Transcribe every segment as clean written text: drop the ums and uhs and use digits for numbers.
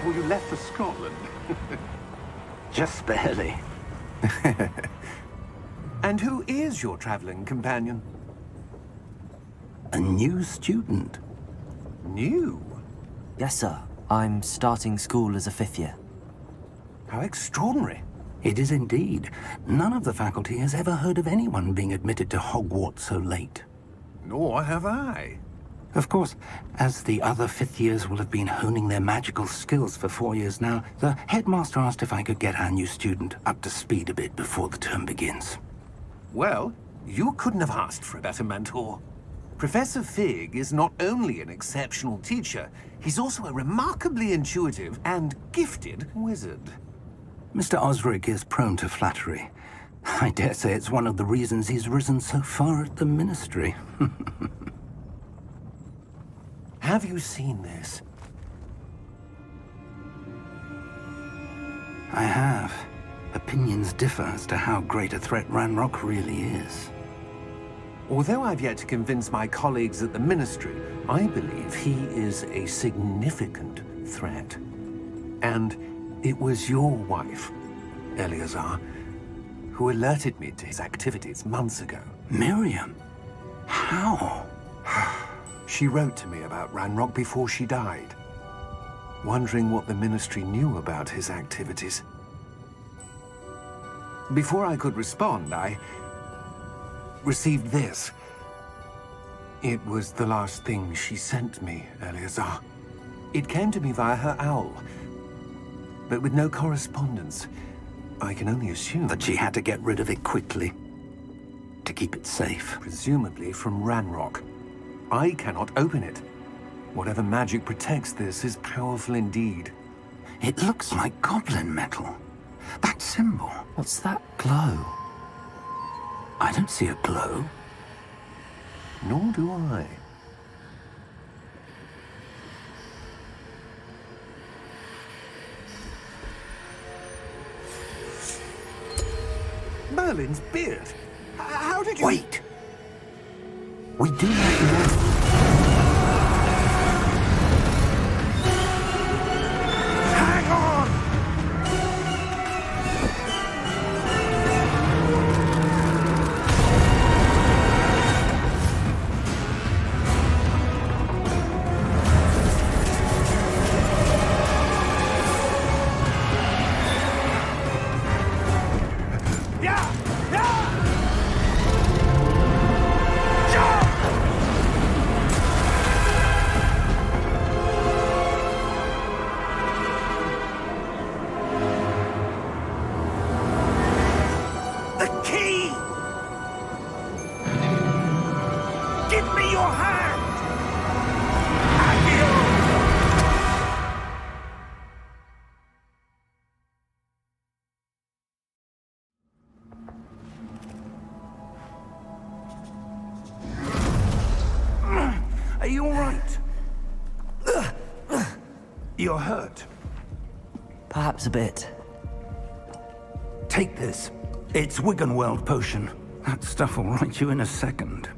before you left for Scotland. Just barely. And who is your traveling companion? A new student. New? Yes, sir. I'm starting school as a 5th year. How extraordinary. It is indeed. None of the faculty has ever heard of anyone being admitted to Hogwarts so late. Nor have I. Of course, as the other 5th years will have been honing their magical skills for 4 years now, the headmaster asked if I could get our new student up to speed a bit before the term begins. Well, you couldn't have asked for a better mentor. Professor Fig is not only an exceptional teacher, he's also a remarkably intuitive and gifted wizard. Mr. Osric is prone to flattery. I dare say it's one of the reasons he's risen so far at the Ministry. Have you seen this? I have. Opinions differ as to how great a threat Ranrock really is. Although I've yet to convince my colleagues at the Ministry, I believe he is a significant threat. And it was your wife, Eleazar, who alerted me to his activities months ago. Miriam? How? She wrote to me about Ranrock before she died, wondering what the Ministry knew about his activities. Before I could respond, I received this. It was the last thing she sent me, Eleazar. It came to me via her owl, but with no correspondence. I can only assume That she had to get rid of it quickly, to keep it safe. presumably from Ranrock. I cannot open it. Whatever magic protects this is powerful indeed. It looks like goblin metal. That symbol. What's that glow? I don't see a glow. Nor do I. Merlin's beard. How did you... Wait! We do not know. Hang on! Yeah! Yeah! The key! Give me your hand! Accio! Are you all right? You're hurt. Perhaps a bit. Take this. It's Wiggenweld potion. That stuff will right you in a second.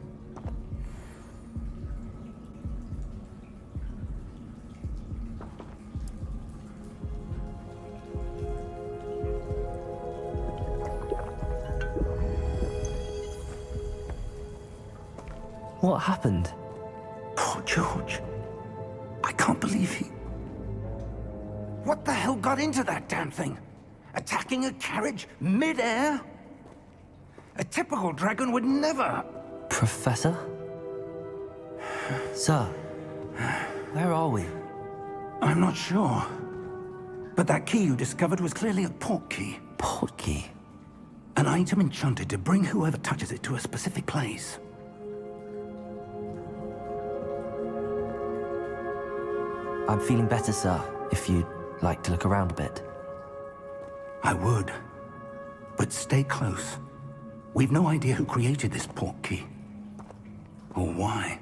What happened? Poor George. I can't believe he... What the hell got into that damn thing? Attacking a carriage mid-air? A typical dragon would never... Professor? Sir, where are we? I'm not sure. But that key you discovered was clearly a port key. Port key? An item enchanted to bring whoever touches it to a specific place. I'm feeling better, sir, if you'd like to look around a bit. I would. But stay close. We've no idea who created this port key. Or why.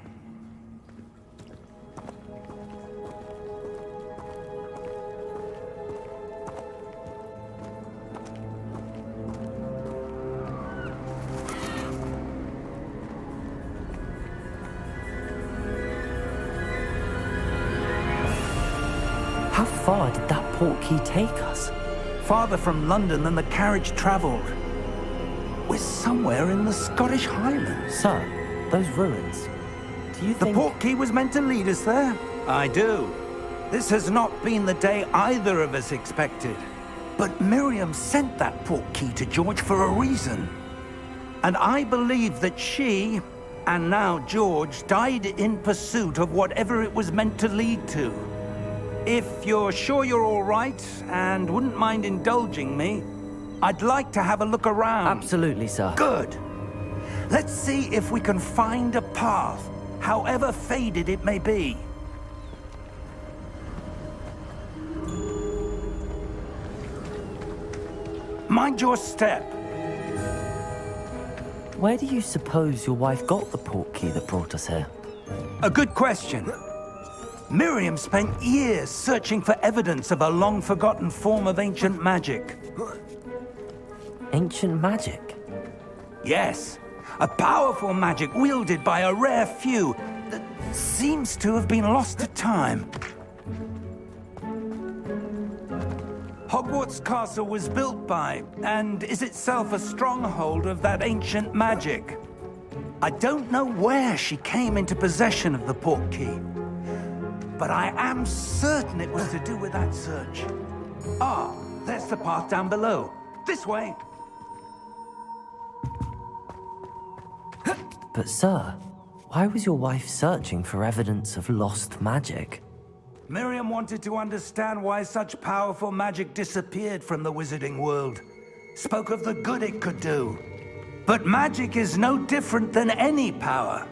How far did that portkey take us? Farther from London than the carriage travelled. We're somewhere in the Scottish Highlands. Sir, those ruins. Do you The think... portkey was meant to lead us there? I do. This has not been the day either of us expected. But Miriam sent that portkey to George for a reason. And I believe that she, and now George, died in pursuit of whatever it was meant to lead to. If you're sure you're all right, and wouldn't mind indulging me, I'd like to have a look around. Absolutely, sir. Good. Let's see if we can find a path, however faded it may be. Mind your step. Where do you suppose your wife got the portkey that brought us here? A good question. Miriam spent years searching for evidence of a long-forgotten form of ancient magic. Ancient magic? Yes, a powerful magic wielded by a rare few that seems to have been lost to time. Hogwarts Castle was built by, and is itself a stronghold of that ancient magic. I don't know where she came into possession of the portkey, but I am certain it was to do with that search. Ah, there's the path down below. This way. But sir, why was your wife searching for evidence of lost magic? Miriam wanted to understand why such powerful magic disappeared from the wizarding world. Spoke of the good it could do. But magic is no different than any power.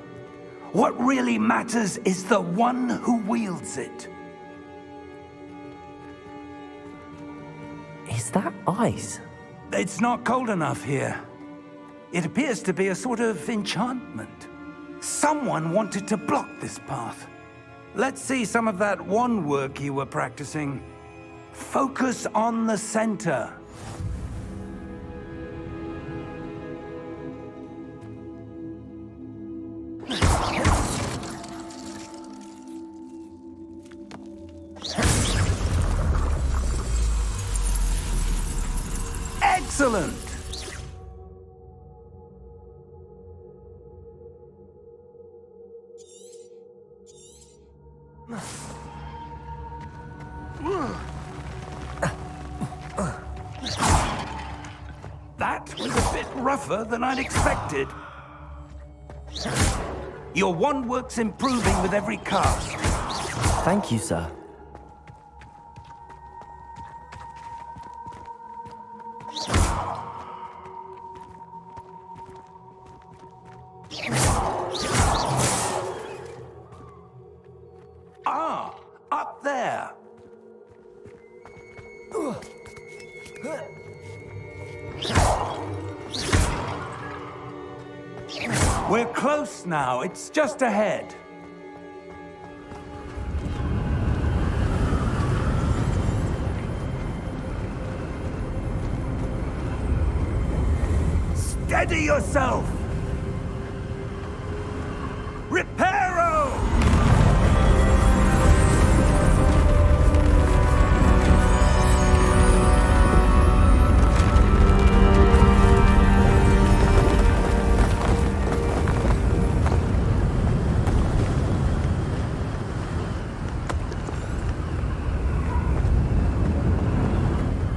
What really matters is the one who wields it. Is that ice? It's not cold enough here. It appears to be a sort of enchantment. Someone wanted to block this path. Let's see some of that wand work you were practicing. Focus on the center. Excellent! That was a bit rougher than I'd expected. Your wand work's improving with every cast. Thank you, sir. Ah, up there. We're close now. It's just ahead. Steady yourself! Reparo!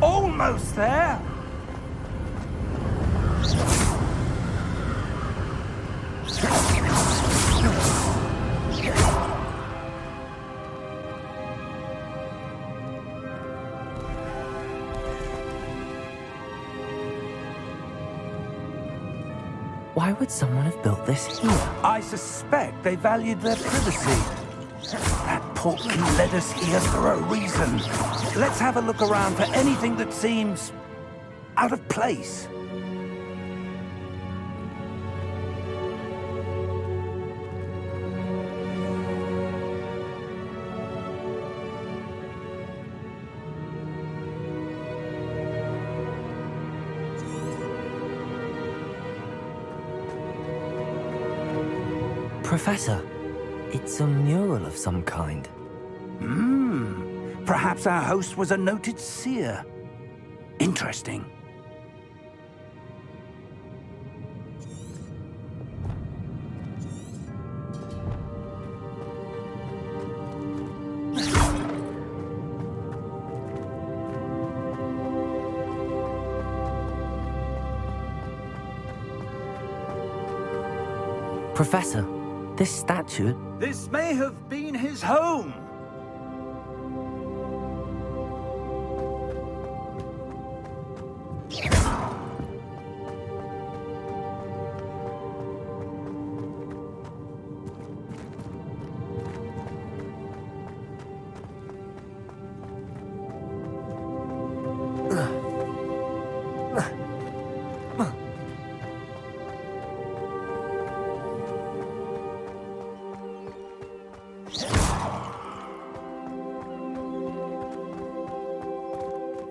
Almost there! Why would someone have built this here? I suspect they valued their privacy. That portkey led us here for a reason. Let's have a look around for anything that seems out of place. Professor, it's a mural of some kind. Perhaps our host was a noted seer. Interesting. Professor, this statue... This may have been his home.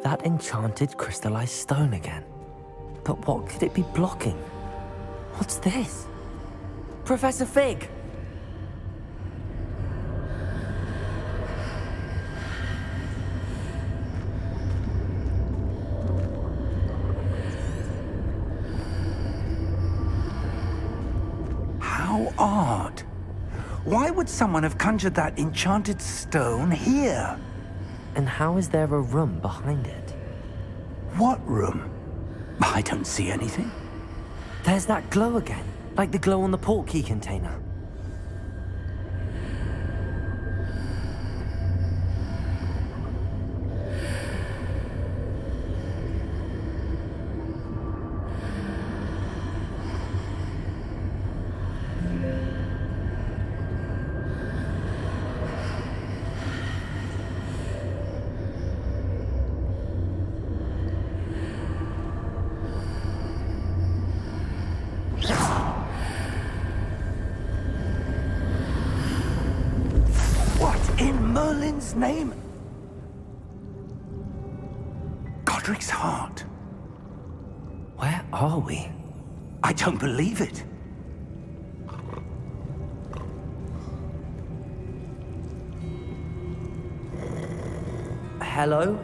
That enchanted crystallized stone again. But what could it be blocking? What's this? Professor Fig! How odd. Why would someone have conjured that enchanted stone here? And how is there a room behind it? What room? I don't see anything. There's that glow again, like the glow on the portkey container. Merlin's name? Godric's heart. Where are we? I don't believe it. Hello?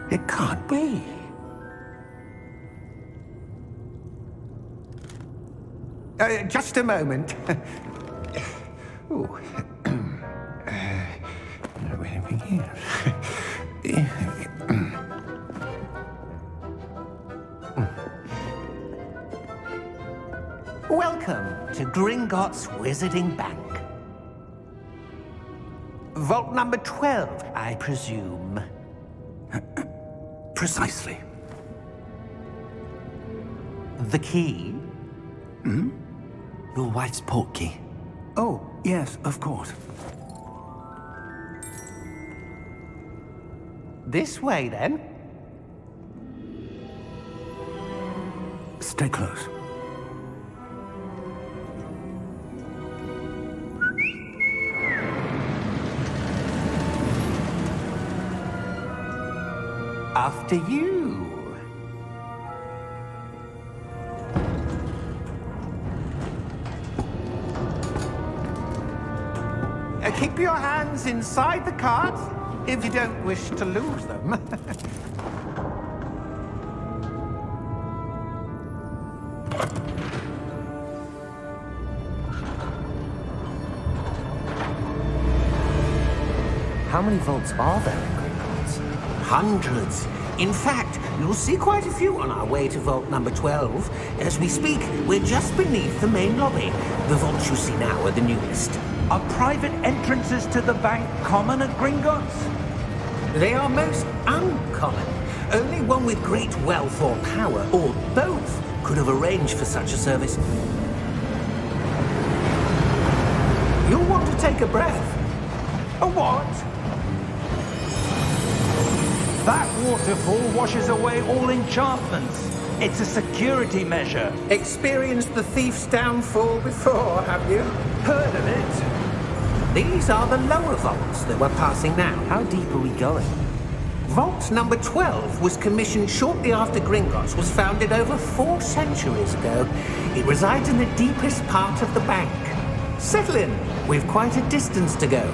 It can't be. Just a moment. Ooh. Where to begin? Welcome to Gringotts Wizarding Bank. Vault number 12, I presume. Precisely. The key? Your wife's portkey. Oh, yes, of course. This way, then. Stay close. After you. Keep your hands inside the cart if you don't wish to lose them. How many vaults are there in Gringotts? Hundreds. In fact, you'll see quite a few on our way to vault number 12. As we speak, we're just beneath the main lobby. The vaults you see now are the newest. Are private entrances to the bank common at Gringotts? They are most uncommon. Only one with great wealth or power, or both, could have arranged for such a service. You'll want to take a breath. A what? That waterfall washes away all enchantments. It's a security measure. Experienced the thief's downfall before, have you? Heard of it? These are the lower vaults that we're passing now. How deep are we going? Vault number 12 was commissioned shortly after Gringotts was founded over 4 centuries ago. It resides in the deepest part of the bank. Settle in. We've quite a distance to go.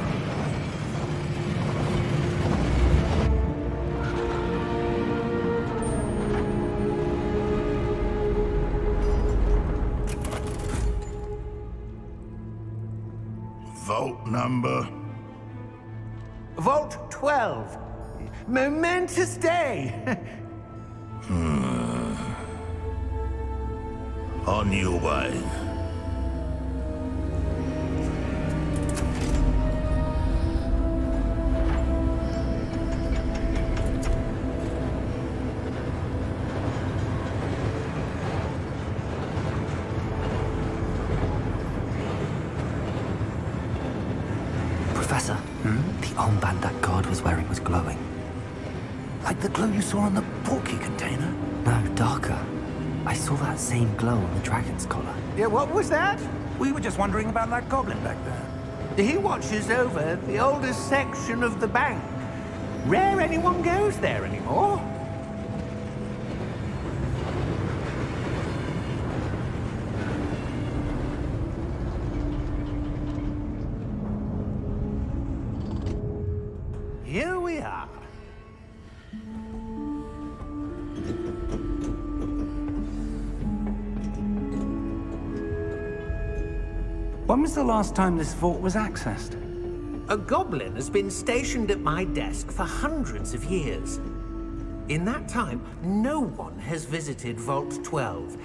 Vault number? Vault 12. Momentous day. On your way. Professor, the armband that guard was wearing was glowing. Like the glow you saw on the porky container? No, darker. I saw that same glow on the dragon's collar. Yeah, what was that? We were just wondering about that goblin back there. He watches over the oldest section of the bank. Rare anyone goes there anymore. Here we are. When was the last time this vault was accessed? A goblin has been stationed at my desk for hundreds of years. In that time, no one has visited Vault 12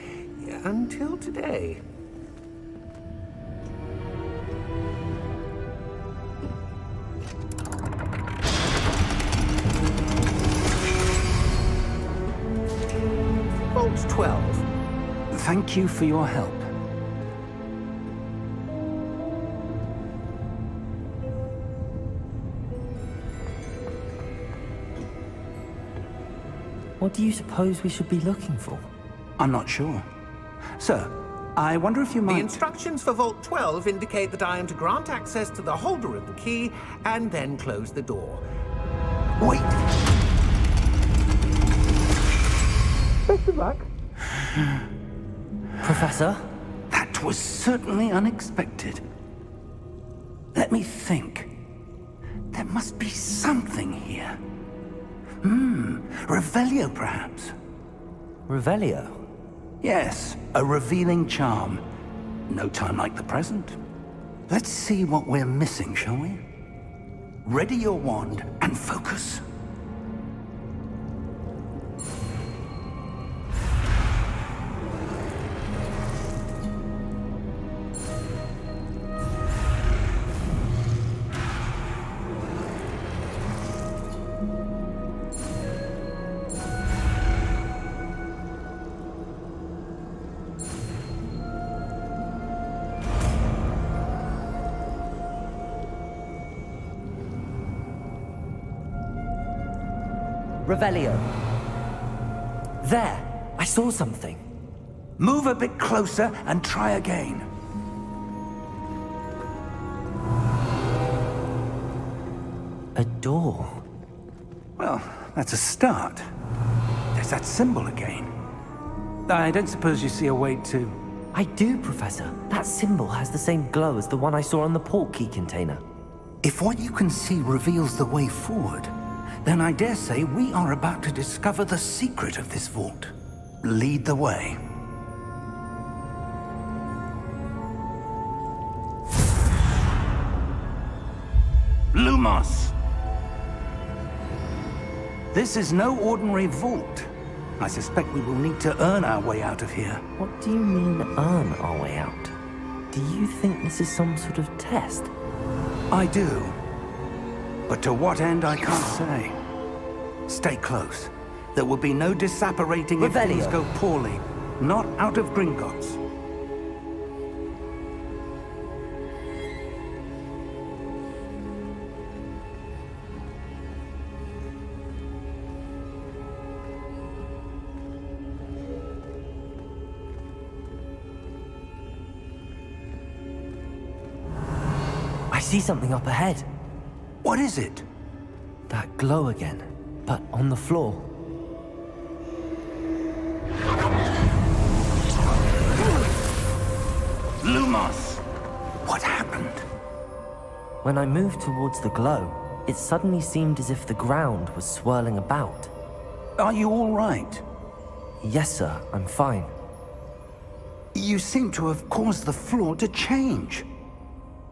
until today. Vault 12. Thank you for your help. What do you suppose we should be looking for? I'm not sure. Sir, I wonder if you The might... instructions for Vault 12 indicate that I am to grant access to the holder of the key and then close the door. Wait! Best of luck. Professor? That was certainly unexpected. Let me think. There must be something here. Revelio, perhaps? Revelio? Yes, a revealing charm. No time like the present. Let's see what we're missing, shall we? Ready your wand and focus. Revelio. There! I saw something. Move a bit closer and try again. A door. Well, that's a start. There's that symbol again. I don't suppose you see a way to... I do, Professor. That symbol has the same glow as the one I saw on the port key container. If what you can see reveals the way forward, then I dare say we are about to discover the secret of this vault. Lead the way. Lumos! This is no ordinary vault. I suspect we will need to earn our way out of here. What do you mean, earn our way out? Do you think this is some sort of test? I do. But to what end, I can't say. Stay close. There will be no disapparating if things Revelio. go poorly. Not out of Gringotts. I see something up ahead. What is it? That glow again, but on the floor. Lumos! What happened? When I moved towards the glow, it suddenly seemed as if the ground was swirling about. Are you all right? Yes, sir, I'm fine. You seem to have caused the floor to change.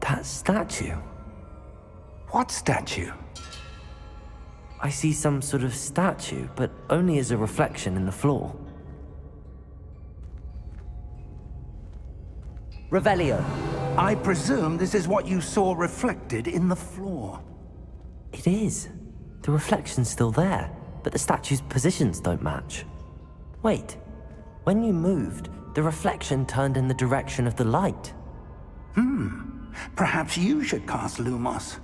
That statue. What statue? I see some sort of statue, but only as a reflection in the floor. Revelio. I presume this is what you saw reflected in the floor. It is. The reflection's still there, but the statue's positions don't match. Wait. When you moved, the reflection turned in the direction of the light. Perhaps you should cast Lumos.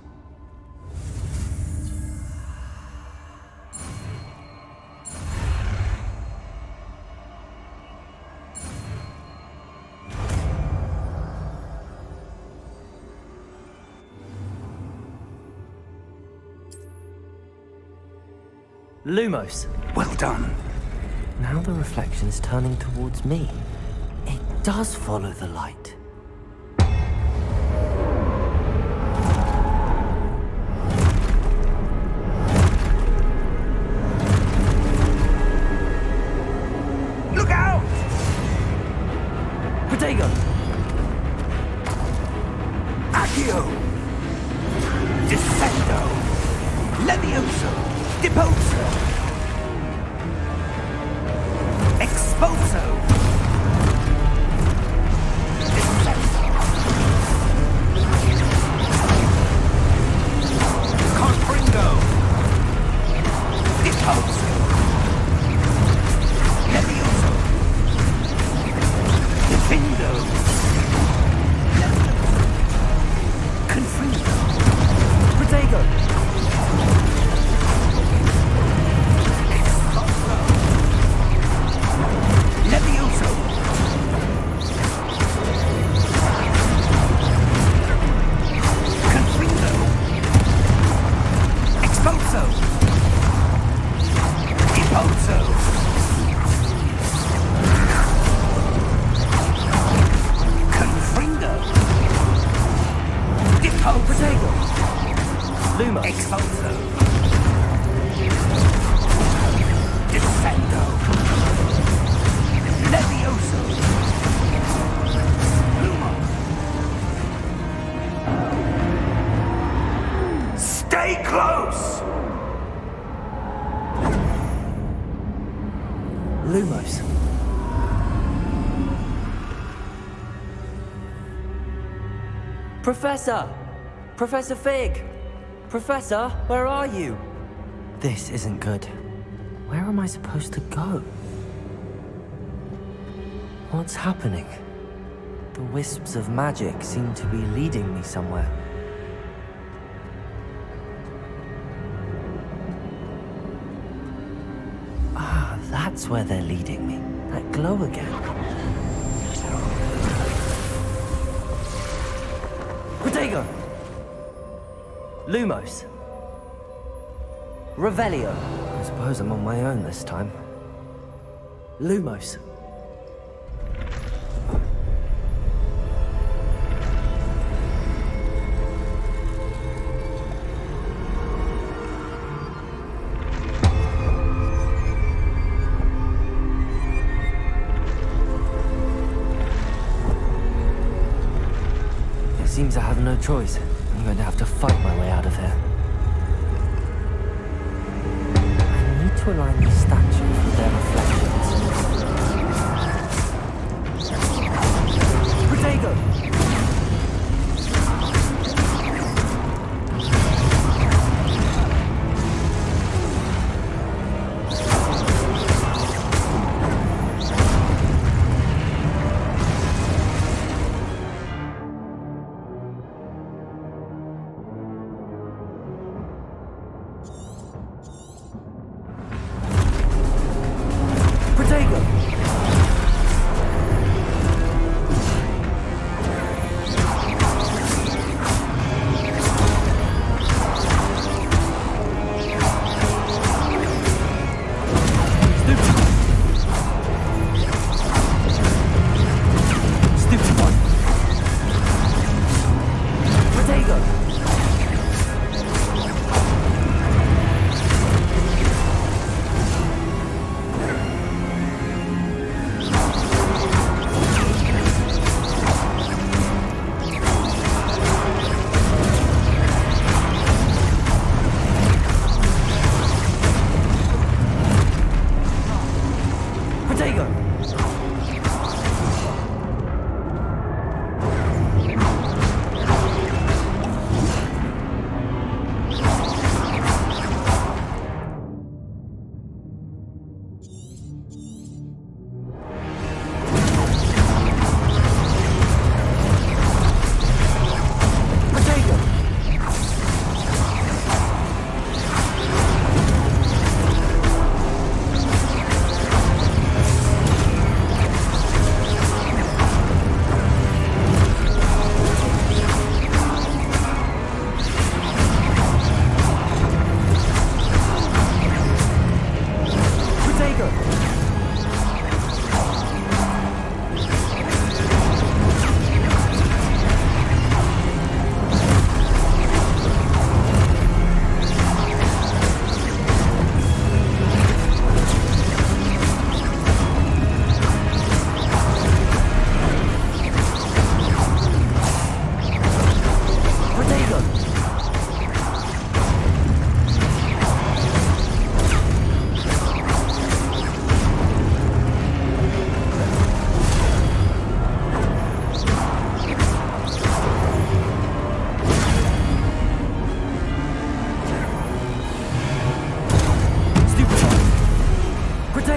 Lumos. Well done. Now the reflection is turning towards me. It does follow the light. Look out! Protego! Accio! Descendo! Levioso! Deposo! Exposo! Descendo! Confringo! Deposo! Levioso! Defendo! Confringo! Protego! Levioso! Confringo! Exposo! Deposo! Confringo! Deposo! Protego! Luma! Exposo! Descendo! Levioso! Luma! Stay close! Lumos. Professor! Professor Fig! Professor, where are you? This isn't good. Where am I supposed to go? What's happening? The wisps of magic seem to be leading me somewhere. Ah, that's where they're leading me. That glow again. Protego! Lumos. Revelio. I suppose I'm on my own this time. Lumos. It seems I have no choice. I'm going to have to fight my way out of here. I need to align these statues with their reflections. Protego!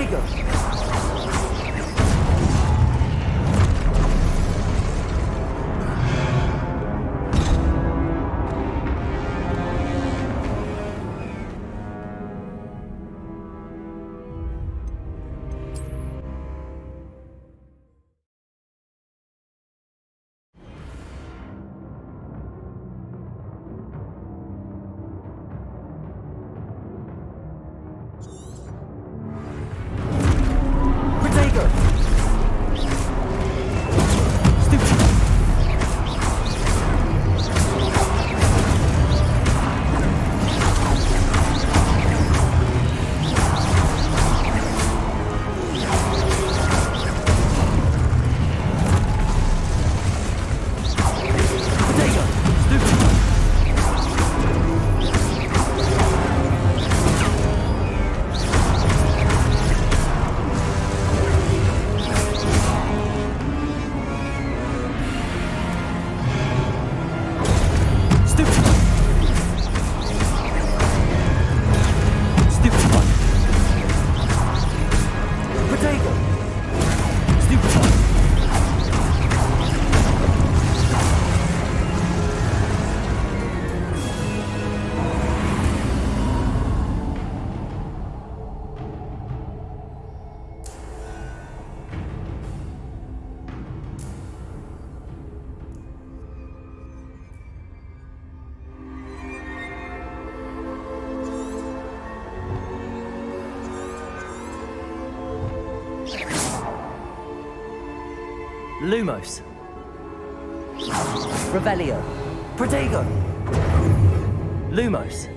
Protego! Lumos. Revelio. Protego. Lumos.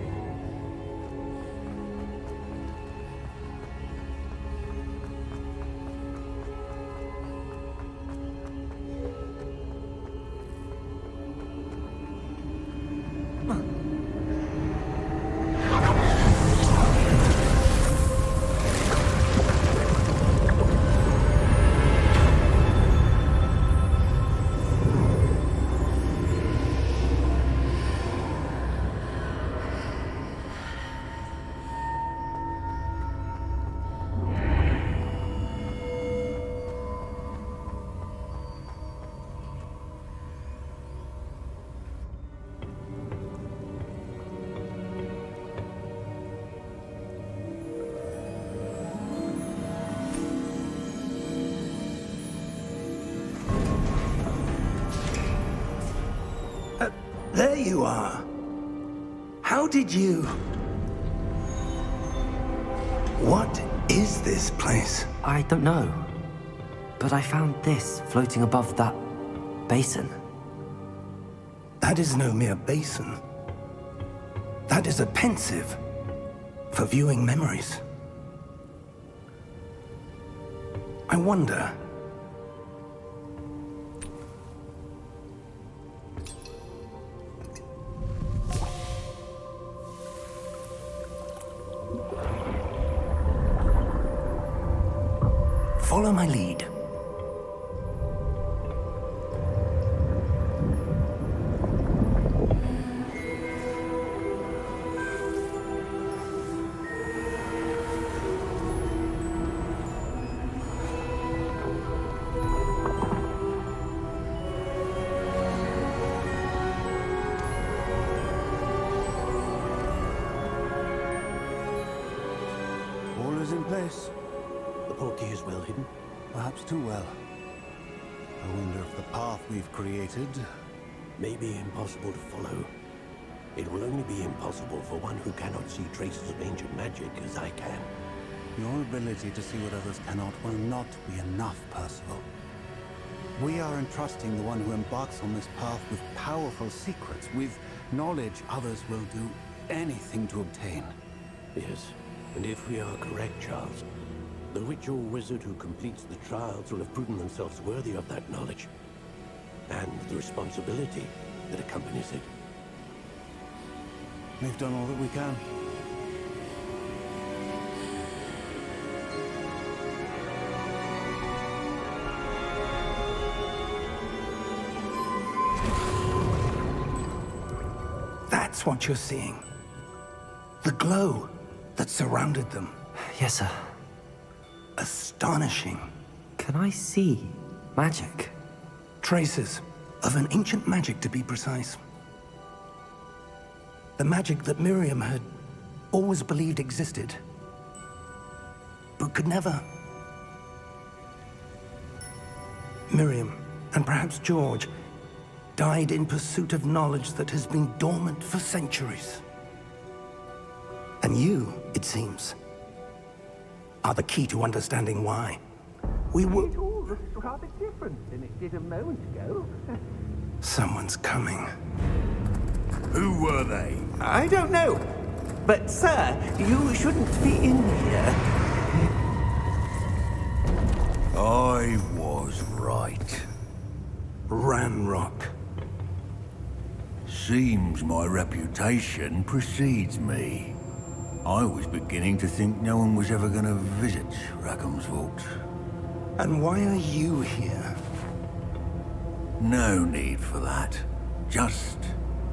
There you are. How did you... What is this place? I don't know. But I found this floating above that basin. That is no mere basin. That is a pensive for viewing memories. I wonder... Follow my lead. All is in place. The portkey is well hidden. Perhaps too well. I wonder if the path we've created... May be impossible to follow. It will only be impossible for one who cannot see traces of ancient magic as I can. Your ability to see what others cannot will not be enough, Percival. We are entrusting the one who embarks on this path with powerful secrets, with knowledge others will do anything to obtain. Yes, and if we are correct, Charles, the witch or wizard who completes the trials will have proven themselves worthy of that knowledge, and the responsibility that accompanies it. We've done all that we can. That's what you're seeing. The glow that surrounded them. Yes, sir. astonishing. Can I see magic? Traces of an ancient magic, to be precise. The magic that Miriam had always believed existed, but could never. Miriam, and perhaps George, died in pursuit of knowledge that has been dormant for centuries. And you, it seems, are the key to understanding why. We were... It all looks rather different than it did a moment ago. Someone's coming. Who were they? I don't know. But, sir, you shouldn't be in here. I was right. Ranrock. Seems my reputation precedes me. I was beginning to think no one was ever going to visit Rackham's vault. And why are you here? No need for that. Just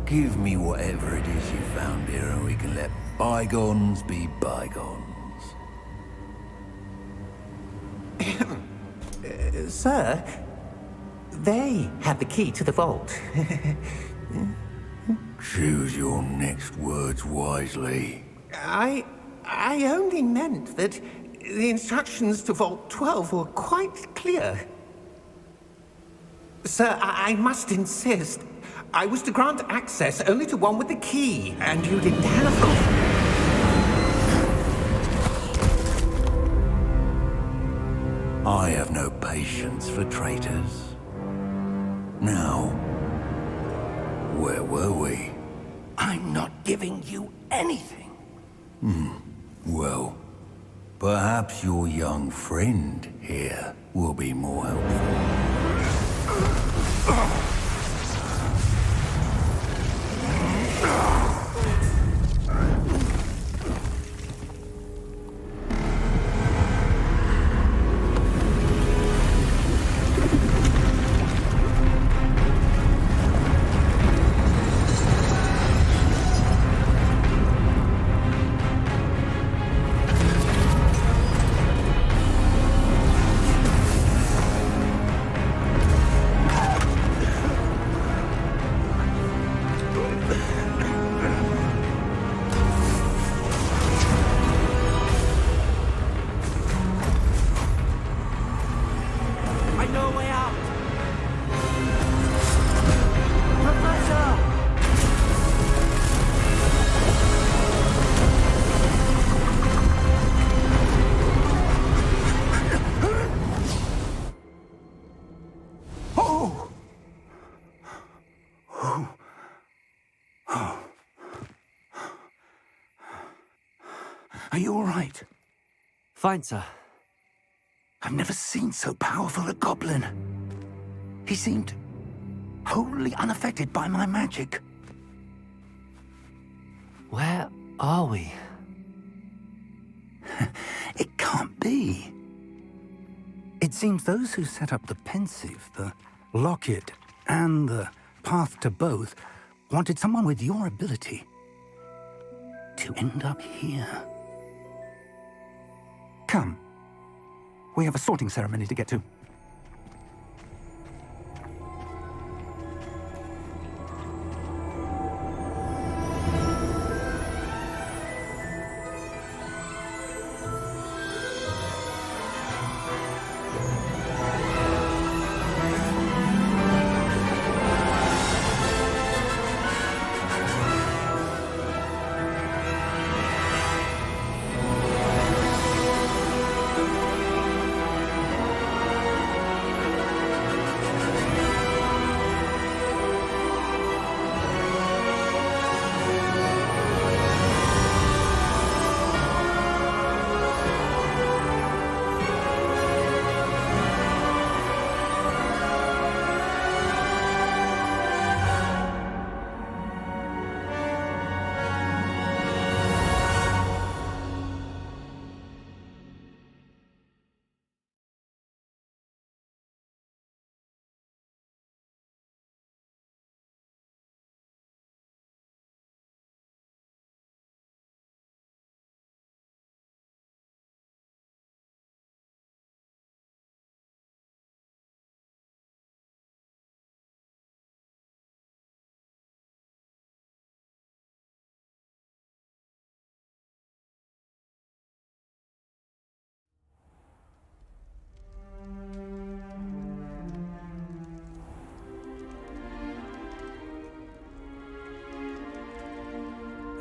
give me whatever it is you found here and we can let bygones be bygones. Sir, they had the key to the vault. Choose your next words wisely. I only meant that the instructions to Vault 12 were quite clear. Sir, I must insist. I was to grant access only to one with the key, and you didn't have them. I have no patience for traitors. Now, where were we? I'm not giving you anything. Well, perhaps your young friend here will be more helpful. I know a way out. Are you all right? Fine, sir. I've never seen so powerful a goblin. He seemed wholly unaffected by my magic. Where are we? It can't be. It seems those who set up the pensive, the locket, and the path to both wanted someone with your ability to end up here. Come. We have a sorting ceremony to get to.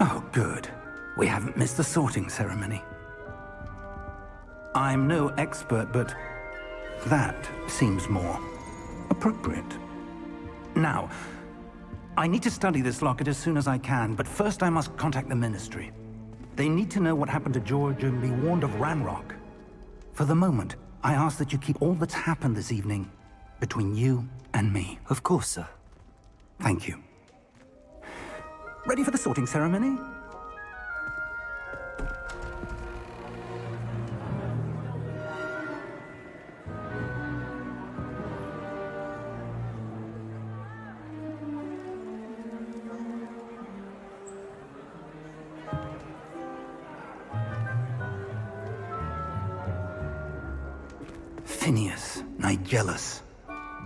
Oh, good. We haven't missed the sorting ceremony. I'm no expert, but that seems more appropriate. Now, I need to study this locket as soon as I can, but first I must contact the Ministry. They need to know what happened to George and be warned of Ranrock. For the moment, I ask that you keep all that's happened this evening between you and me. Of course, sir. Thank you. Ready for the sorting ceremony? Phineas, Nigellus,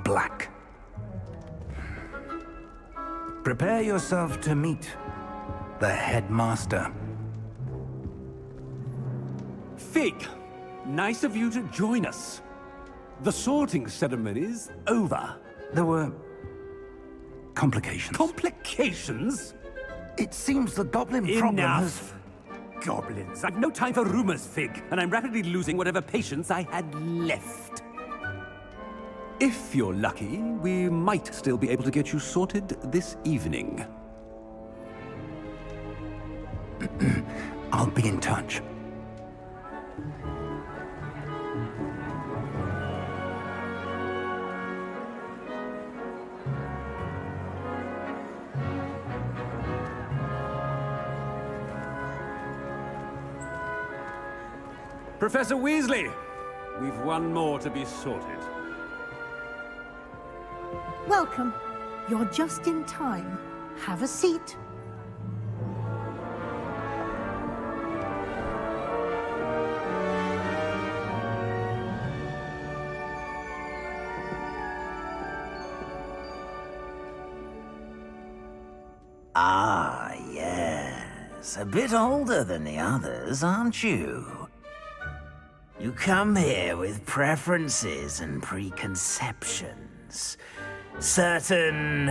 Black. Prepare yourself to meet the headmaster. Fig, nice of you to join us. The sorting ceremony's over. There were complications. Complications? It seems the goblin problem has... Enough! Goblins. I've no time for rumors, Fig, and I'm rapidly losing whatever patience I had left. If you're lucky, we might still be able to get you sorted this evening. I'll be in touch. Professor Weasley, we've one more to be sorted. Welcome. You're just in time. Have a seat. Ah, yes. A bit older than the others, aren't you? You come here with preferences and preconceptions. Certain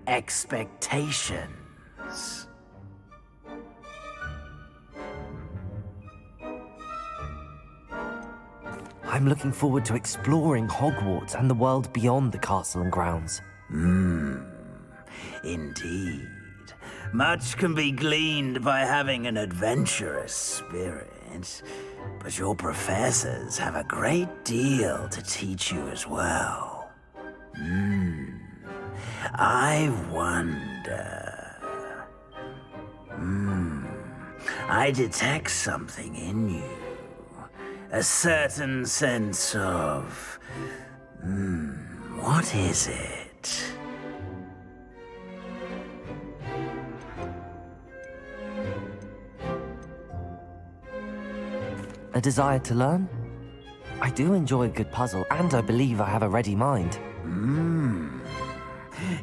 expectations. I'm looking forward to exploring Hogwarts and the world beyond the castle and grounds. Indeed. Much can be gleaned by having an adventurous spirit, but your professors have a great deal to teach you as well. I wonder... I detect something in you. A certain sense of... what is it? A desire to learn? I do enjoy a good puzzle, and I believe I have a ready mind.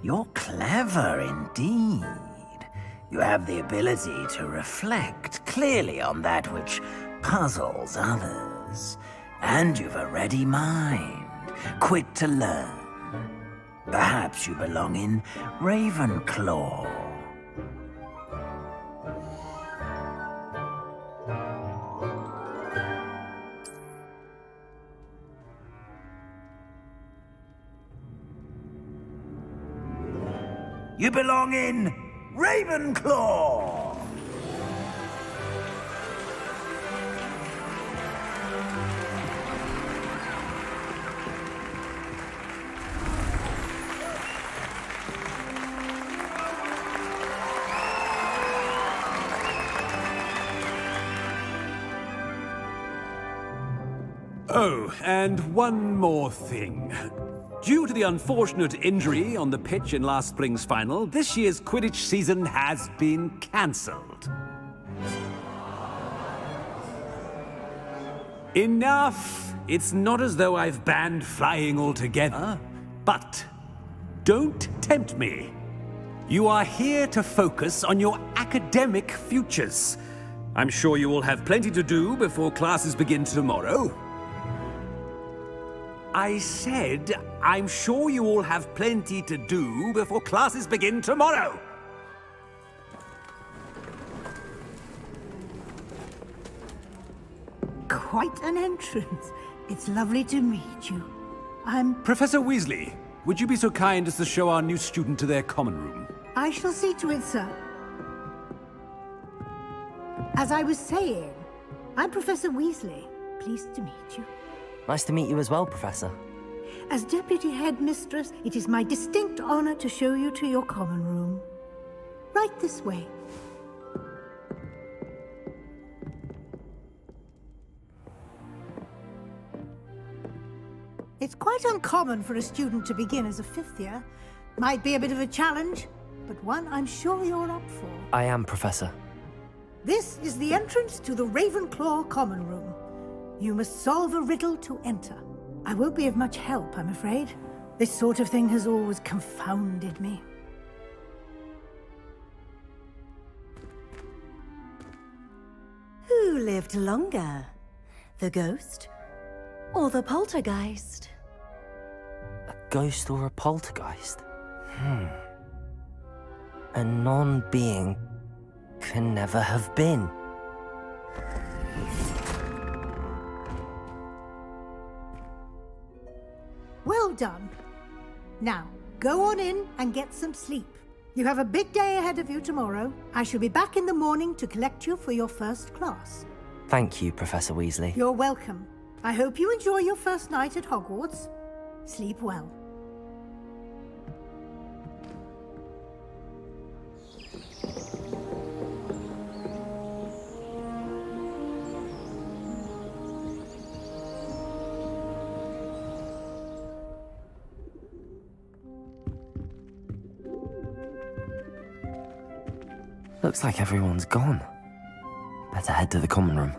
You're clever indeed. You have the ability to reflect clearly on that which puzzles others. And you've a ready mind, quick to learn. Perhaps you belong in Ravenclaw. You belong in Ravenclaw! Oh, and one more thing. Due to the unfortunate injury on the pitch in last spring's final, this year's Quidditch season has been cancelled. Enough! It's not as though I've banned flying altogether, but don't tempt me. You are here to focus on your academic futures. I'm sure you will have plenty to do before classes begin tomorrow. I said, I'm sure you all have plenty to do before classes begin tomorrow. quite an entrance. It's lovely to meet you. Professor Weasley, would you be so kind as to show our new student to their common room? I shall see to it, sir. As I was saying, I'm Professor Weasley. Pleased to meet you. Nice to meet you as well, Professor. As Deputy Headmistress, it is my distinct honor to show you to your common room. Right this way. It's quite uncommon for a student to begin as a fifth year. Might be a bit of a challenge, but one I'm sure you're up for. I am, Professor. This is the entrance to the Ravenclaw Common Room. You must solve a riddle to enter. I won't be of much help, I'm afraid. This sort of thing has always confounded me. Who lived longer? The ghost or the poltergeist? A ghost or a poltergeist? A non-being can never have been. Well done. Now, go on in and get some sleep. You have a big day ahead of you tomorrow. I shall be back in the morning to collect you for your first class. Thank you, Professor Weasley. You're welcome. I hope you enjoy your first night at Hogwarts. Sleep well. Looks like everyone's gone. Better head to the common room.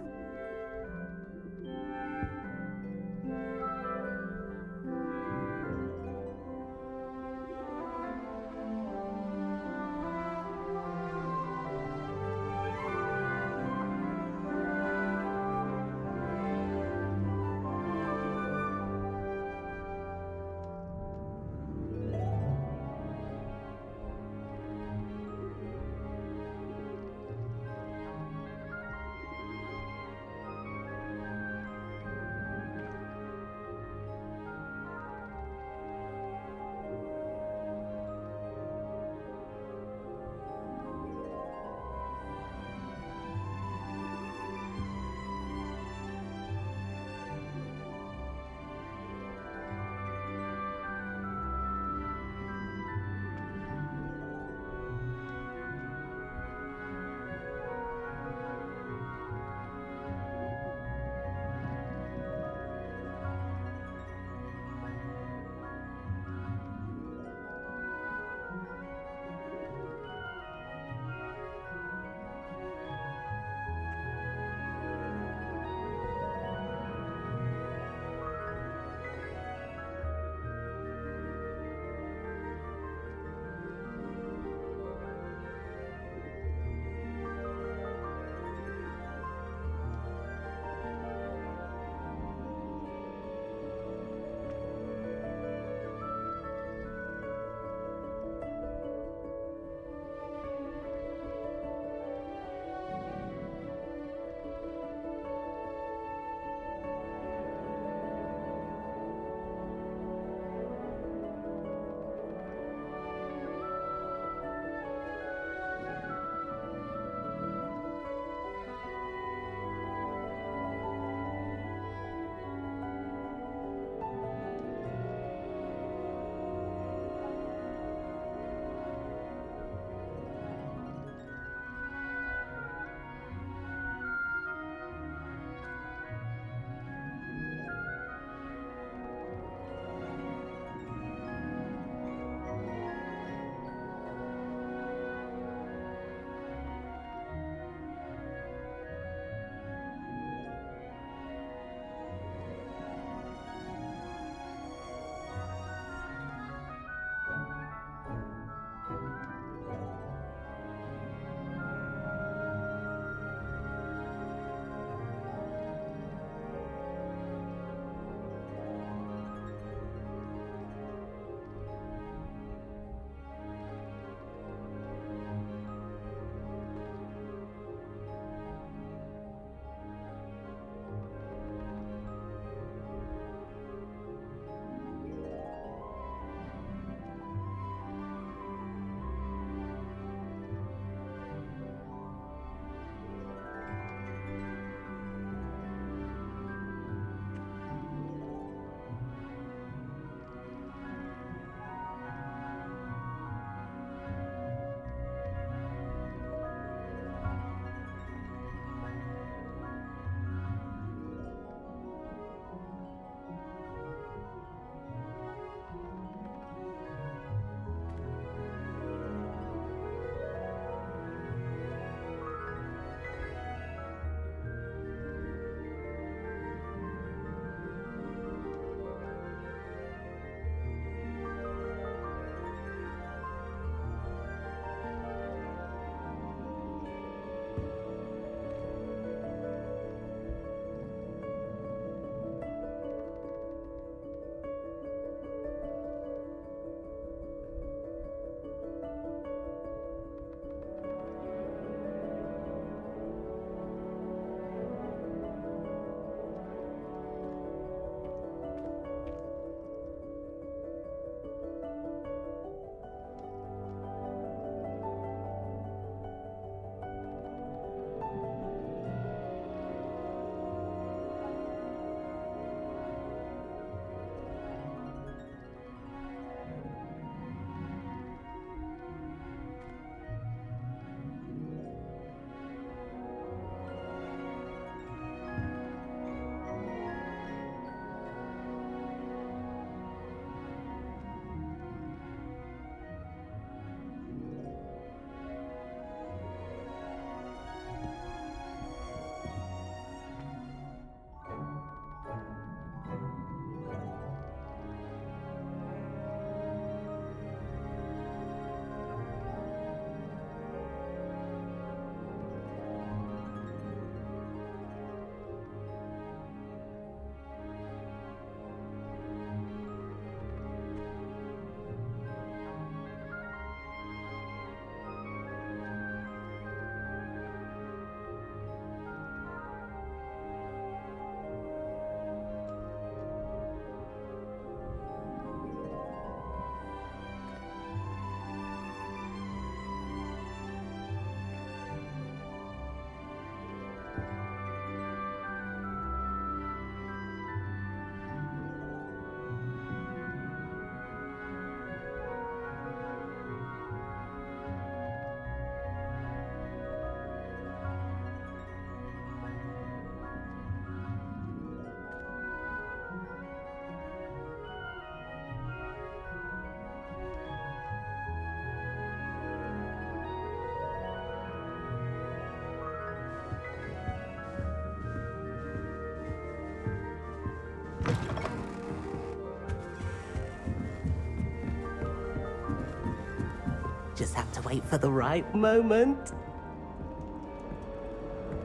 to wait for the right moment.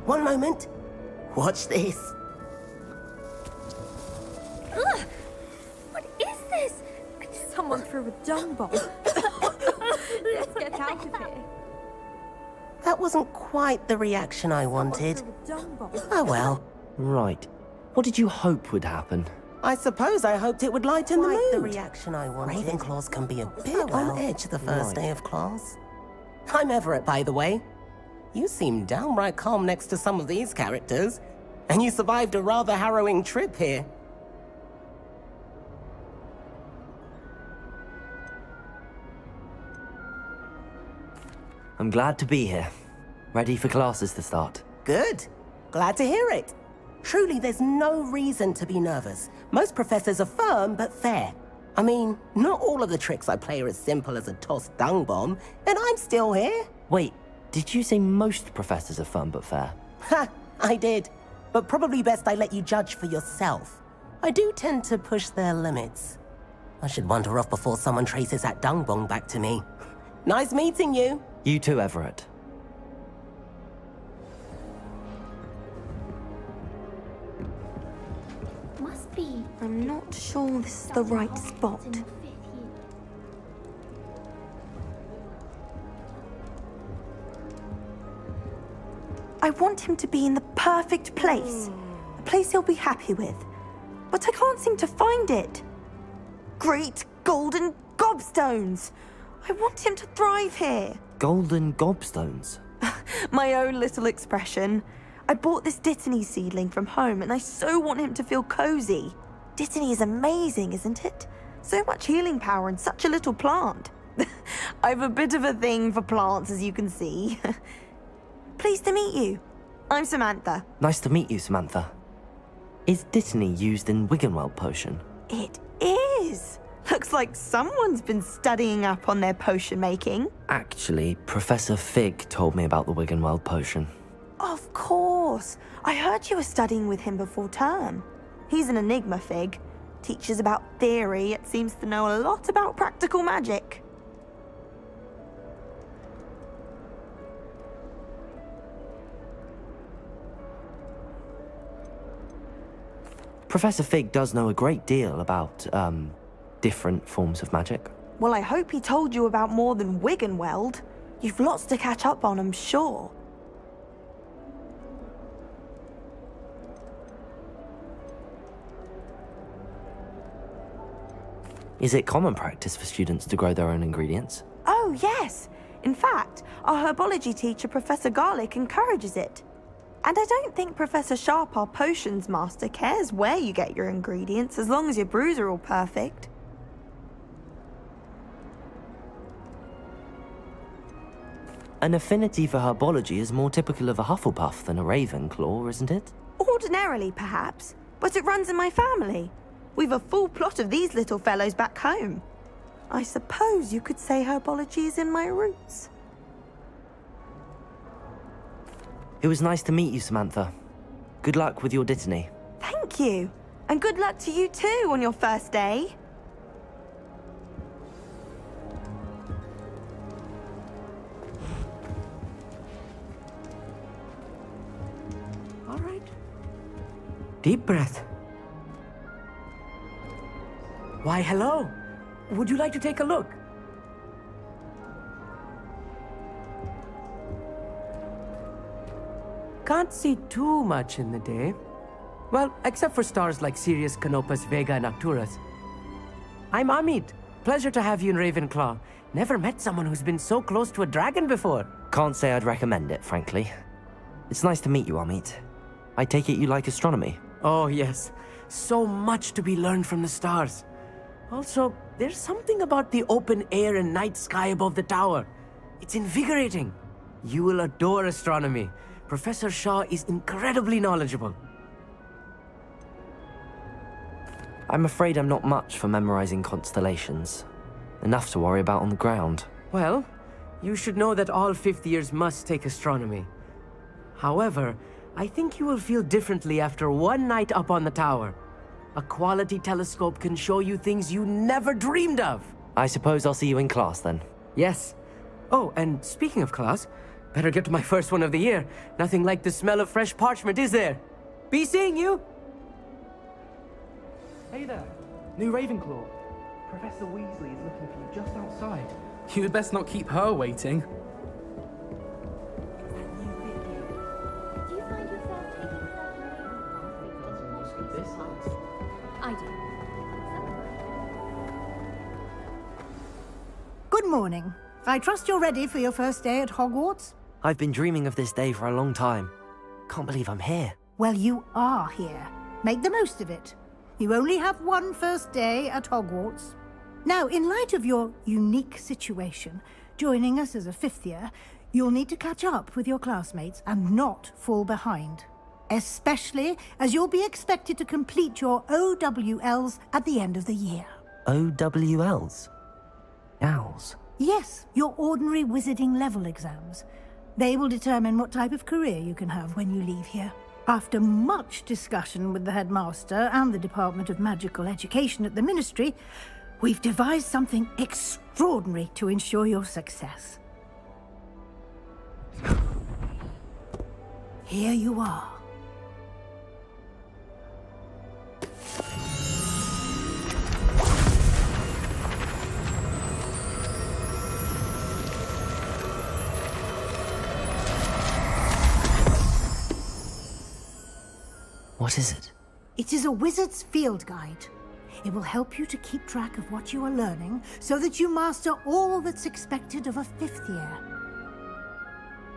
One moment. Watch this. Ugh! What is this? Someone threw a dung bomb. Let's get out of here. That wasn't quite the reaction I wanted. Oh well. Right. What did you hope would happen? I suppose I hoped it would lighten the mood. The reaction I wanted. Ravenclaws can be a bit on edge the first day of class. I'm Everett, by the way. You seem downright calm next to some of these characters, and you survived a rather harrowing trip here. I'm glad to be here. Ready for classes to start. Good. Glad to hear it. Truly, there's no reason to be nervous. Most professors are firm but fair. I mean, not all of the tricks I play are as simple as a tossed dung bomb, and I'm still here. Wait, did you say most professors are fun but fair? Ha! I did. But probably best I let you judge for yourself. I do tend to push their limits. I should wander off before someone traces that dung bomb back to me. Nice meeting you. You too, Everett. Must be. I'm not sure this is the right spot. I want him to be in the perfect place. A place he'll be happy with. But I can't seem to find it. Great golden gobstones! I want him to thrive here. Golden gobstones? My own little expression. I bought this Dittany seedling from home and I so want him to feel cozy. Dittany is amazing, isn't it? So much healing power in such a little plant. I've a bit of a thing for plants, as you can see. Pleased to meet you. I'm Samantha. Nice to meet you, Samantha. Is Dittany used in Wiggenweld potion? It is. Looks like someone's been studying up on their potion making. Actually, Professor Fig told me about the Wiggenweld potion. Of course. I heard you were studying with him before term. He's an enigma, Fig. Teaches about theory, yet seems to know a lot about practical magic. Professor Fig does know a great deal about, different forms of magic. Well, I hope he told you about more than Wiggenweld. You've lots to catch up on, I'm sure. Is it common practice for students to grow their own ingredients? Oh, yes. In fact, our herbology teacher, Professor Garlick, encourages it. And I don't think Professor Sharp, our potions master, cares where you get your ingredients, as long as your brews are all perfect. An affinity for herbology is more typical of a Hufflepuff than a Ravenclaw, isn't it? Ordinarily, perhaps, but it runs in my family. We've a full plot of these little fellows back home. I suppose you could say herbology is in my roots. It was nice to meet you, Samantha. Good luck with your Dittany. Thank you. And good luck to you too on your first day. All right. Deep breath. Why, hello. Would you like to take a look? Can't see too much in the day. Well, except for stars like Sirius, Canopus, Vega, and Arcturus. I'm Amit. Pleasure to have you in Ravenclaw. Never met someone who's been so close to a dragon before. Can't say I'd recommend it, frankly. It's nice to meet you, Amit. I take it you like astronomy? Oh, yes. So much to be learned from the stars. Also, there's something about the open air and night sky above the tower. It's invigorating. You will adore astronomy. Professor Shaw is incredibly knowledgeable. I'm afraid I'm not much for memorizing constellations. Enough to worry about on the ground. Well, you should know that all fifth years must take astronomy. However, I think you will feel differently after one night up on the tower. A quality telescope can show you things you never dreamed of. I suppose I'll see you in class then. Yes. Oh, and speaking of class, better get to my first one of the year. Nothing like the smell of fresh parchment, is there? Be seeing you! Hey there, new Ravenclaw. Professor Weasley is looking for you just outside. You'd best not keep her waiting. Do you find yourself taking certain This house. I do. Good morning. I trust you're ready for your first day at Hogwarts? I've been dreaming of this day for a long time. Can't believe I'm here. Well, you are here. Make the most of it. You only have one first day at Hogwarts. Now, in light of your unique situation, joining us as a fifth year, you'll need to catch up with your classmates and not fall behind. Especially as you'll be expected to complete your OWLs at the end of the year. OWLs? Owls? Yes, your ordinary wizarding level exams. They will determine what type of career you can have when you leave here. After much discussion with the headmaster and the Department of Magical Education at the Ministry, we've devised something extraordinary to ensure your success. Here you are. What is it? It is a wizard's field guide. It will help you to keep track of what you are learning so that you master all that's expected of a fifth year.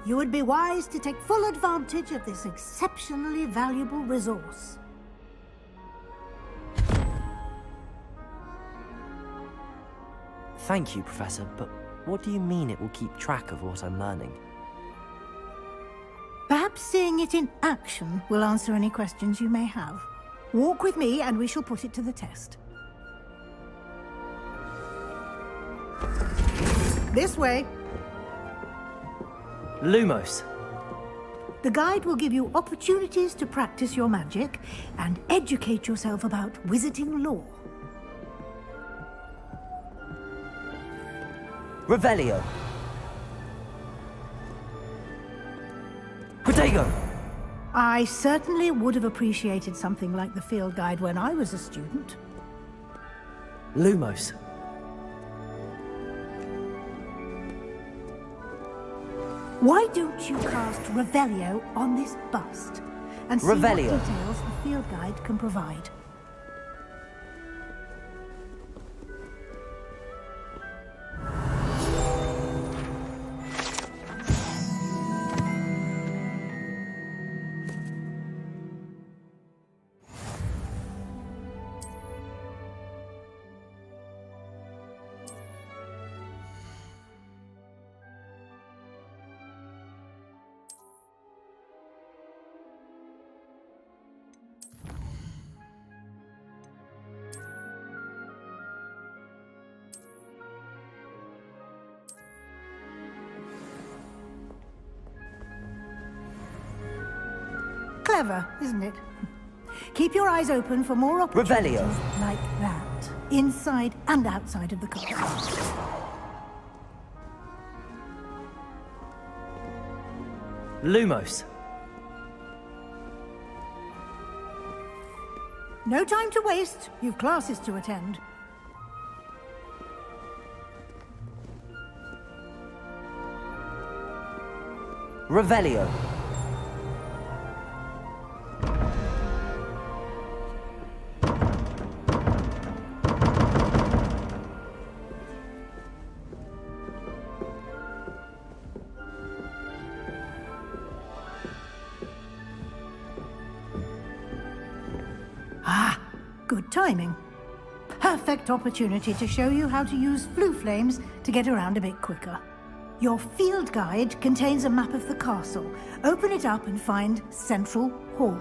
You would be wise to take full advantage of this exceptionally valuable resource. Thank you, Professor, but what do you mean it will keep track of what I'm learning? Perhaps seeing it in action will answer any questions you may have. Walk with me and we shall put it to the test. This way. Lumos. The guide will give you opportunities to practice your magic and educate yourself about wizarding lore. Revelio. Protego. I certainly would have appreciated something like the field guide when I was a student. Lumos. Why don't you cast Revelio on this bust and see Revelio. what details the field guide can provide? Clever, isn't it? Keep your eyes open for more opportunities Revelio. like that, inside and outside of the castle. Lumos. No time to waste. You've classes to attend. Revelio. Ah, good timing. Perfect opportunity to show you how to use flue flames to get around a bit quicker. Your field guide contains a map of the castle. Open it up and find Central Hall.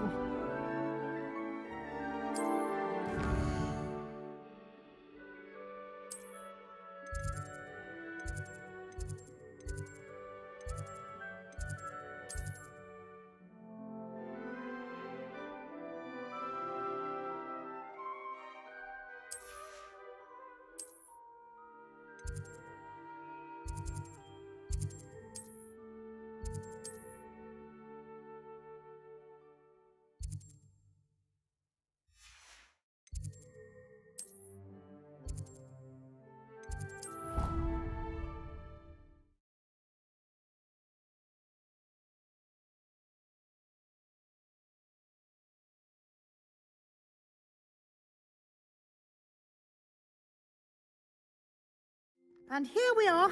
And here we are.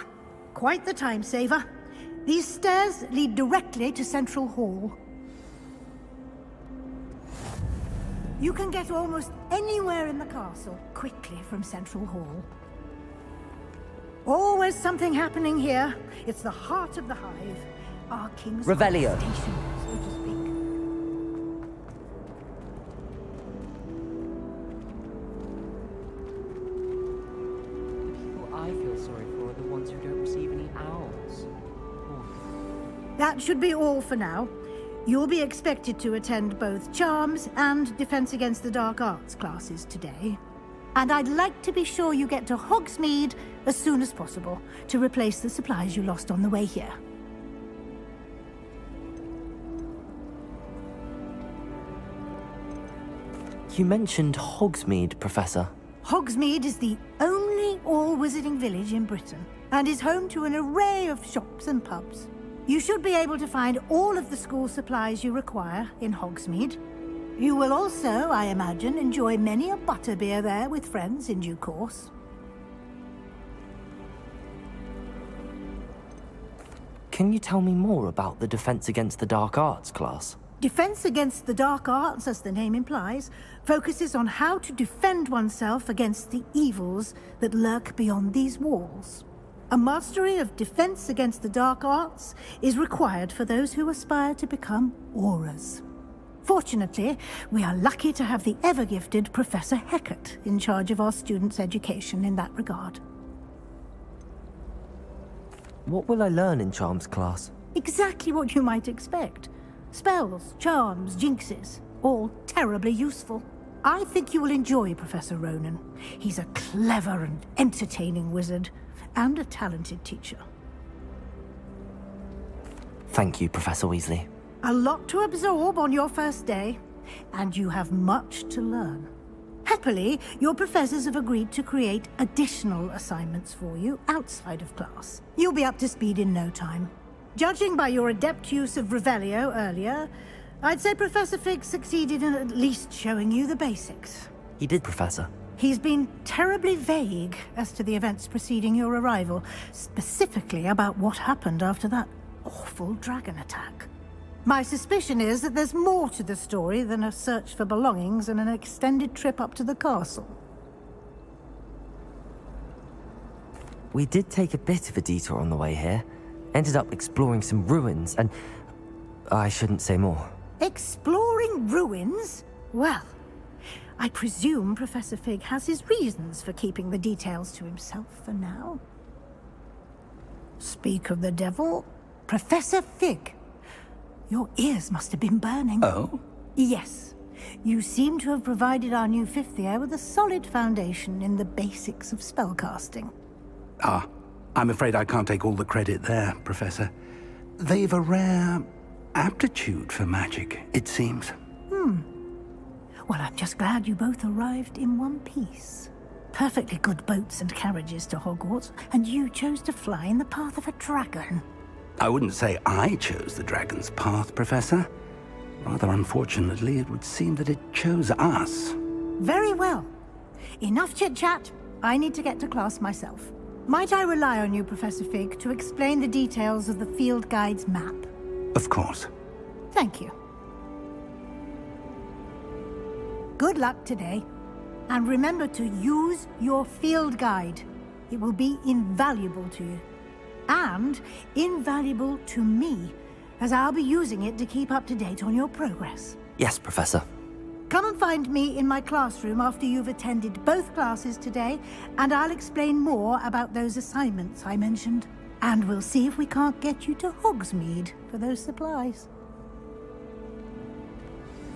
Quite the time saver. These stairs lead directly to Central Hall. You can get almost anywhere in the castle quickly from Central Hall. Always something happening here. It's the heart of the hive. Our king's Revelio. station, so to speak. People I feel sorry for are the ones who don't receive any owls. That should be all for now. You'll be expected to attend both Charms and Defense Against the Dark Arts classes today. And I'd like to be sure you get to Hogsmeade as soon as possible to replace the supplies you lost on the way here. You mentioned Hogsmeade, Professor. Hogsmeade is the only all-wizarding village in Britain and is home to an array of shops and pubs. You should be able to find all of the school supplies you require in Hogsmeade. You will also, I imagine, enjoy many a butterbeer there with friends in due course. Can you tell me more about the Defense Against the Dark Arts class? Defense Against the Dark Arts, as the name implies, focuses on how to defend oneself against the evils that lurk beyond these walls. A mastery of Defense Against the Dark Arts is required for those who aspire to become Auras. Fortunately, we are lucky to have the ever-gifted Professor Hecat in charge of our students' education in that regard. What will I learn in Charms class? Exactly what you might expect. Spells, charms, jinxes, all terribly useful. I think you will enjoy Professor Ronan. He's a clever and entertaining wizard, and a talented teacher. Thank you, Professor Weasley. A lot to absorb on your first day, and you have much to learn. Happily, your professors have agreed to create additional assignments for you outside of class. You'll be up to speed in no time. Judging by your adept use of Revelio earlier, I'd say Professor Fig succeeded in at least showing you the basics. He did, Professor. He's been terribly vague as to the events preceding your arrival, specifically about what happened after that awful dragon attack. My suspicion is that there's more to the story than a search for belongings and an extended trip up to the castle. We did take a bit of a detour on the way here. Ended up exploring some ruins and... I shouldn't say more. Exploring ruins? Well, I presume Professor Fig has his reasons for keeping the details to himself for now. Speak of the devil, Professor Fig. Your ears must have been burning. Oh? Yes. You seem to have provided our new fifth year with a solid foundation in the basics of spellcasting. Ah, I'm afraid I can't take all the credit there, Professor. They've a rare aptitude for magic, it seems. Well, I'm just glad you both arrived in one piece. Perfectly good boats and carriages to Hogwarts, and you chose to fly in the path of a dragon. I wouldn't say I chose the dragon's path, Professor. Rather unfortunately, it would seem that it chose us. Very well. Enough chit-chat. I need to get to class myself. Might I rely on you, Professor Fig, to explain the details of the field guide's map? Of course. Thank you. Good luck today. And remember to use your field guide. It will be invaluable to you. And invaluable to me, as I'll be using it to keep up to date on your progress. Yes, Professor. Come and find me in my classroom after you've attended both classes today, and I'll explain more about those assignments I mentioned. And we'll see if we can't get you to Hogsmeade for those supplies.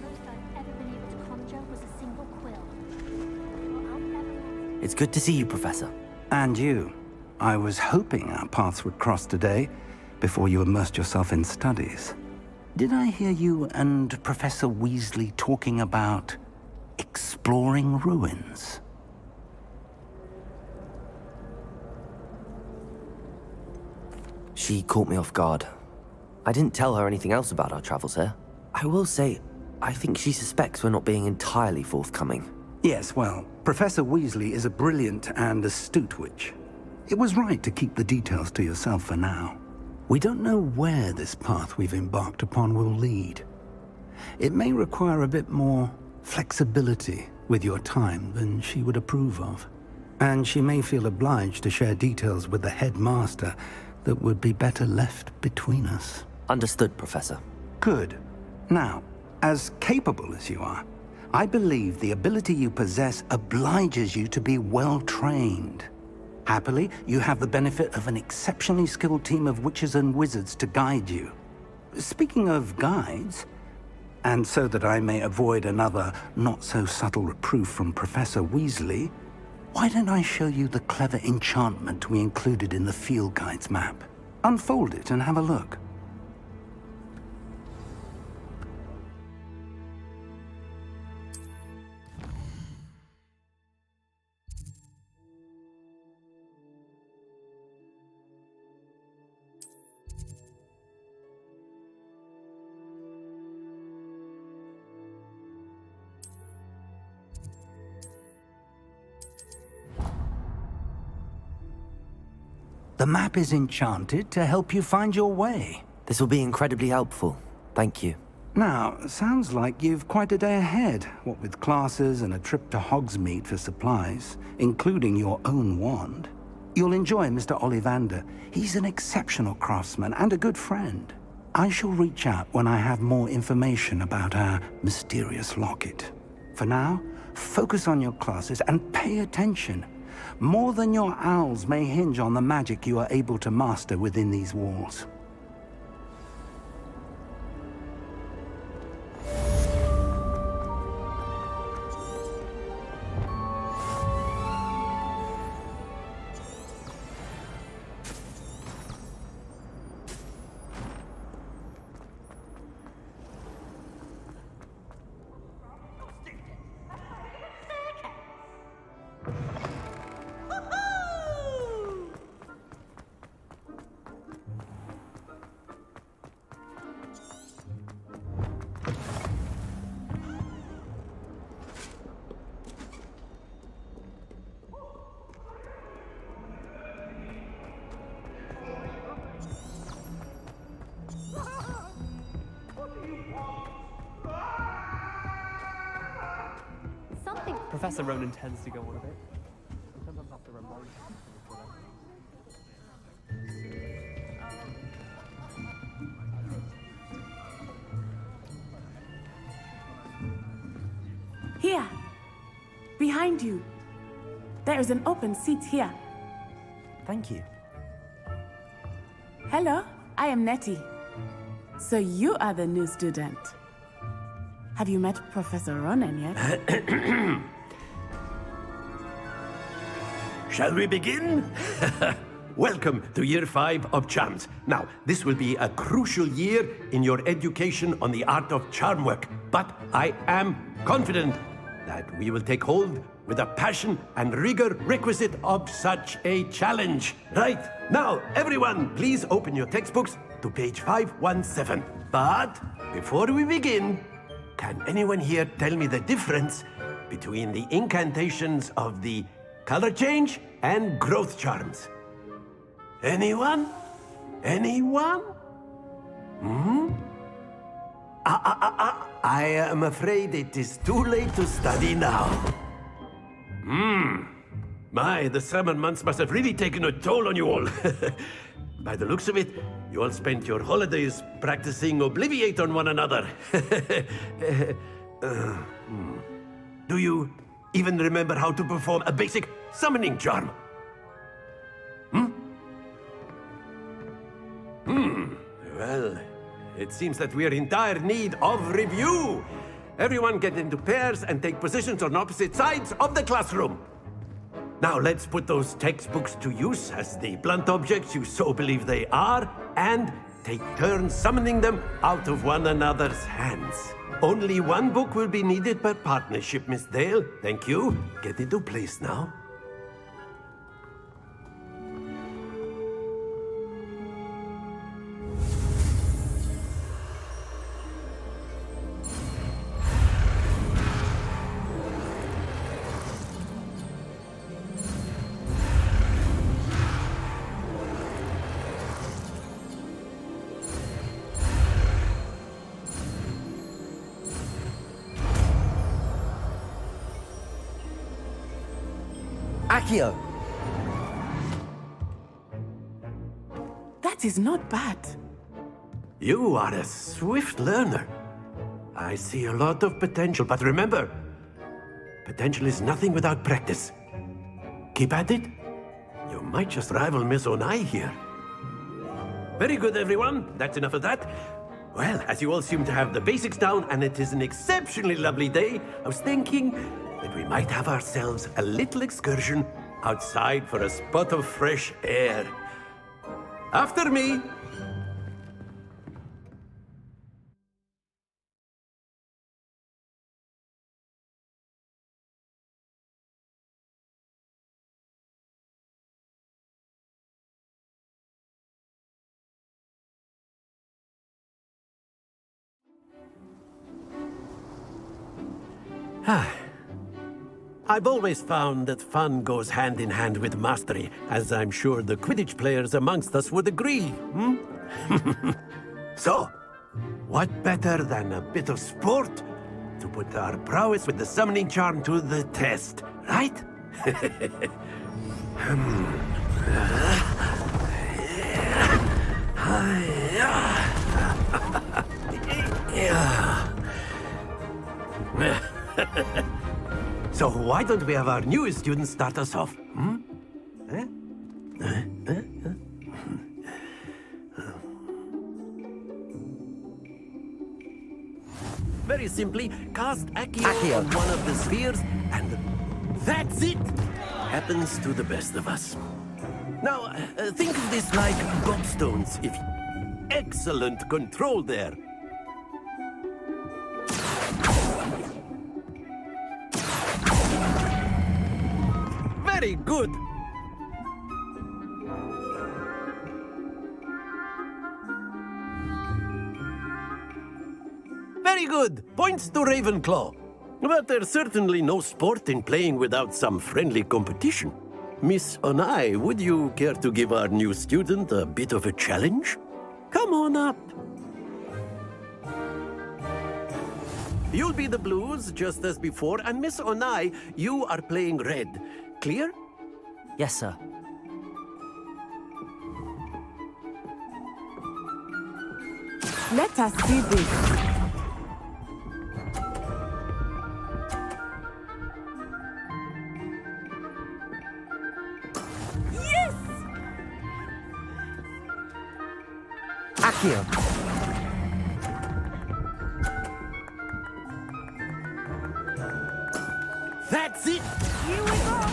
The most I've ever been able to conjure was a single quill. It's good to see you, Professor. And you. I was hoping our paths would cross today, before you immersed yourself in studies. Did I hear you and Professor Weasley talking about exploring ruins? She caught me off guard. I didn't tell her anything else about our travels here. I will say, I think she suspects we're not being entirely forthcoming. Yes, well, Professor Weasley is a brilliant and astute witch. It was right to keep the details to yourself for now. We don't know where this path we've embarked upon will lead. It may require a bit more flexibility with your time than she would approve of. And she may feel obliged to share details with the headmaster that would be better left between us. Understood, Professor. Good. Now, as capable as you are, I believe the ability you possess obliges you to be well-trained. Happily, you have the benefit of an exceptionally skilled team of witches and wizards to guide you. Speaking of guides, and so that I may avoid another not-so-subtle reproof from Professor Weasley, why don't I show you the clever enchantment we included in the field guide's map? Unfold it and have a look. The map is enchanted to help you find your way. This will be incredibly helpful. Thank you. Now, sounds like you've quite a day ahead, what with classes and a trip to Hogsmeade for supplies, including your own wand. You'll enjoy Mr. Ollivander. He's an exceptional craftsman and a good friend. I shall reach out when I have more information about our mysterious locket. For now, focus on your classes and pay attention. More than your owls may hinge on the magic you are able to master within these walls. Professor Ronan tends to go on a bit. Sometimes I have to remind him before that. Here! Behind you! There is an open seat here. Thank you. Hello, I am Nettie. So you are the new student. Have you met Professor Ronan yet? Shall we begin? Welcome to Year 5 of Charms. Now, this will be a crucial year in your education on the art of charm work, but I am confident that we will take hold with the passion and rigor requisite of such a challenge. Right, now, everyone, please open your textbooks to page 517. But before we begin, can anyone here tell me the difference between the incantations of the color change and growth charms? Anyone? Anyone? I am afraid it is too late to study now. My, the summer months must have really taken a toll on you all. By the looks of it, you all spent your holidays practicing Obliviate on one another. Do you even remember how to perform a basic summoning charm? Well, it seems that we are in dire need of review. Everyone get into pairs and take positions on opposite sides of the classroom. Now let's put those textbooks to use as the blunt objects you so believe they are, and take turns summoning them out of one another's hands. Only one book will be needed per partnership, Miss Dale. Thank you. Get into place now. Accio! That is not bad. You are a swift learner. I see a lot of potential, but remember, potential is nothing without practice. Keep at it. You might just rival Miss Onai here. Very good, everyone. That's enough of that. Well, as you all seem to have the basics down, and it is an exceptionally lovely day, I was thinking that we might have ourselves a little excursion outside for a spot of fresh air. After me. I've always found that fun goes hand in hand with mastery, as I'm sure the Quidditch players amongst us would agree, So, what better than a bit of sport to put our prowess with the summoning charm to the test, right? So why don't we have our newest student start us off? Very simply, cast Accio on one of the spheres, and that's it! Happens to the best of us. Now, think of this like gobstones, if... Excellent control there. Very good. Very good. Points to Ravenclaw. But there's certainly no sport in playing without some friendly competition. Miss Onai, would you care to give our new student a bit of a challenge? Come on up. You'll be the blues, just as before, and Miss Onai, you are playing red. Clear? Yes, sir. Let us see this. Yes! Accio! That's it! Here we go!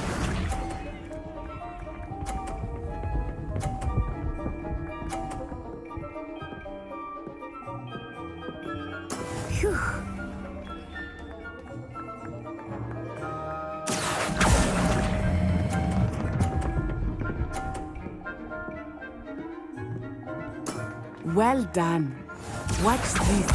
Phew. Well done. Watch this.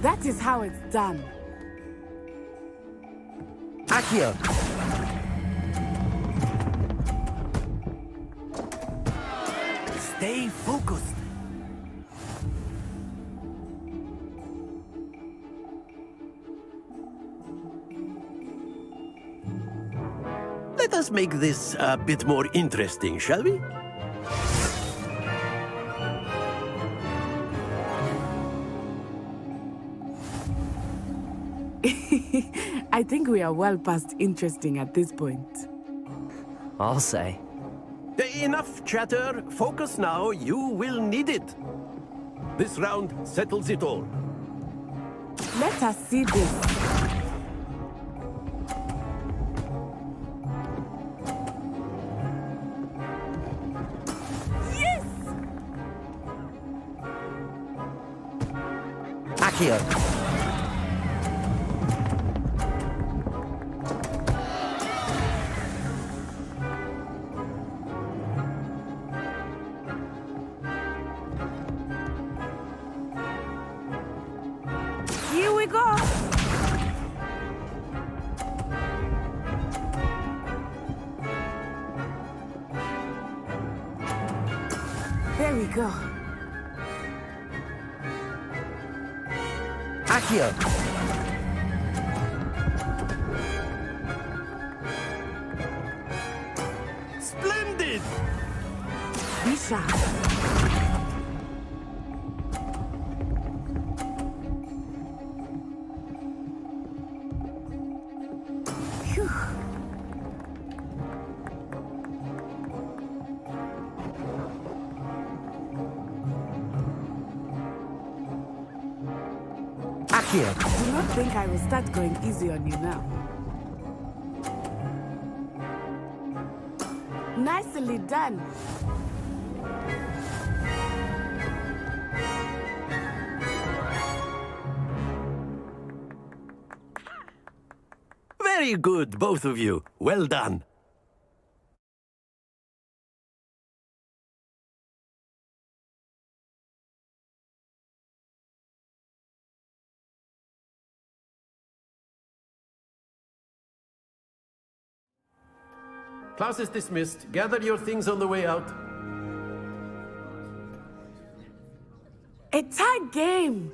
That is how it's done. Accio! Stay focused. Let us make this a bit more interesting, shall we? I think we are well past interesting at this point. I'll say. Enough chatter. Focus now. You will need it. This round settles it all. Let us see this. Yes! Accio! Here we go! There we go. Accio! Splendid! Be sharp. Phew. Accio! Do not think I will start going easy on you now. Nicely done. Very good, both of you. Well done. Class is dismissed. Gather your things on the way out. A tight game.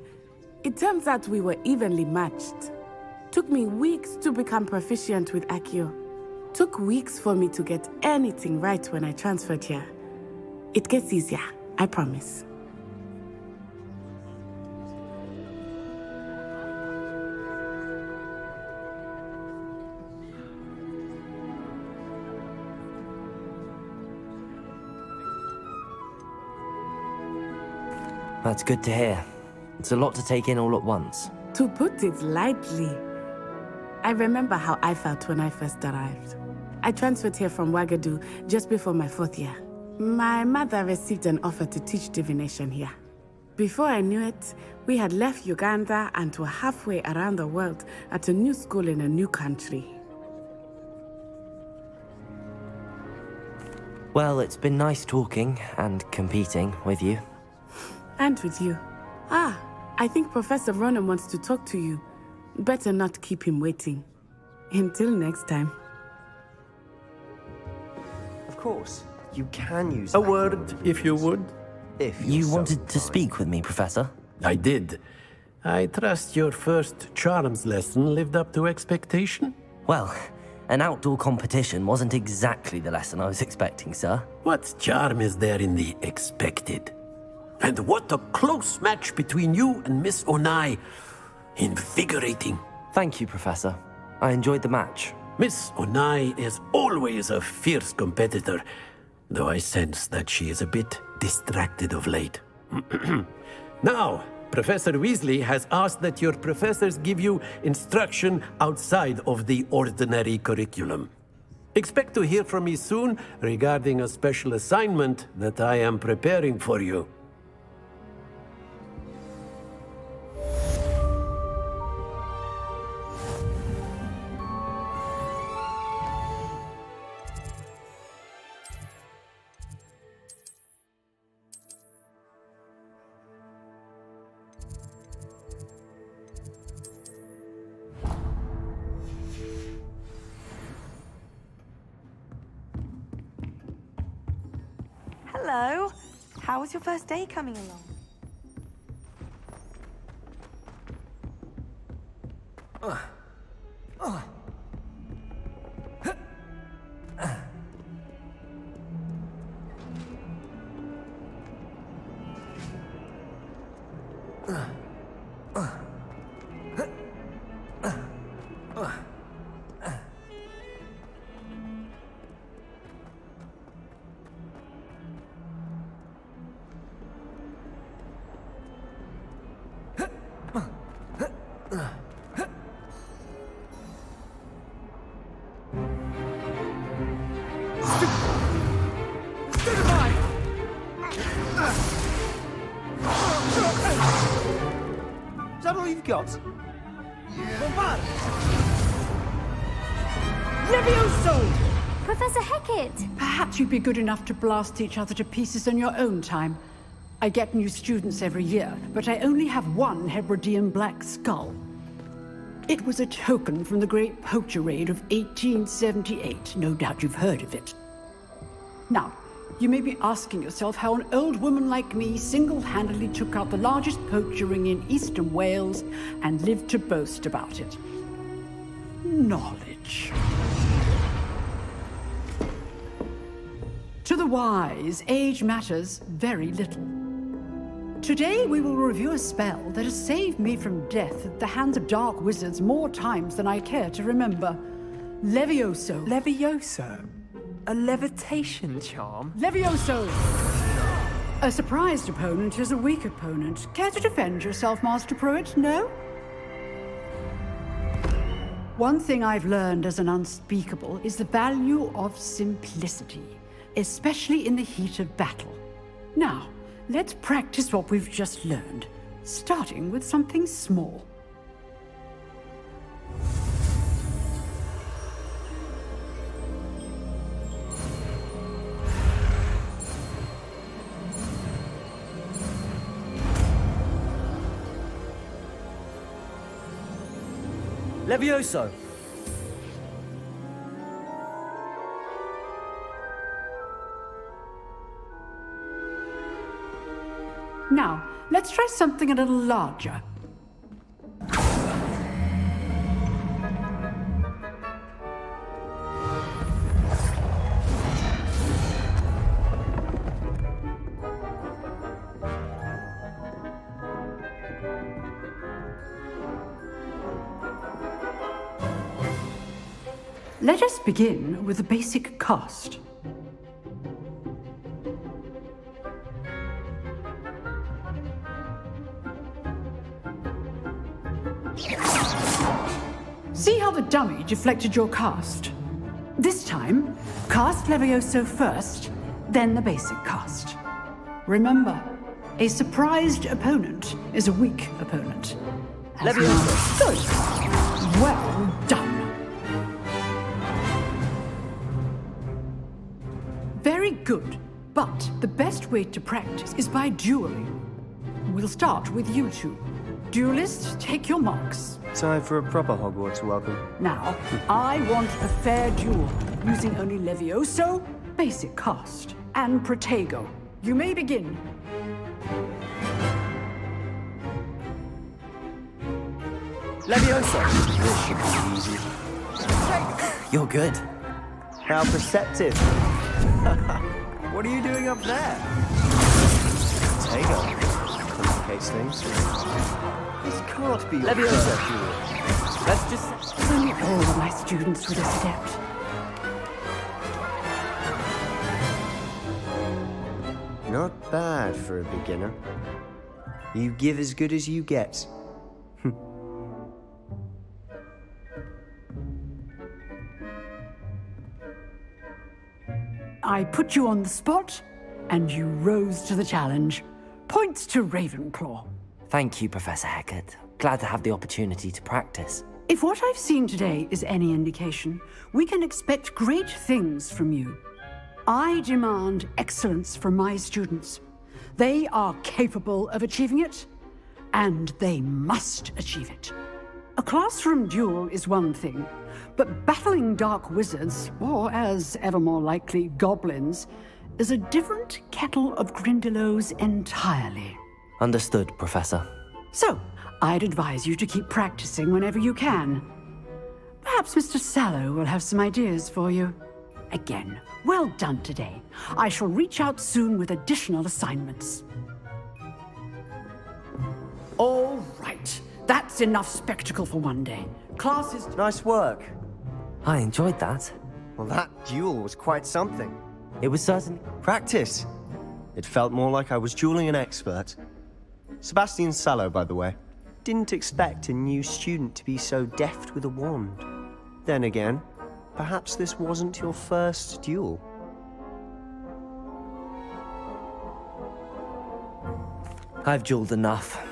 It turns out we were evenly matched. Took me weeks to become proficient with Accio. Took weeks for me to get anything right when I transferred here. It gets easier, I promise. That's good to hear. It's a lot to take in all at once. To put it lightly, I remember how I felt when I first arrived. I transferred here from Wagadu just before my 4th year. My mother received an offer to teach divination here. Before I knew it, we had left Uganda and were halfway around the world at a new school in a new country. Well, it's been nice talking and competing with you. And with you. Ah, I think Professor Ronan wants to talk to you. Better not keep him waiting. Until next time. Of course, you can use a word, if you would. If you wanted to speak with me, Professor? I did. I trust your first charms lesson lived up to expectation? Well, an outdoor competition wasn't exactly the lesson I was expecting, sir. What charm is there in the expected? And what a close match between you and Miss Onai. Invigorating. Thank you, Professor. I enjoyed the match. Miss Onai is always a fierce competitor, though I sense that she is a bit distracted of late. Now, Professor Weasley has asked that your professors give you instruction outside of the ordinary curriculum. Expect to hear from me soon regarding a special assignment that I am preparing for you. Hello. How was your first day coming along? Is that all you've got? Bombard! Levioso! Professor Hecat! Perhaps you'd be good enough to blast each other to pieces in your own time. I get new students every year, but I only have one Hebridean black skull. It was a token from the Great Poacher Raid of 1878. No doubt you've heard of it. Now, You may be asking yourself how an old woman like me single-handedly took out the largest poacher ring in eastern Wales and lived to boast about it. Knowledge. To the wise, age matters very little. Today we will review a spell that has saved me from death at the hands of dark wizards more times than I care to remember. Levioso. Levioso? A levitation charm? Levioso! A surprised opponent is a weak opponent. Care to defend yourself, Master Pruitt? No? One thing I've learned as an unspeakable is the value of simplicity, especially in the heat of battle. Now, let's practice what we've just learned, starting with something small. Levioso! Now, let's try something a little larger. Let us begin with the basic cast. See how the dummy deflected your cast? This time, cast Levioso first, then the basic cast. Remember, a surprised opponent is a weak opponent. Levioso! Good. Well done. Very good, but the best way to practice is by dueling. We'll start with you two. Duelists, take your marks. Time for a proper Hogwarts welcome. Now, I want a fair duel, using only Levioso, basic cast, and Protego. You may begin. Levioso! This should be easy. You're good. How perceptive. What are you doing up there? Protego. Complicates things. This can't be Levioso. Let's just... Only all of my students were this adept. Not bad for a beginner. You give as good as you get. I put you on the spot, and you rose to the challenge. Points to Ravenclaw. Thank you, Professor Hecat. Glad to have the opportunity to practice. If what I've seen today is any indication, we can expect great things from you. I demand excellence from my students. They are capable of achieving it, and they must achieve it. A classroom duel is one thing, but battling dark wizards, or as ever more likely, goblins, is a different kettle of Grindylows entirely. Understood, Professor. So, I'd advise you to keep practicing whenever you can. Perhaps Mr. Sallow will have some ideas for you. Again, well done today. I shall reach out soon with additional assignments. All right. That's enough spectacle for one day. Class is... Nice work. I enjoyed that. Well, that duel was quite something. It was certainly... Practice. It felt more like I was dueling an expert. Sebastian Sallow, by the way. Didn't expect a new student to be so deft with a wand. Then again, perhaps this wasn't your first duel. I've dueled enough.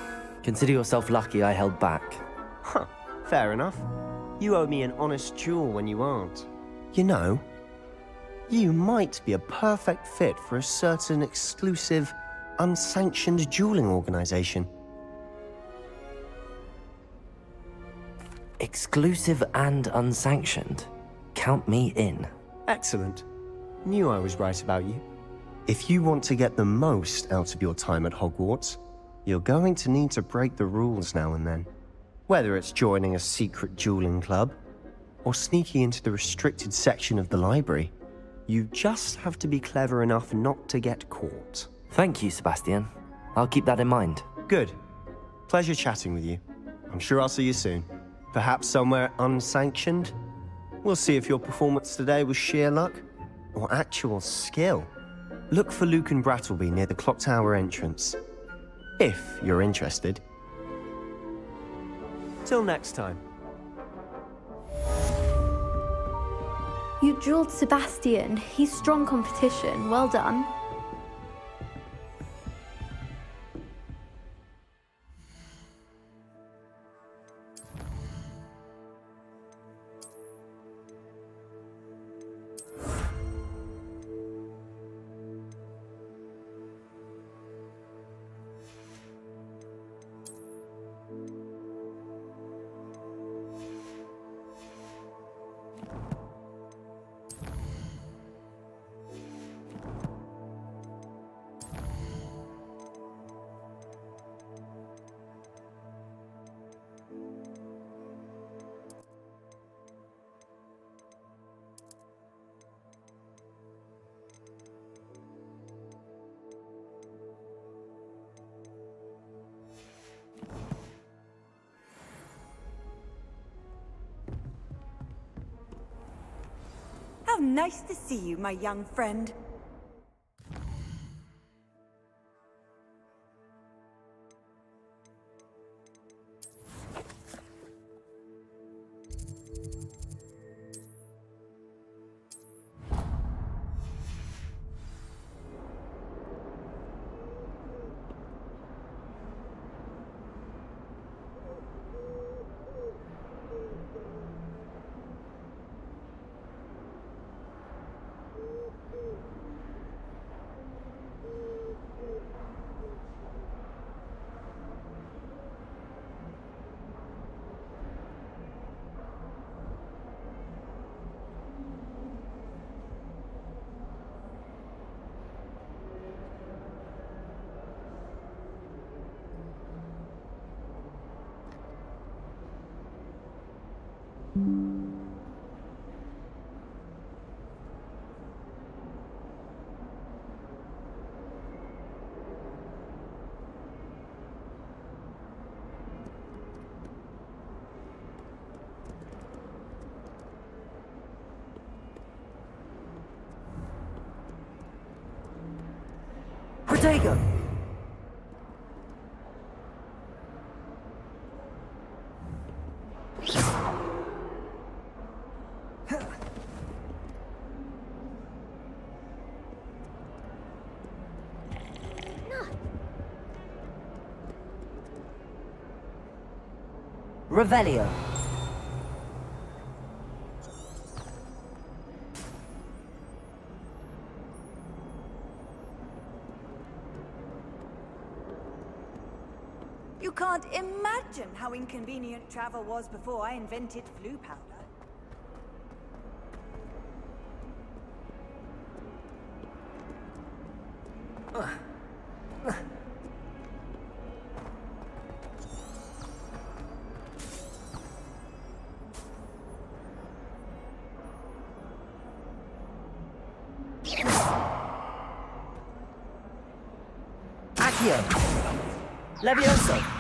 Consider yourself lucky I held back. Huh, fair enough. You owe me an honest duel when you aren't. You know, you might be a perfect fit for a certain exclusive, unsanctioned dueling organization. Exclusive and unsanctioned? Count me in. Excellent. Knew I was right about you. If you want to get the most out of your time at Hogwarts, you're going to need to break the rules now and then. Whether it's joining a secret dueling club, or sneaking into the restricted section of the library, you just have to be clever enough not to get caught. Thank you, Sebastian. I'll keep that in mind. Good. Pleasure chatting with you. I'm sure I'll see you soon. Perhaps somewhere unsanctioned? We'll see if your performance today was sheer luck or actual skill. Look for Luke and Brattleby near the clock tower entrance, if you're interested. Till next time. You drilled Sebastian. He's strong competition. Well done. How nice to see you, my young friend. Protego! Revelio. You can't imagine how inconvenient travel was before I invented flu powder. Accio. Levioso.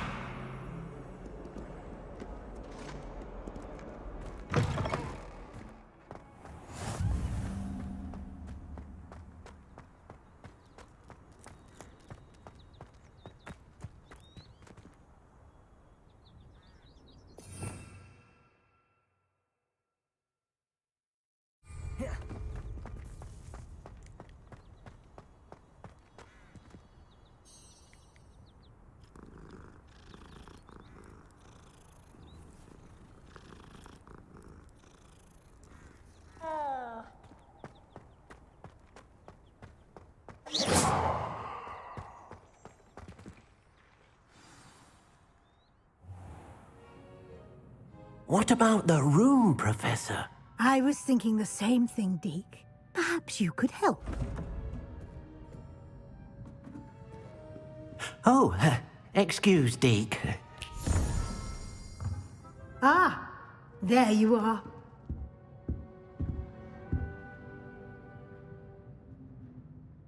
What about the room, Professor? I was thinking the same thing, Deke. Perhaps you could help. Oh, excuse, Deke. Ah, there you are.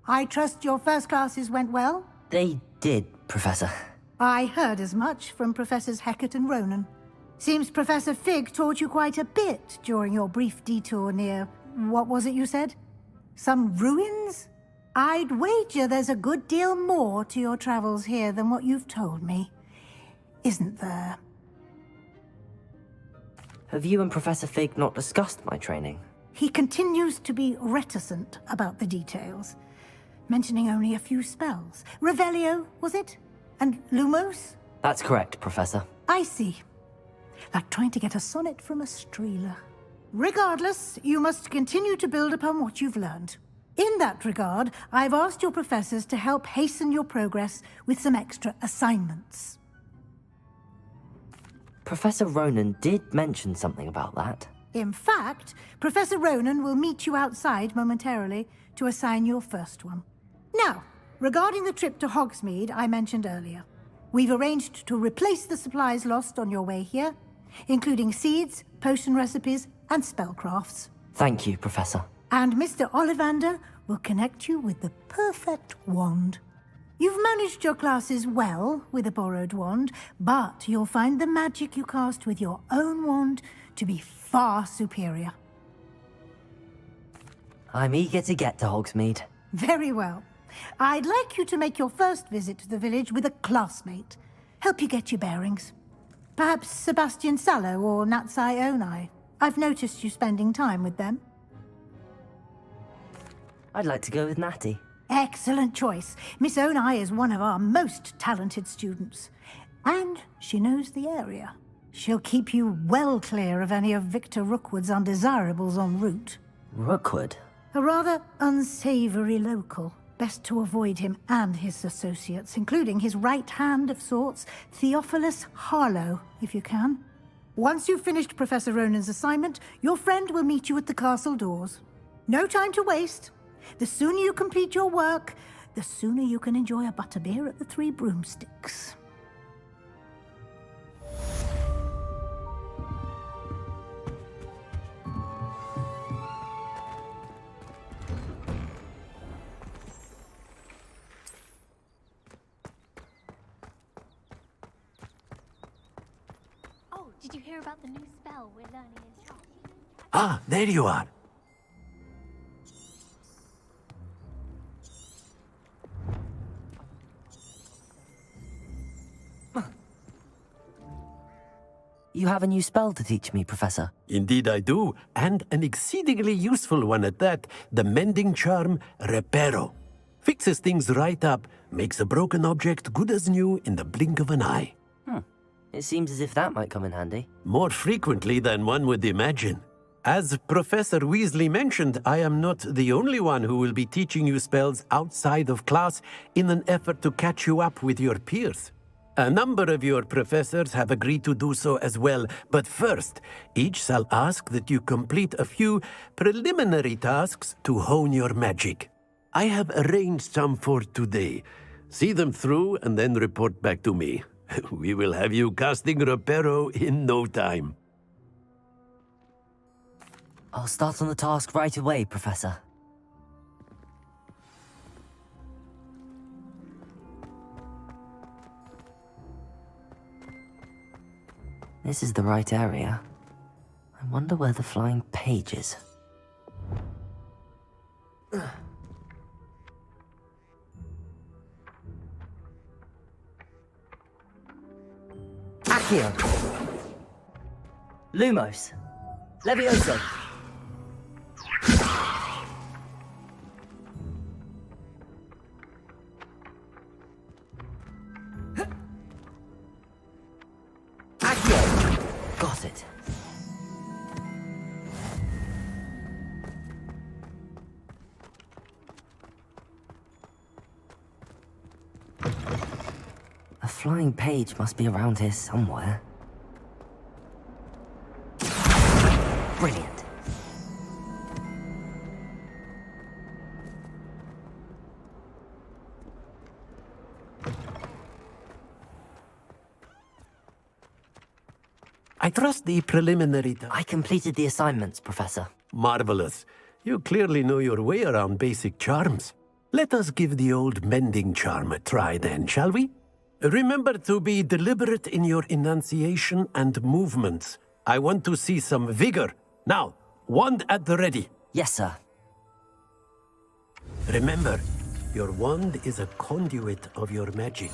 I trust your first classes went well? They did, Professor. I heard as much from Professors Hecat and Ronan. Seems Professor Fig taught you quite a bit during your brief detour near... what was it you said? Some ruins? I'd wager there's a good deal more to your travels here than what you've told me. Isn't there? Have you and Professor Fig not discussed my training? He continues to be reticent about the details, mentioning only a few spells. Revelio, was it? And Lumos? That's correct, Professor. I see. Like trying to get a sonnet from a streeler. Regardless, you must continue to build upon what you've learned. In that regard, I've asked your professors to help hasten your progress with some extra assignments. Professor Ronan did mention something about that. In fact, Professor Ronan will meet you outside momentarily to assign your first one. Now, regarding the trip to Hogsmeade I mentioned earlier, we've arranged to replace the supplies lost on your way here, including seeds, potion recipes, and spellcrafts. Thank you, Professor. And Mr. Ollivander will connect you with the perfect wand. You've managed your classes well with a borrowed wand, but you'll find the magic you cast with your own wand to be far superior. I'm eager to get to Hogsmeade. Very well. I'd like you to make your first visit to the village with a classmate. Help you get your bearings. Perhaps Sebastian Sallow or Natsai Onai. I've noticed you spending time with them. I'd like to go with Natty. Excellent choice. Miss Onai is one of our most talented students. And she knows the area. She'll keep you well clear of any of Victor Rookwood's undesirables en route. Rookwood? A rather unsavory local. Best to avoid him and his associates, including his right hand of sorts, Theophilus Harlow, if you can. Once you've finished Professor Ronan's assignment, your friend will meet you at the castle doors. No time to waste. The sooner you complete your work, the sooner you can enjoy a butterbeer at the Three Broomsticks. Oh, did you hear about the new spell we're learning in shop? Ah, there you are. You have a new spell to teach me, Professor. Indeed I do, and an exceedingly useful one at that. The mending charm, Reparo. Fixes things right up, makes a broken object good as new in the blink of an eye. It seems as if that might come in handy. More frequently than one would imagine. As Professor Weasley mentioned, I am not the only one who will be teaching you spells outside of class in an effort to catch you up with your peers. A number of your professors have agreed to do so as well, but first, each shall ask that you complete a few preliminary tasks to hone your magic. I have arranged some for today. See them through and then report back to me. We will have you casting Reparo in no time. I'll start on the task right away, Professor. This is the right area. I wonder where the flying page is. Accio! Lumos! Levioso! Accio! Got it. A flying page must be around here somewhere. Brilliant. I trust the preliminary... I completed the assignments, Professor. Marvelous. You clearly know your way around basic charms. Let us give the old mending charm a try then, shall we? Remember to be deliberate in your enunciation and movements. I want to see some vigor. Now, wand at the ready. Yes, sir. Remember, your wand is a conduit of your magic.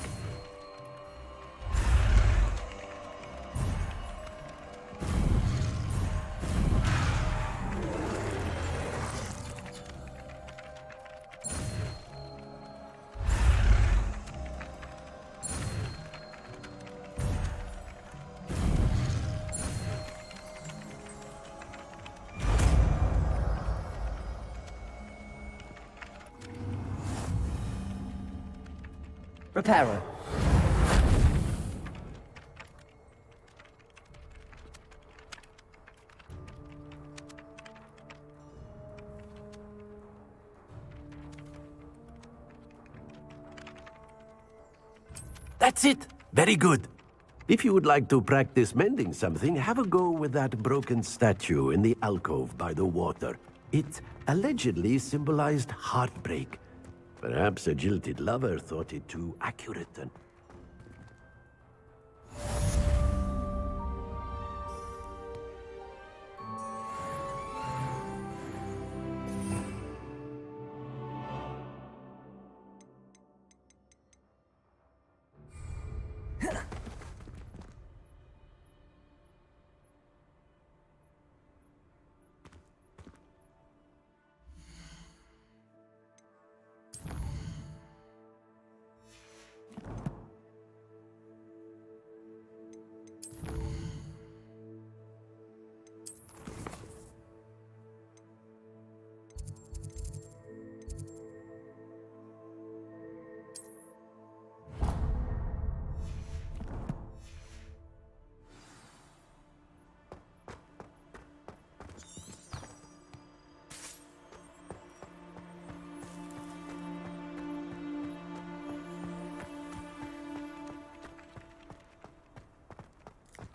Reparo. That's it! Very good. If you would like to practice mending something, have a go with that broken statue in the alcove by the water. It allegedly symbolized heartbreak. Perhaps a jilted lover thought it too accurate and...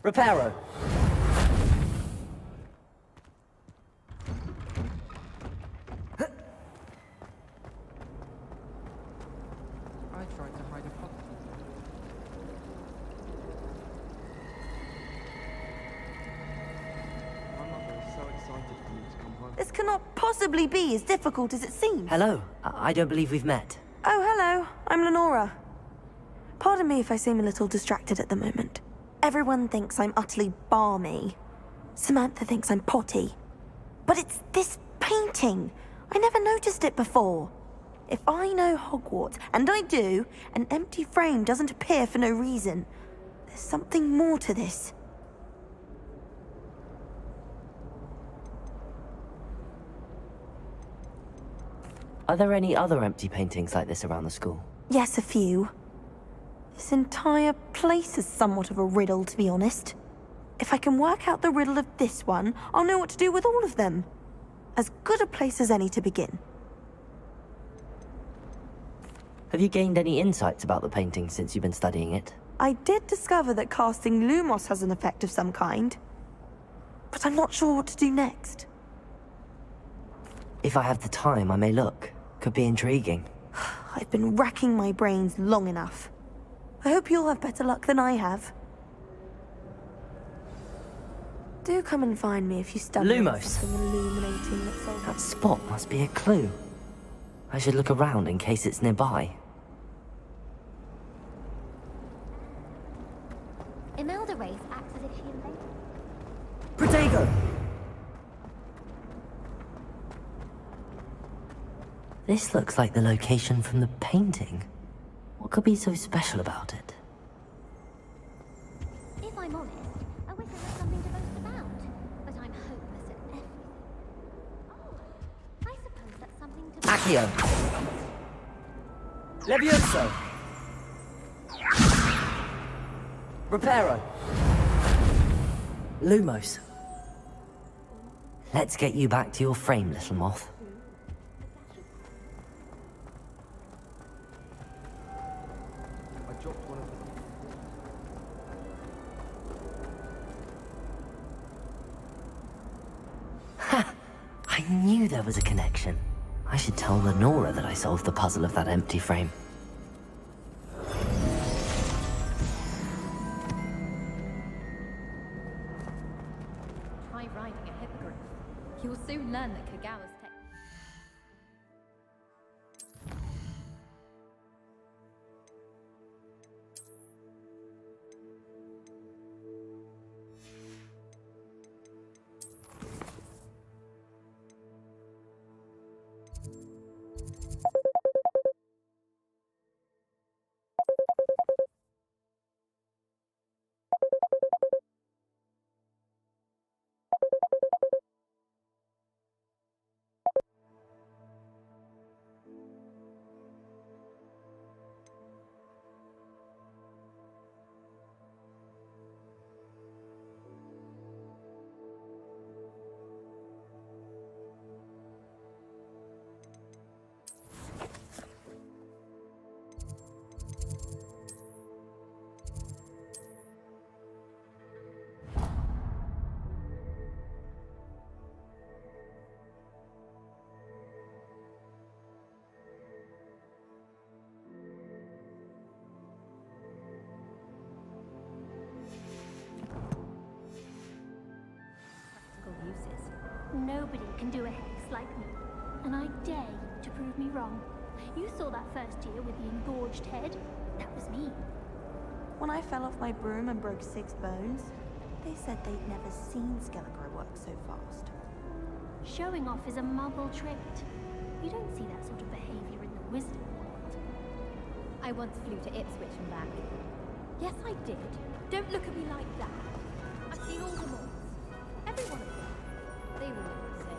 Reparo. I tried to hide a puzzle. My mother is so excited for me to come home. This cannot possibly be as difficult as it seems. Hello. I don't believe we've met. Oh, hello. I'm Lenora. Pardon me if I seem a little distracted at the moment. Everyone thinks I'm utterly balmy. Samantha thinks I'm potty. But it's this painting. I never noticed it before. If I know Hogwarts, and I do, an empty frame doesn't appear for no reason. There's something more to this. Are there any other empty paintings like this around the school? Yes, a few. This entire place is somewhat of a riddle, to be honest. If I can work out the riddle of this one, I'll know what to do with all of them. As good a place as any to begin. Have you gained any insights about the painting since you've been studying it? I did discover that casting Lumos has an effect of some kind. But I'm not sure what to do next. If I have the time, I may look. Could be intriguing. I've been racking my brains long enough. I hope you'll have better luck than I have. Do come and find me if you stumble on Lumos. something illuminating that's all... That spot must be a clue. I should look around in case it's nearby. Imelda Race acts as if she invented... Protego! This looks like the location from the painting. What could be so special about it? If I'm honest, I wish I had something to boast about. But I'm hopeless at everything. Oh, I suppose that's something to... Accio! Levioso! Reparo! Lumos. Let's get you back to your frame, little moth. knew there was a connection. I should tell Lenora that I solved the puzzle of that empty frame. Try riding a hippogriff. You'll soon learn that Kagawa's tech. Uses. Nobody can do a hex like me, and I dare you to prove me wrong. You saw that first year with the engorged head. That was me. When I fell off my broom and broke 6 bones, they said they'd never seen Scarecrow work so fast. Showing off is a muggle trait. You don't see that sort of behavior in the wisdom world. I once flew to Ipswich and back. Yes, I did. Don't look at me like that. I've seen all the malls. Every one of them. They were all the same.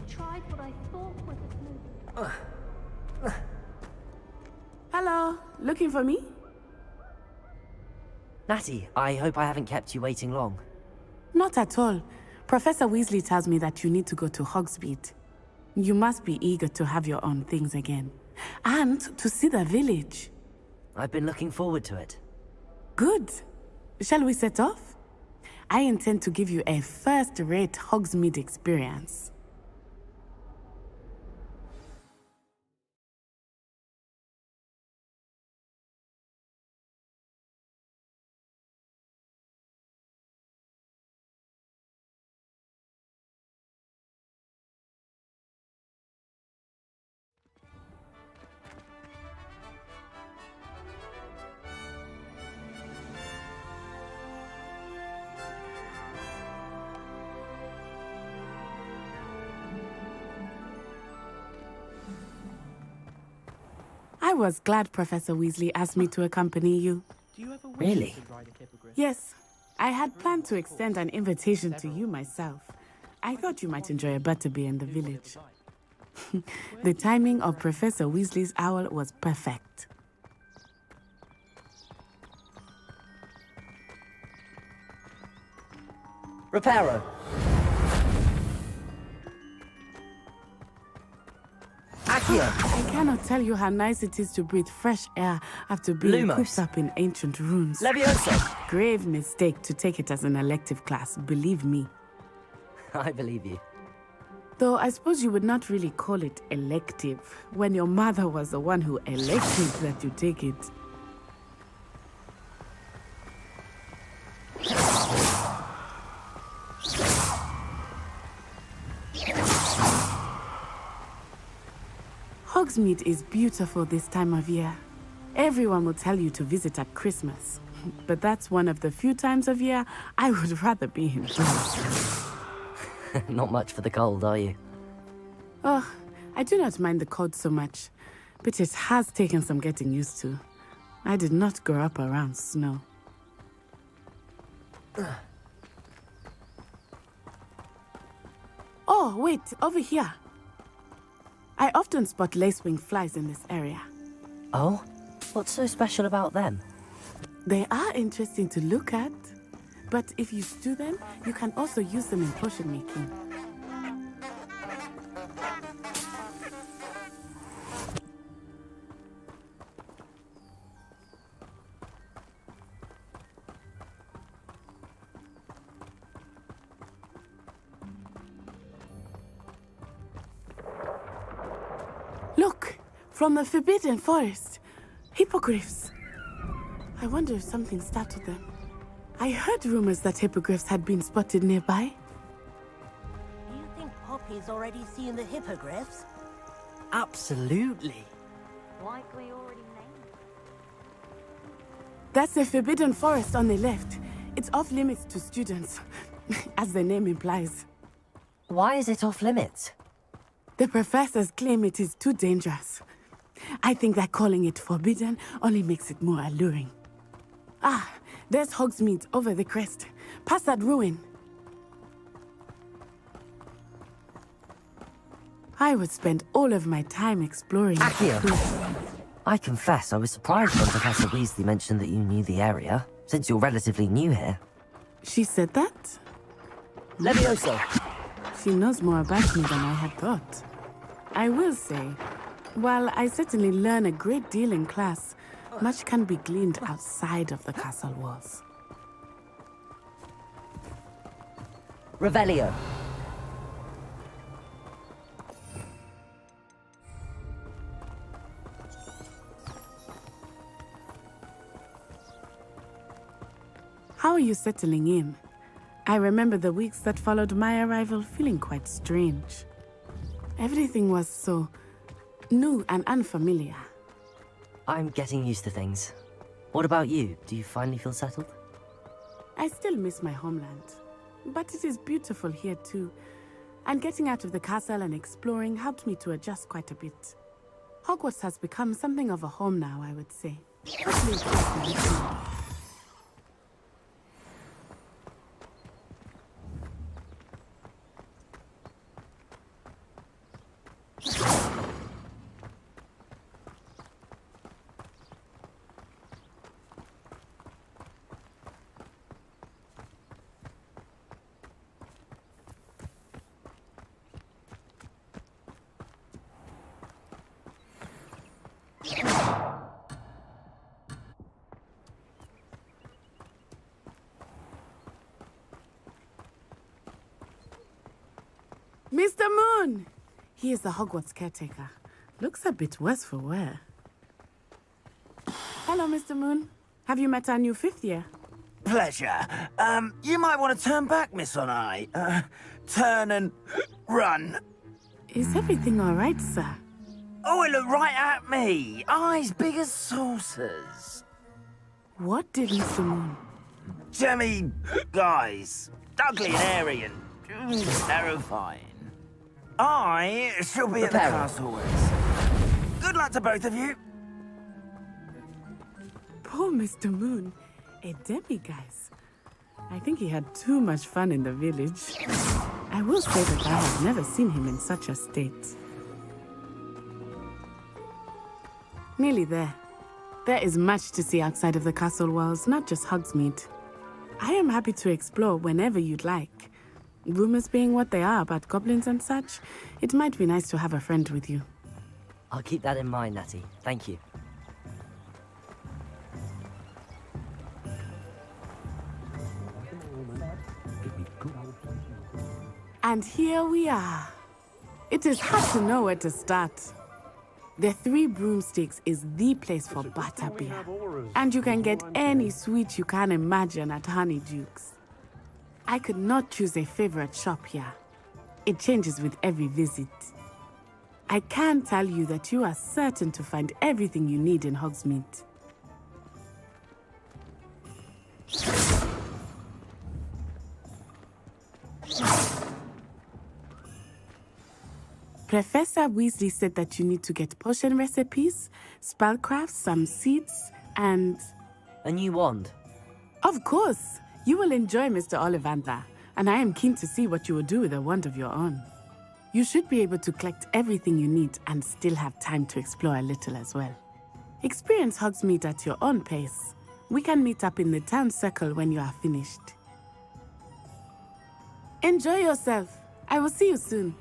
Tried what I thought was a smooth. Hello, looking for me? Natty, I hope I haven't kept you waiting long. Not at all. Professor Weasley tells me that you need to go to Hogsmeade. You must be eager to have your own things again. And to see the village. I've been looking forward to it. Good. Shall we set off? I intend to give you a first-rate Hogsmeade experience. I was glad Professor Weasley asked me to accompany you. Do you ever wish Really? you could ride a hippogriff? Yes, I had planned to extend an invitation to you myself. I thought you might enjoy a butterbeer in the village. The timing of Professor Weasley's owl was perfect. Reparo! Accio! I cannot tell you how nice it is to breathe fresh air after being Lumos. cooped up in ancient rooms. Levioso! Grave mistake to take it as an elective class, believe me. I believe you. Though I suppose you would not really call it elective, when your mother was the one who elected that you take it. Hogsmeade is beautiful this time of year. Everyone will tell you to visit at Christmas. But that's one of the few times of year I would rather be indoors. Not much for the cold, are you? Oh, I do not mind the cold so much, but it has taken some getting used to. I did not grow up around snow. Oh, wait, over here. I often spot lacewing flies in this area. Oh? What's so special about them? They are interesting to look at, but if you stew them, you can also use them in potion making. Look, from the Forbidden Forest, hippogriffs. I wonder if something startled them. I heard rumors that hippogriffs had been spotted nearby. Do you think Poppy's already seen the hippogriffs? Absolutely. Likely already named. That's the Forbidden Forest on the left. It's off limits to students, as the name implies. Why is it off limits? The professors claim it is too dangerous. I think that calling it forbidden only makes it more alluring. Ah, there's Hogsmeade over the crest. Past that ruin. I would spend all of my time exploring. Accio, I confess I was surprised when Professor Weasley mentioned that you knew the area, since you're relatively new here. She said that? Levioso. She knows more about me than I had thought. I will say, while I certainly learn a great deal in class, much can be gleaned outside of the castle walls. Revelio. How are you settling in? I remember the weeks that followed my arrival feeling quite strange. Everything was so new and unfamiliar. I'm getting used to things. What about you? Do you finally feel settled? I still miss my homeland, but it is beautiful here too. And getting out of the castle and exploring helped me to adjust quite a bit. Hogwarts has become something of a home now, I would say. Mr. Moon! He is the Hogwarts caretaker. Looks a bit worse for wear. Hello, Mr. Moon. Have you met our new fifth year? Pleasure. You might want to turn back, Miss Onai. Turn and run. Is everything all right, sir? Oh, it looked right at me. Eyes big as saucers. What did Mr. Moon? Jemmy guys. Ugly and hairy and terrifying. I shall be at the castle always. Good luck to both of you. Poor Mr. Moon. A demiguise. I think he had too much fun in the village. I will say that I have never seen him in such a state. Nearly there. There is much to see outside of the castle walls, not just Hogsmeade. I am happy to explore whenever you'd like. Rumors being what they are about goblins and such, it might be nice to have a friend with you. I'll keep that in mind, Natty. Thank you. And here we are. It is hard to know where to start. The Three Broomsticks is the place for butterbeer. And you can get any sweet you can imagine at Honeyduke's. I could not choose a favorite shop here. It changes with every visit. I can tell you that you are certain to find everything you need in Hogsmeade. Professor Weasley said that you need to get potion recipes, spellcrafts, some seeds, and... a new wand. Of course! You will enjoy Mr. Ollivander, and I am keen to see what you will do with a wand of your own. You should be able to collect everything you need and still have time to explore a little as well. Experience Hogsmeade at your own pace. We can meet up in the town circle when you are finished. Enjoy yourself. I will see you soon.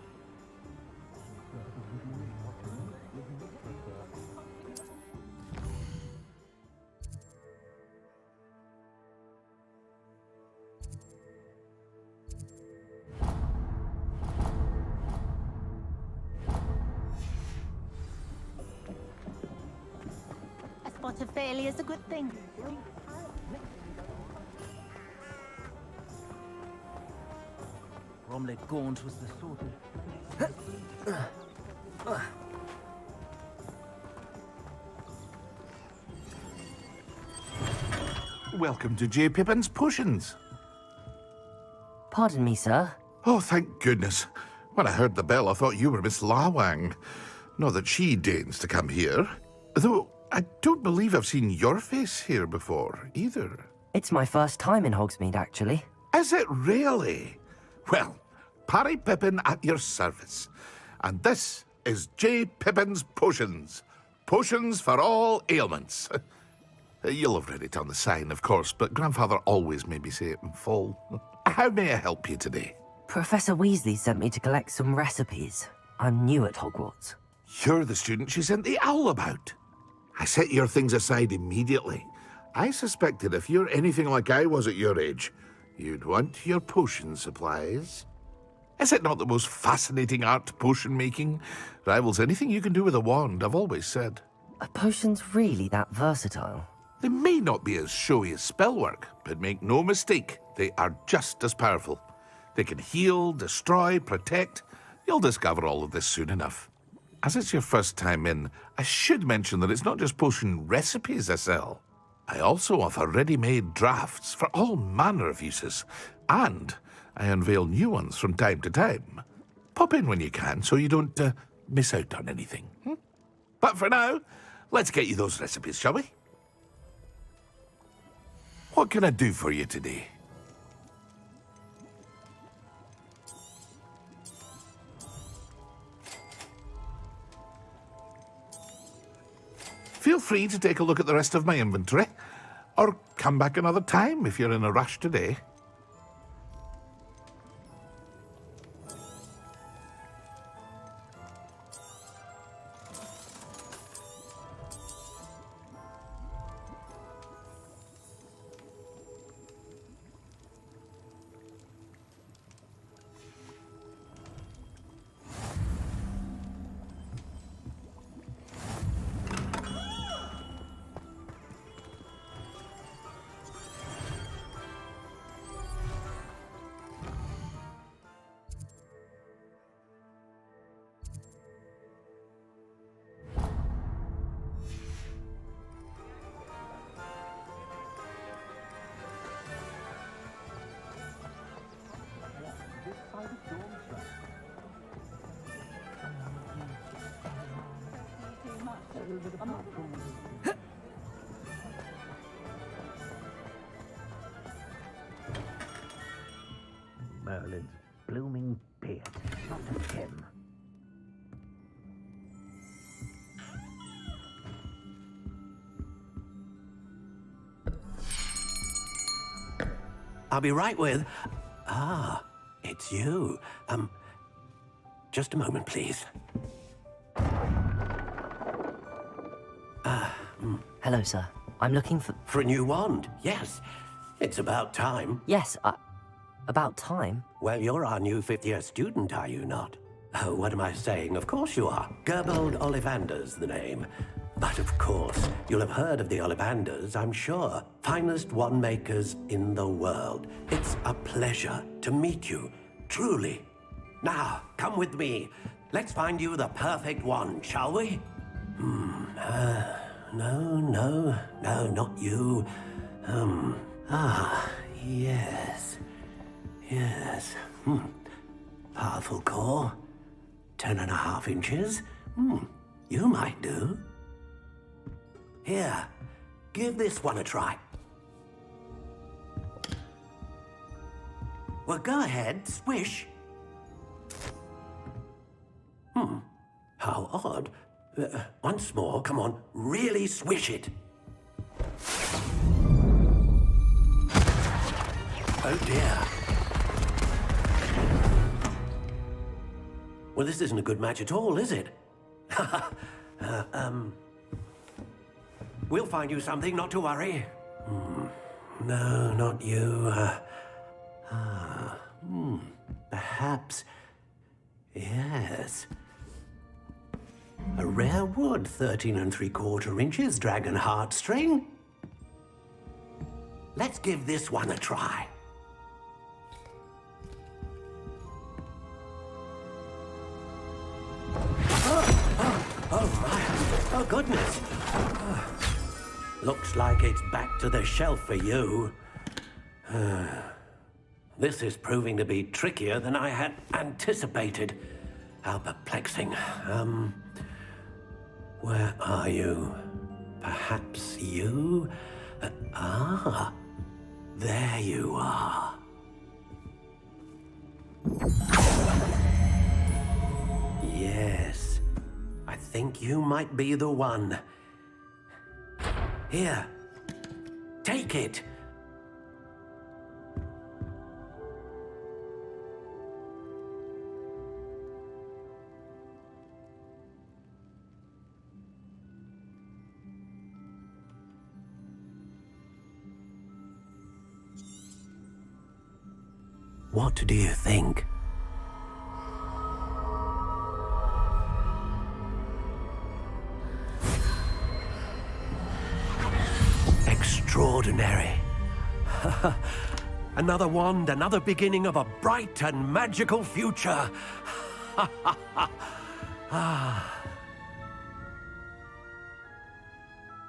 A spot of failure is a good thing. Bromley Gaunt was the sort of... Welcome to J. Pippin's Potions. Pardon me, sir. Oh, thank goodness. When I heard the bell, I thought you were Miss Lawang. Not that she deigns to come here. Though, I don't believe I've seen your face here before, either. It's my first time in Hogsmeade, actually. Is it really? Well, Parry Pippin at your service. And this is J. Pippin's Potions. Potions for all ailments. You'll have read it on the sign, of course, but Grandfather always made me say it in full. How may I help you today? Professor Weasley sent me to collect some recipes. I'm new at Hogwarts. You're the student she sent the owl about. I set your things aside immediately. I suspected if you're anything like I was at your age, you'd want your potion supplies. Is it not the most fascinating art, potion making? Rivals anything you can do with a wand, I've always said. Are potions really that versatile? They may not be as showy as spellwork, but make no mistake, they are just as powerful. They can heal, destroy, protect. You'll discover all of this soon enough. As it's your first time in, I should mention that it's not just potion recipes I sell. I also offer ready-made drafts for all manner of uses, and I unveil new ones from time to time. Pop in when you can so you don't miss out on anything. But for now, let's get you those recipes, shall we? What can I do for you today? Feel free to take a look at the rest of my inventory, or come back another time if you're in a rush today. Merlin's blooming beard, not a him. I'll be right with... Ah, it's you. Just a moment, please. Hello, sir. I'm looking for... For a new wand, yes. It's about time. Yes, about time? Well, you're our new fifth-year student, are you not? Oh, what am I saying? Of course you are. Gerbold Ollivander's the name. But of course, you'll have heard of the Ollivanders, I'm sure. Finest wand makers in the world. It's a pleasure to meet you, truly. Now, come with me. Let's find you the perfect wand, shall we? No, not you. Yes. Yes. Powerful core. 10.5 inches. You might do. Here, give this one a try. Well, go ahead, swish. How odd. Once more, come on, really swish it. Oh dear. Well, this isn't a good match at all, is it? We'll find you something, not to worry. No, not you. Perhaps. Yes. A rare wood, 13 3/4 inches, dragon heartstring. Let's give this one a try. Oh my, oh goodness. Looks like it's back to the shelf for you. This is proving to be trickier than I had anticipated. How perplexing. Where are you? Perhaps you? There you are. Yes, I think you might be the one. Here, take it. What do you think? Extraordinary. Another wand, another beginning of a bright and magical future.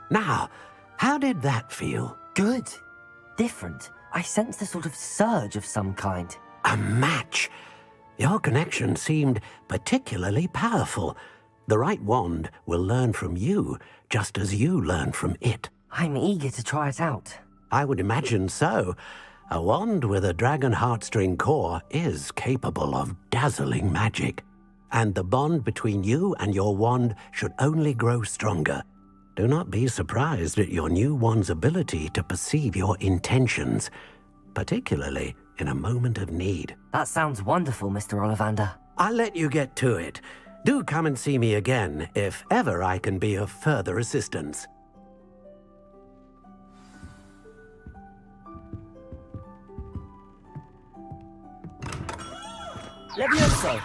Now, how did that feel? Good. Different. I sensed a sort of surge of some kind. A match? Your connection seemed particularly powerful. The right wand will learn from you, just as you learn from it. I'm eager to try it out. I would imagine so. A wand with a dragon heartstring core is capable of dazzling magic. And the bond between you and your wand should only grow stronger. Do not be surprised at your new wand's ability to perceive your intentions, particularly in a moment of need. That sounds wonderful, Mr. Ollivander. I'll let you get to it. Do come and see me again if ever I can be of further assistance. Levioso!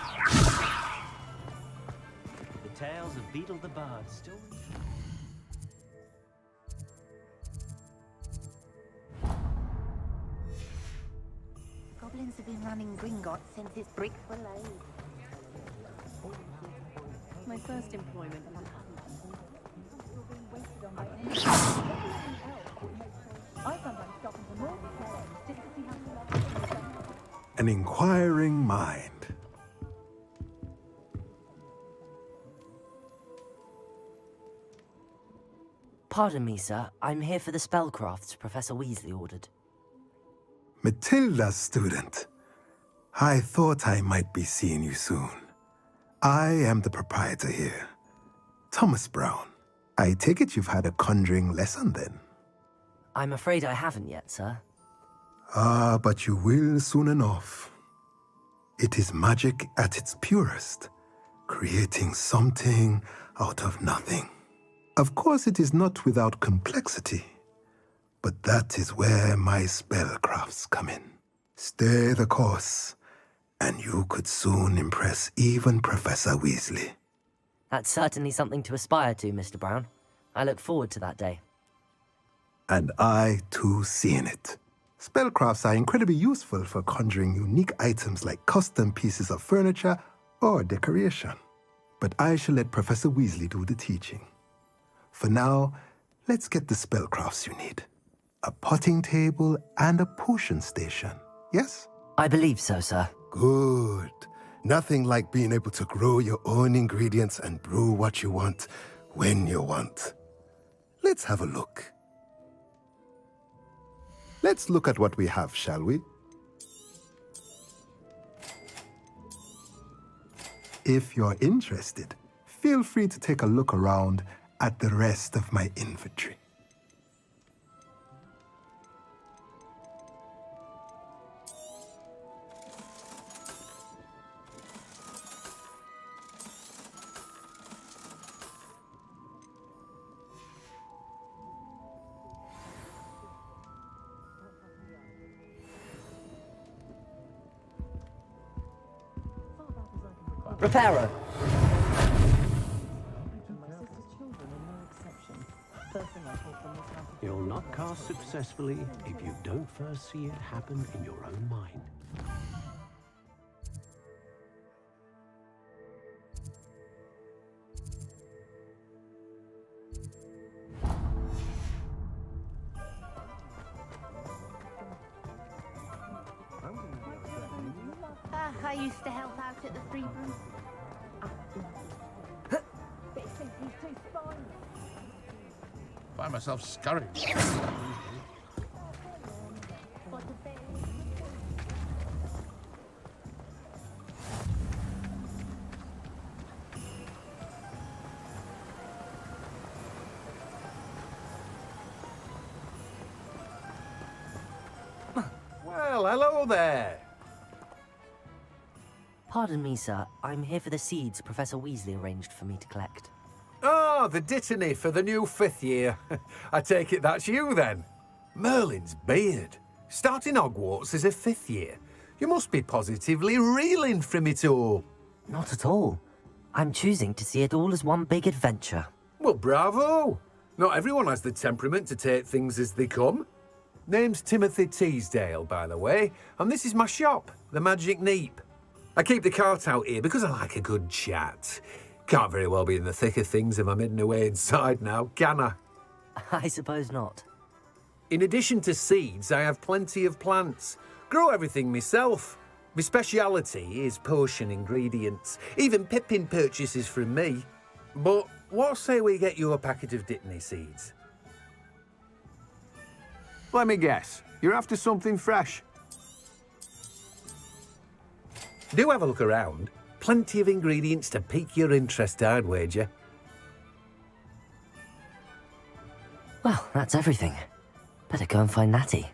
The tales of Beetle the Bard still... Goblins have been running Gringotts since its bricks were laid. My first employment was An inquiring mind. Pardon me, sir. I'm here for the spellcrafts Professor Weasley ordered. Matilda's student. I thought I might be seeing you soon. I am the proprietor here, Thomas Brown. I take it you've had a conjuring lesson then? I'm afraid I haven't yet, sir. Ah, but you will soon enough. It is magic at its purest, creating something out of nothing. Of course, it is not without complexity, but that is where my spellcrafts come in. Stay the course, and you could soon impress even Professor Weasley. That's certainly something to aspire to, Mr. Brown. I look forward to that day. And I, too, seeing it. Spellcrafts are incredibly useful for conjuring unique items like custom pieces of furniture or decoration. But I shall let Professor Weasley do the teaching. For now, let's get the spellcrafts you need. A potting table and a potion station, yes? I believe so, sir. Good. Nothing like being able to grow your own ingredients and brew what you want, when you want. Let's have a look. Let's look at what we have, shall we? If you're interested, feel free to take a look around at the rest of my inventory. Reparo. You'll not cast successfully if you don't first see it happen in your own mind. I used to help out at the free room. Find myself scurrying. Well, hello there. Pardon me, sir. I'm here for the seeds Professor Weasley arranged for me to collect. Oh, the dittany for the new 5th year. I take it that's you, then. Merlin's beard. Starting Hogwarts as a 5th year. You must be positively reeling from it all. Not at all. I'm choosing to see it all as one big adventure. Well, bravo. Not everyone has the temperament to take things as they come. Name's Timothy Teasdale, by the way, and this is my shop, the Magic Neep. I keep the cart out here because I like a good chat. Can't very well be in the thick of things if I'm hidden away inside now, can I? I suppose not. In addition to seeds, I have plenty of plants. Grow everything myself. My speciality is potion ingredients. Even Pippin purchases from me. But what say we get you a packet of Dittany seeds? Let me guess. You're after something fresh. Do have a look around. Plenty of ingredients to pique your interest, I'd wager. Well, that's everything. Better go and find Natty.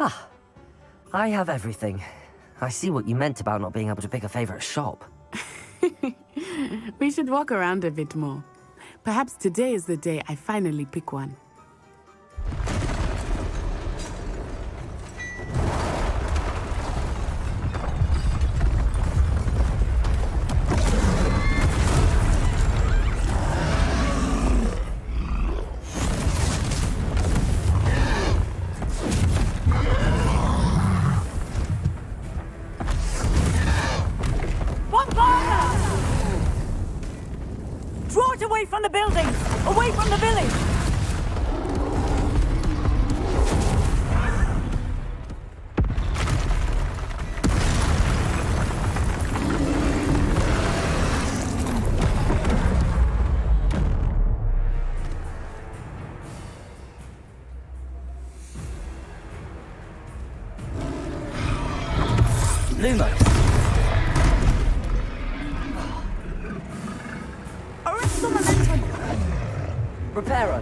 Ah, I have everything. I see what you meant about not being able to pick a favorite shop. We should walk around a bit more. Perhaps today is the day I finally pick one. Draw it away from the buildings! Away from the village! Reparo.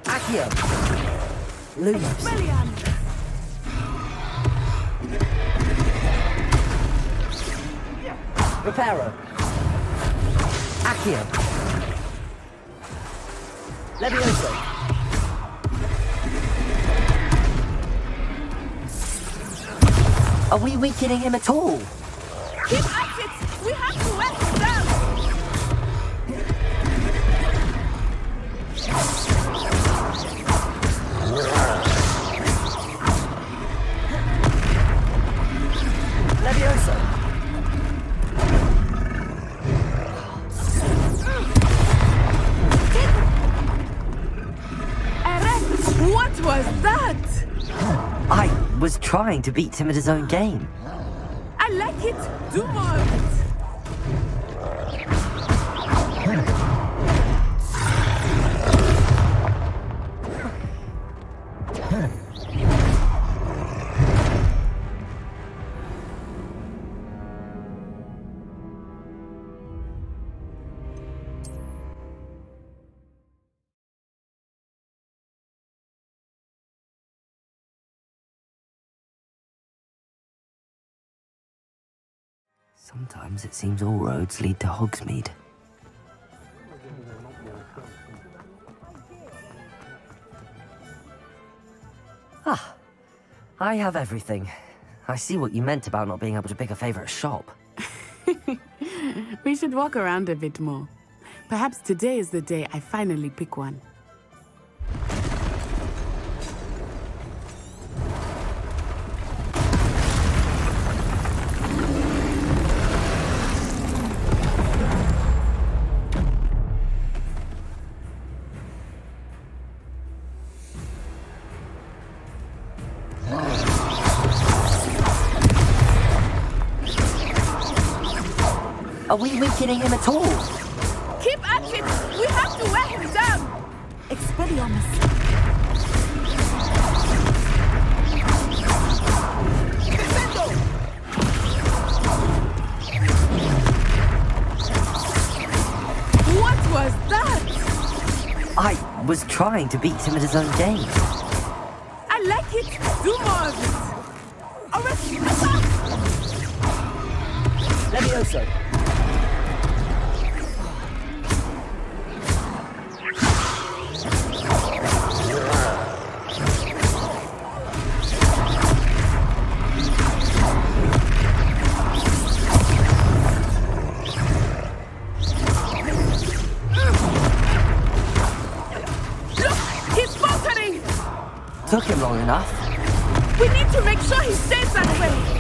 Accio. Lumos. Reparo. Accio. Levioso. Are we weakening him at all? Keep at it! We have to wear him down! Levioso. What was that? I was trying to beat him at his own game. I like it. Do more of it. Sometimes it seems all roads lead to Hogsmeade. Ah, I have everything. I see what you meant about not being able to pick a favorite shop. We should walk around a bit more. Perhaps today is the day I finally pick one. Are we weakening him at all? Keep at it! We have to wear him down! Expelliarmus. What was that? I was trying to beat him at his own game. I like it. Do more of it. Arrest! Attack! Levioso. Took him long enough. We need to make sure he stays that way.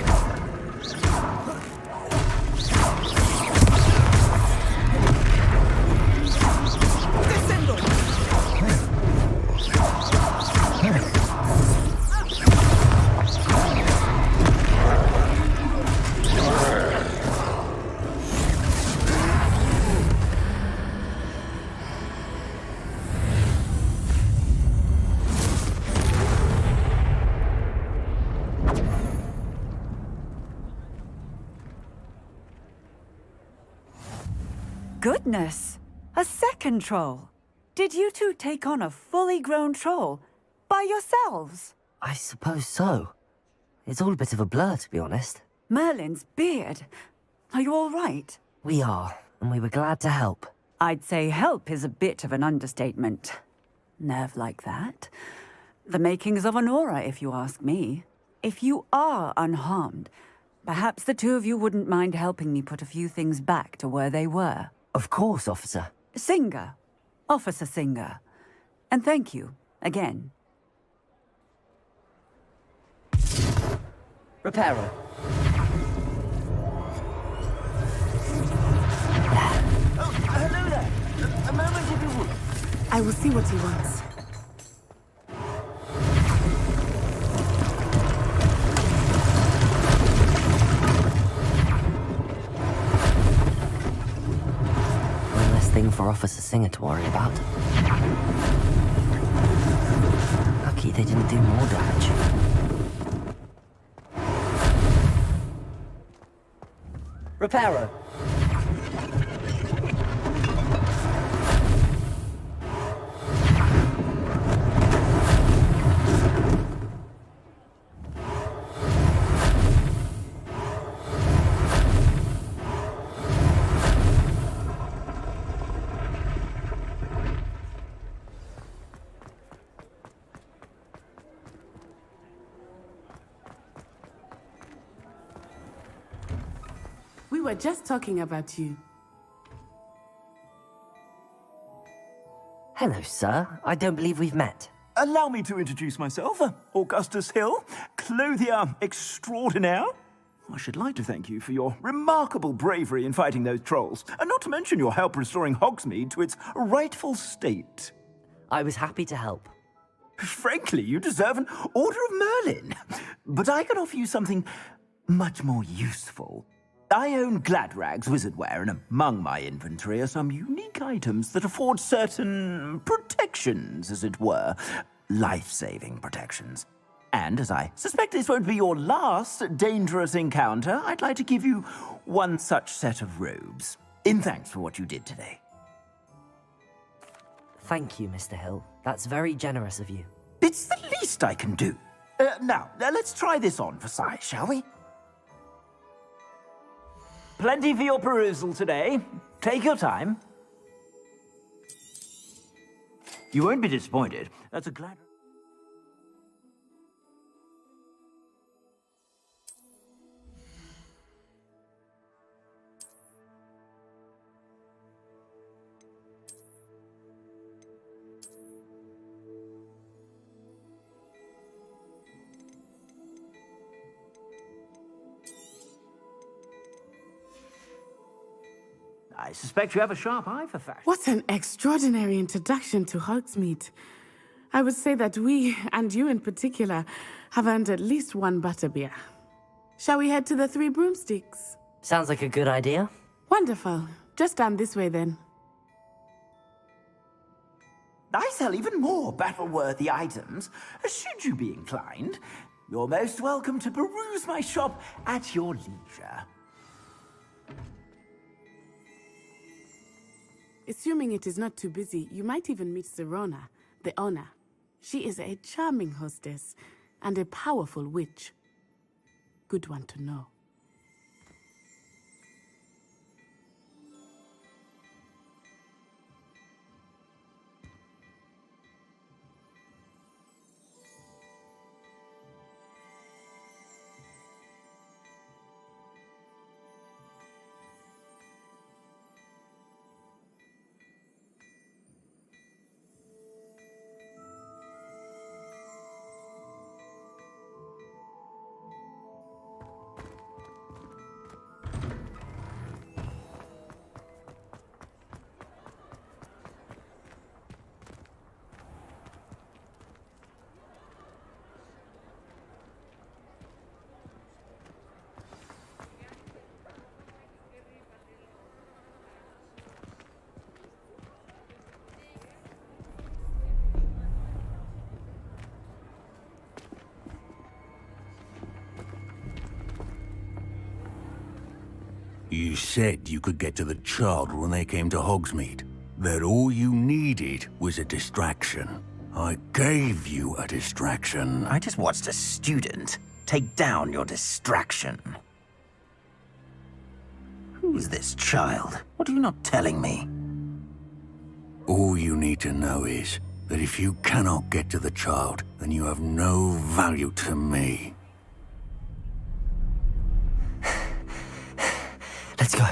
Goodness! A second troll! Did you two take on a fully grown troll by yourselves? I suppose so. It's all a bit of a blur, to be honest. Merlin's beard. Are you all right? We are, and we were glad to help. I'd say help is a bit of an understatement. Nerve like that. The makings of an aura, if you ask me. If you are unharmed, perhaps the two of you wouldn't mind helping me put a few things back to where they were. Of course, officer. Singer. Officer Singer. And thank you, again. Reparo. Oh, hello there. A moment if you would. I will see what he wants. thing for Officer Singer to worry about. Lucky they didn't do more damage. Reparo. We were just talking about you. Hello, sir. I don't believe we've met. Allow me to introduce myself. Augustus Hill, clothier extraordinaire. I should like to thank you for your remarkable bravery in fighting those trolls, and not to mention your help restoring Hogsmeade to its rightful state. I was happy to help. Frankly, you deserve an Order of Merlin. But I can offer you something much more useful. I own Gladrag's wizardware, and among my inventory are some unique items that afford certain protections, as it were. Life-saving protections. And as I suspect this won't be your last dangerous encounter, I'd like to give you one such set of robes, in thanks for what you did today. Thank you, Mr. Hill. That's very generous of you. It's the least I can do. Now, let's try this on for size, shall we? Plenty for your perusal today. Take your time. You won't be disappointed. That's a glad... I suspect you have a sharp eye for fashion. What an extraordinary introduction to Hogsmeade. I would say that we, and you in particular, have earned at least one butterbeer. Shall we head to the Three Broomsticks? Sounds like a good idea. Wonderful. Just down this way then. I sell even more battle-worthy items, should you be inclined. You're most welcome to peruse my shop at your leisure. Assuming it is not too busy, you might even meet Serona, the owner. She is a charming hostess and a powerful witch. Good one to know. You said you could get to the child when they came to Hogsmeade. That all you needed was a distraction. I gave you a distraction. I just watched a student take down your distraction. Who is this child? What are you not telling me? All you need to know is that if you cannot get to the child, then you have no value to me. Let's go.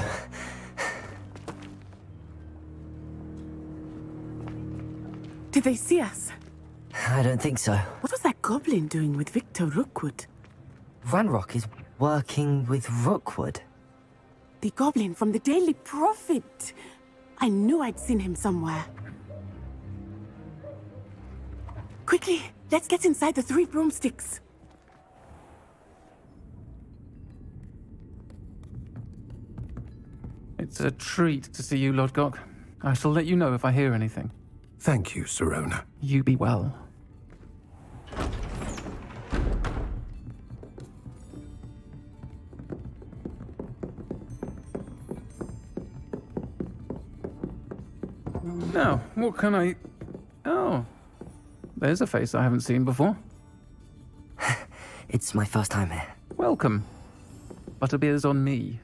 Did they see us? I don't think so. What was that goblin doing with Victor Rookwood? Ranrock is working with Rookwood. The goblin from the Daily Prophet. I knew I'd seen him somewhere. Quickly, let's get inside the Three Broomsticks. It's a treat to see you, Lodgok. I shall let you know if I hear anything. Thank you, Sirona. You be well. Now, what can I... Oh, there's a face I haven't seen before. It's my first time here. Welcome. Butterbeer's on me.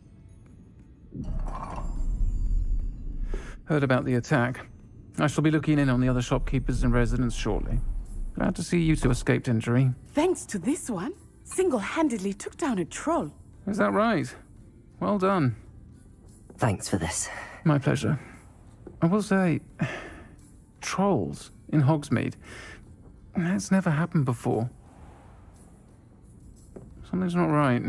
Heard about the attack. I shall be looking in on the other shopkeepers and residents shortly. Glad to see you two escaped injury. Thanks to this one, single-handedly took down a troll. Is that right? Well done. Thanks for this. My pleasure. I will say, trolls in Hogsmeade. That's never happened before. Something's not right.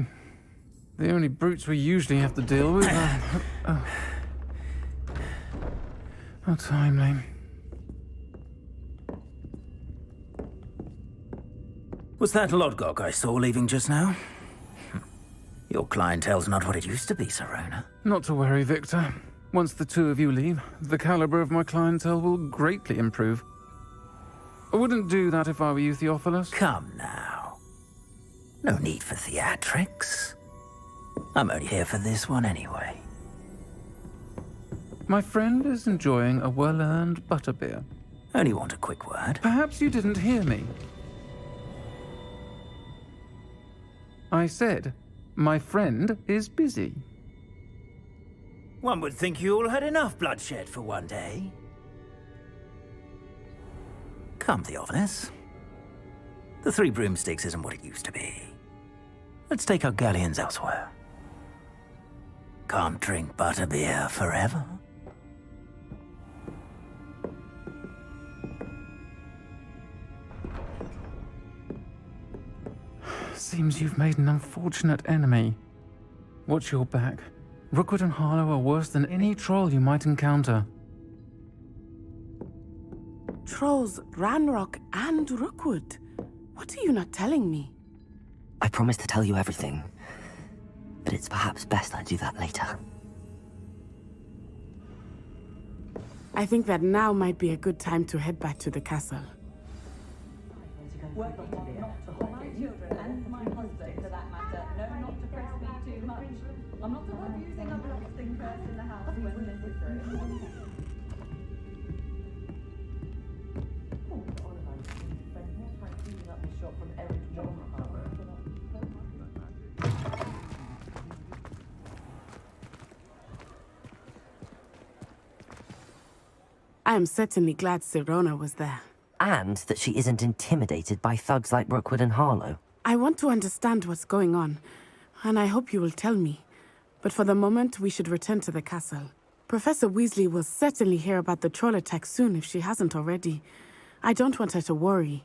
The only brutes we usually have to deal with are... How timely. Was that Lodgok I saw leaving just now? Your clientele's not what it used to be, Sirona. Not to worry, Victor. Once the two of you leave, the caliber of my clientele will greatly improve. I wouldn't do that if I were you, Theophilus. Come now. No need for theatrics. I'm only here for this one anyway. My friend is enjoying a well-earned butterbeer. Only want a quick word. Perhaps you didn't hear me. I said, my friend is busy. One would think you all had enough bloodshed for one day. Come, Theophilus. The Three Broomsticks isn't what it used to be. Let's take our galleons elsewhere. Can't drink butterbeer forever. Seems you've made an unfortunate enemy. Watch your back. Rookwood and Harlow are worse than any troll you might encounter. Trolls, Ranrock, and Rookwood. What are you not telling me? I promise to tell you everything, but it's perhaps best I do that later. I think that now might be a good time to head back to the castle. I'm not abusing a blasting curse in the house when necessary. I am certainly glad Sirona was there. And that she isn't intimidated by thugs like Rookwood and Harlow. I want to understand what's going on, and I hope you will tell me. But for the moment, we should return to the castle. Professor Weasley will certainly hear about the troll attack soon if she hasn't already. I don't want her to worry.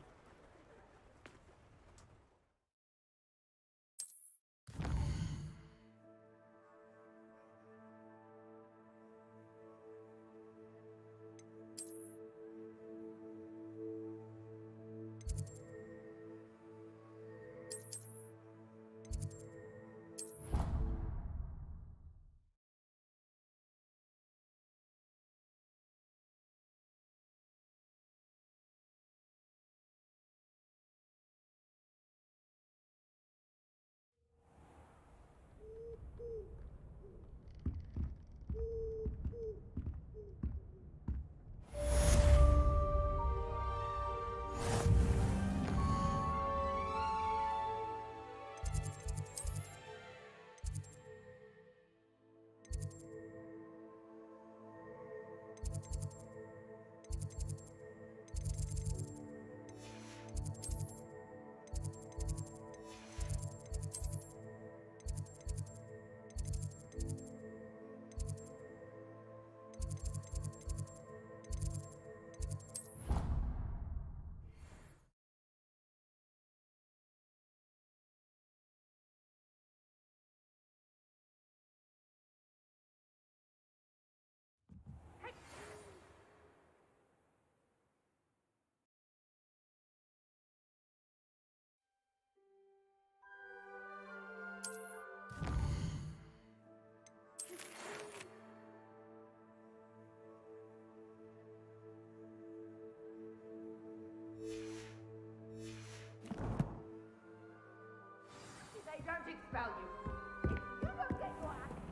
value. You go get your ass.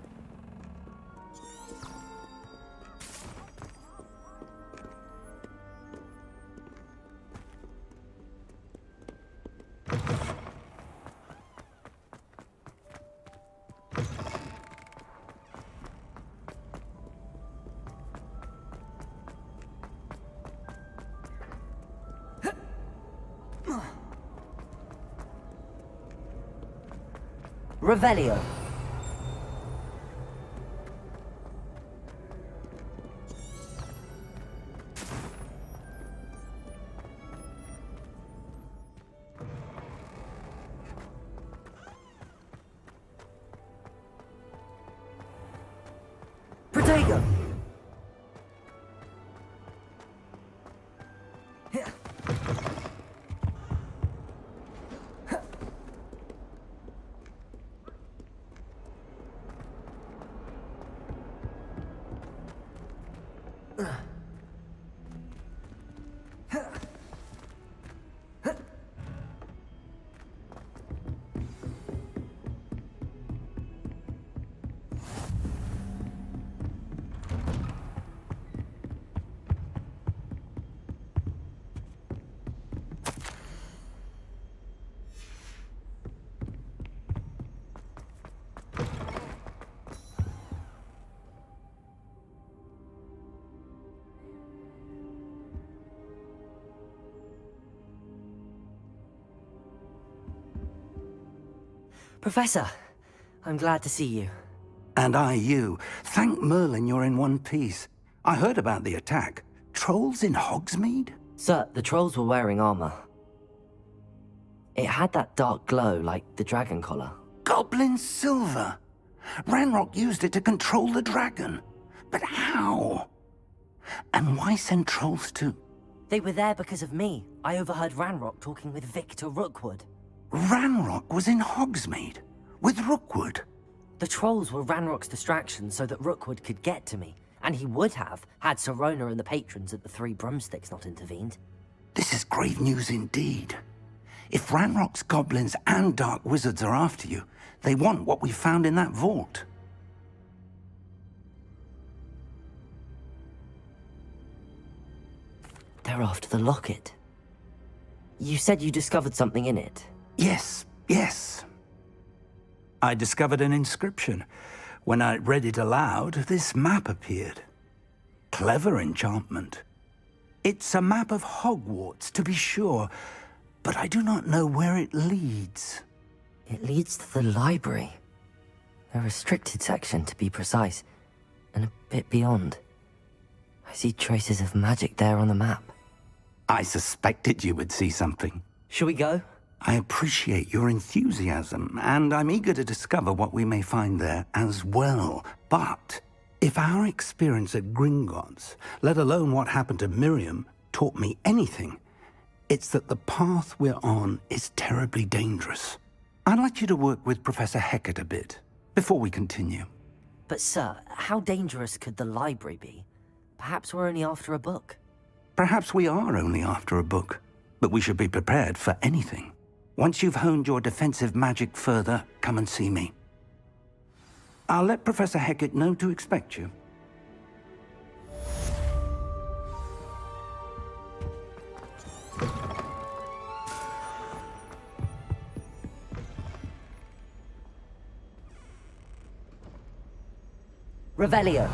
Revelio. Protego. Professor, I'm glad to see you. And I you. Thank Merlin you're in one piece. I heard about the attack. Trolls in Hogsmeade? Sir, the trolls were wearing armor. It had that dark glow like the dragon collar. Goblin silver! Ranrock used it to control the dragon. But how? And why send trolls to... They were there because of me. I overheard Ranrock talking with Victor Rookwood. Ranrock was in Hogsmeade? With Rookwood? The trolls were Ranrock's distraction so that Rookwood could get to me. And he would have, had Sirona and the patrons at the Three Broomsticks not intervened. This is grave news indeed. If Ranrock's goblins and dark wizards are after you, they want what we found in that vault. They're after the locket. You said you discovered something in it. Yes, yes. I discovered an inscription. When I read it aloud, this map appeared. Clever enchantment. It's a map of Hogwarts, to be sure, but I do not know where it leads. It leads to the library. A restricted section, to be precise, and a bit beyond. I see traces of magic there on the map. I suspected you would see something. Shall we go? I appreciate your enthusiasm, and I'm eager to discover what we may find there as well. But if our experience at Gringotts, let alone what happened to Miriam, taught me anything, it's that the path we're on is terribly dangerous. I'd like you to work with Professor Hecat a bit, before we continue. But sir, how dangerous could the library be? Perhaps we're only after a book. Perhaps we are only after a book, but we should be prepared for anything. Once you've honed your defensive magic further, come and see me. I'll let Professor Hecat know to expect you. Revelio.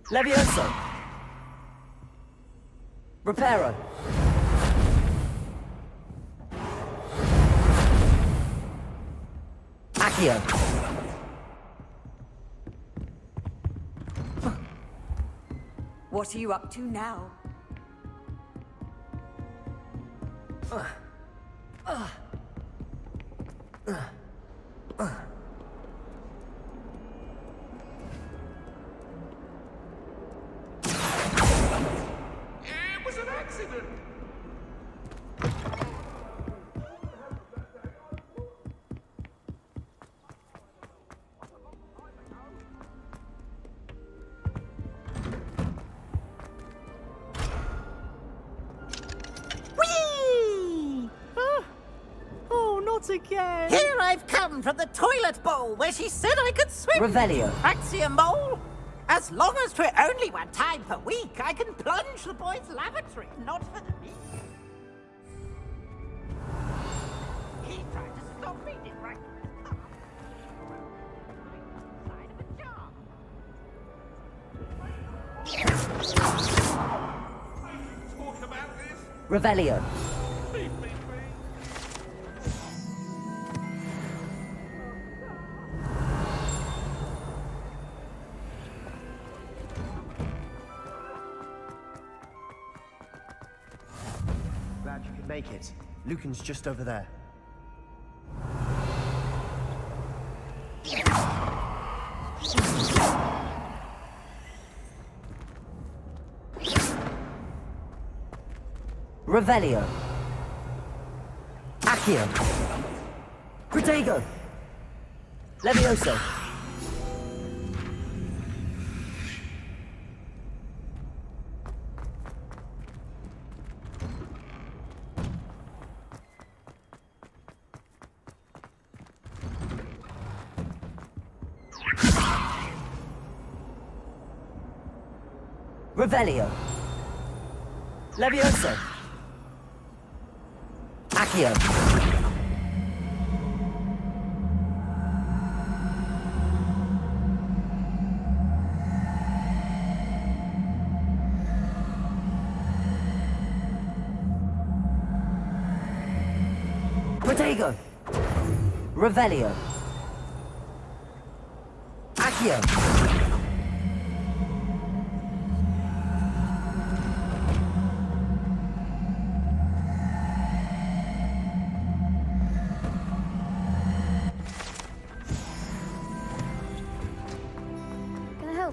Levioso. Reparo. Accio. What are you up to now? It was an accident. Whee! Oh, not again. Here I've come from the toilet bowl where she said I could swim. Revelio. Fancy a mole? As long as 'twere only one time per week, I can plunge the boys' lavatory, not for the me. He tried to stop me, did right from his car. Side of a jar. Talk about this. Revelio. Leave me be. Glad you could make it. Lucan's just over there. Revelio. Accio. Protego. Levioso. Revelio. Levioso. Accio. Protego. Revelio. Accio.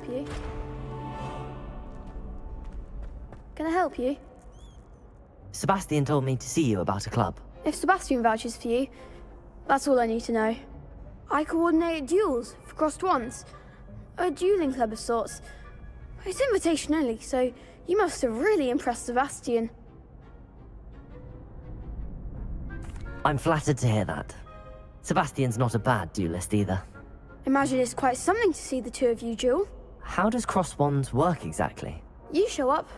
You? Can I help you? Sebastian told me to see you about a club. If Sebastian vouches for you, that's all I need to know. I coordinate duels for crossed ones. A dueling club of sorts. It's invitation only, so you must have really impressed Sebastian. I'm flattered to hear that. Sebastian's not a bad duelist either. Imagine it's quite something to see the two of you duel. How does cross wands work exactly? You show up,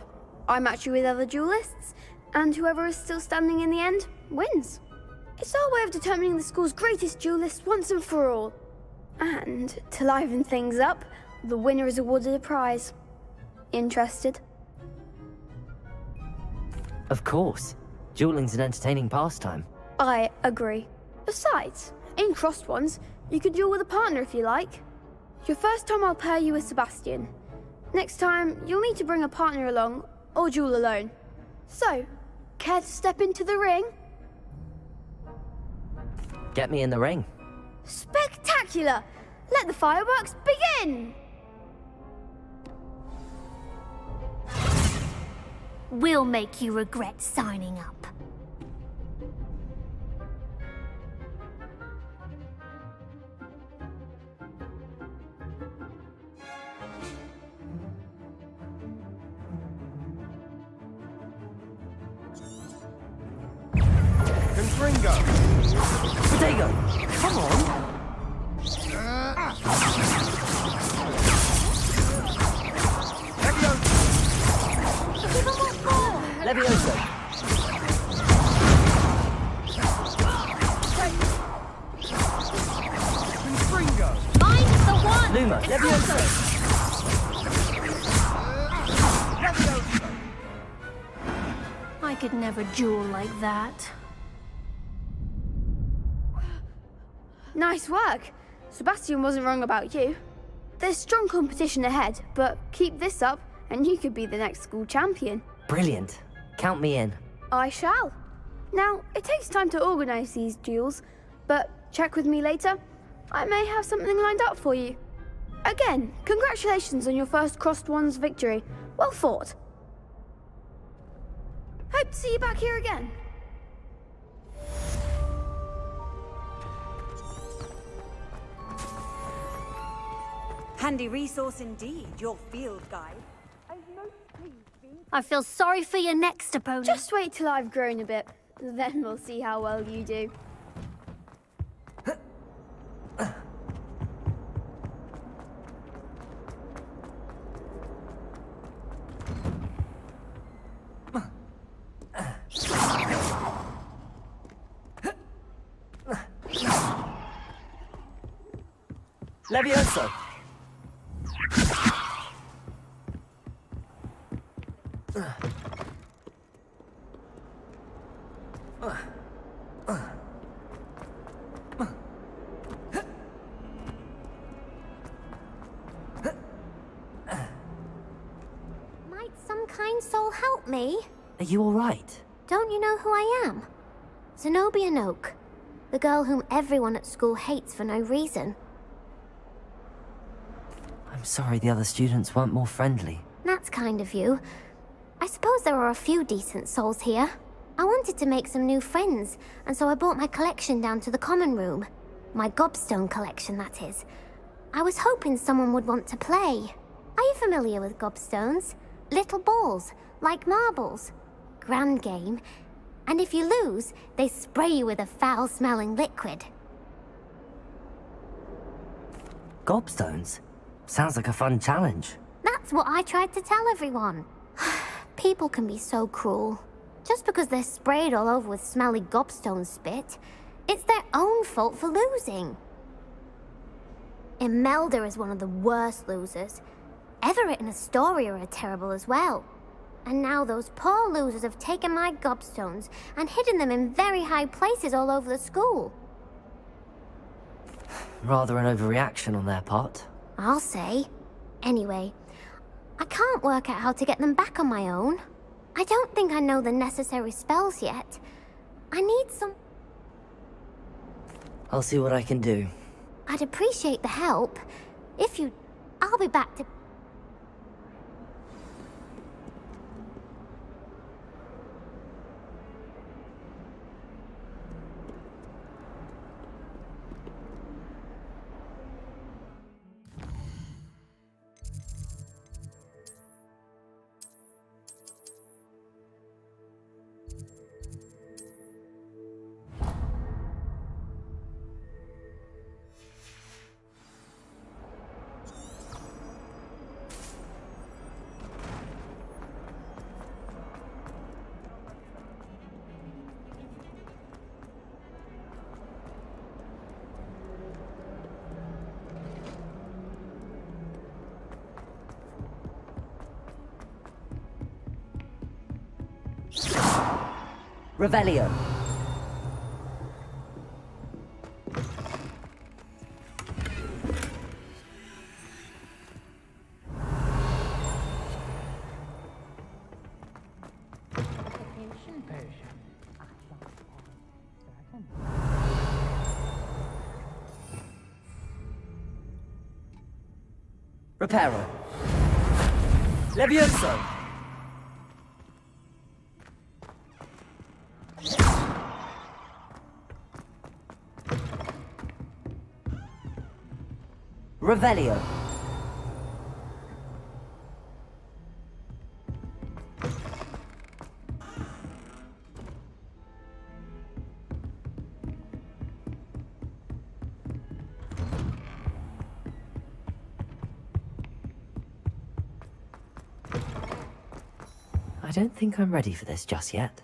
I match you with other duelists, and whoever is still standing in the end wins. It's our way of determining the school's greatest duelist once and for all. And to liven things up, the winner is awarded a prize. Interested? Of course. Dueling's an entertaining pastime. I agree. Besides, in crossed ones, you could duel with a partner if you like. Your first time I'll pair you with Sebastian. Next time, you'll need to bring a partner along, or duel alone. So, care to step into the ring? Get me in the ring. Spectacular! Let the fireworks begin! We'll make you regret signing up. Ringo! Protego! Come on! Levioso! Ringo! I'm the one! Luma! Levioso! I could never duel like that. Nice work. Sebastian wasn't wrong about you. There's strong competition ahead, but keep this up and you could be the next school champion. Brilliant. Count me in. I shall. Now, it takes time to organise these duels, but check with me later. I may have something lined up for you. Again, congratulations on your first Crossed Ones victory. Well fought. Hope to see you back here again. Handy resource indeed, your field guide. I feel sorry for your next opponent. Just wait till I've grown a bit. Then we'll see how well you do. Levioso! Might some kind soul help me? Are you alright? Don't you know who I am? Zenobia Noak, the girl whom everyone at school hates for no reason. I'm sorry the other students weren't more friendly. That's kind of you. I suppose there are a few decent souls here. I wanted to make some new friends, and so I brought my collection down to the common room. My gobstone collection, that is. I was hoping someone would want to play. Are you familiar with gobstones? Little balls, like marbles. Grand game. And if you lose, they spray you with a foul-smelling liquid. Gobstones? Sounds like a fun challenge. That's what I tried to tell everyone. People can be so cruel. Just because they're sprayed all over with smelly gobstone spit, it's their own fault for losing. Imelda is one of the worst losers. Everett and Astoria are terrible as well. And now those poor losers have taken my gobstones and hidden them in very high places all over the school. Rather an overreaction on their part. I'll say. Anyway, I can't work out how to get them back on my own. I don't think I know the necessary spells yet. I need some... I'll see what I can do. I'd appreciate the help. If you... I'll be back to... Revelio. Reparo. Levioso. Revelio. I don't think I'm ready for this just yet.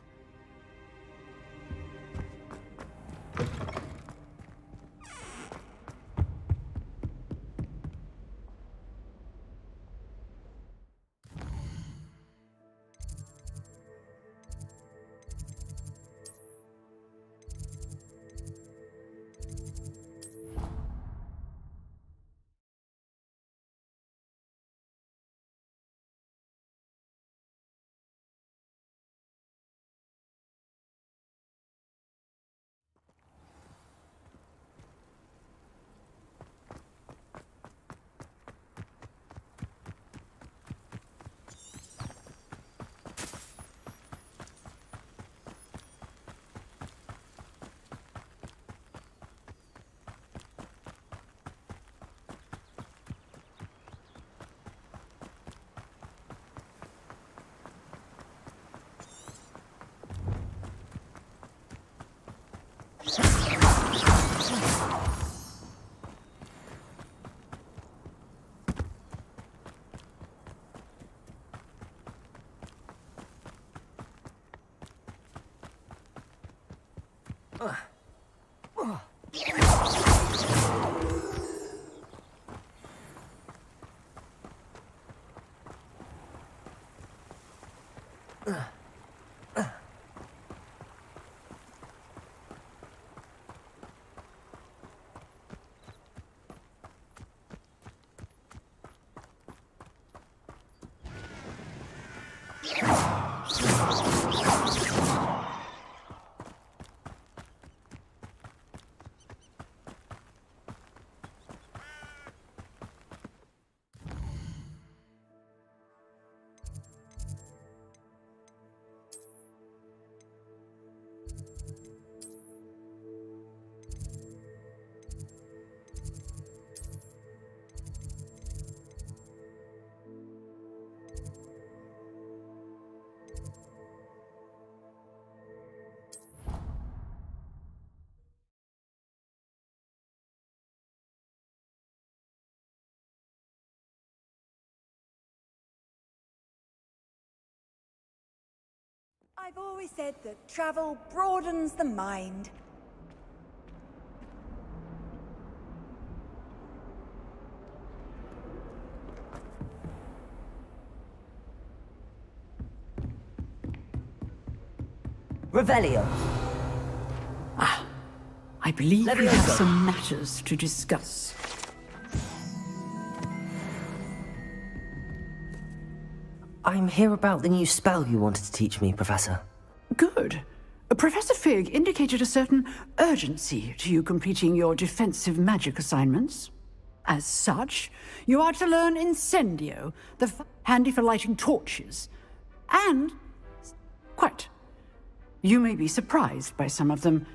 I've always said that travel broadens the mind. Revelio. I believe we have some matters to discuss. I'm here about the new spell you wanted to teach me, Professor. Good. Professor Fig indicated a certain urgency to you completing your defensive magic assignments. As such, you are to learn Incendio, handy for lighting torches. And... quite. You may be surprised by some of them.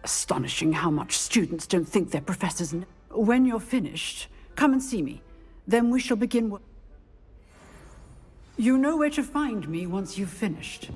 Astonishing how much students don't think their professors know. When you're finished, come and see me. Then we shall begin work. You know where to find me once you've finished.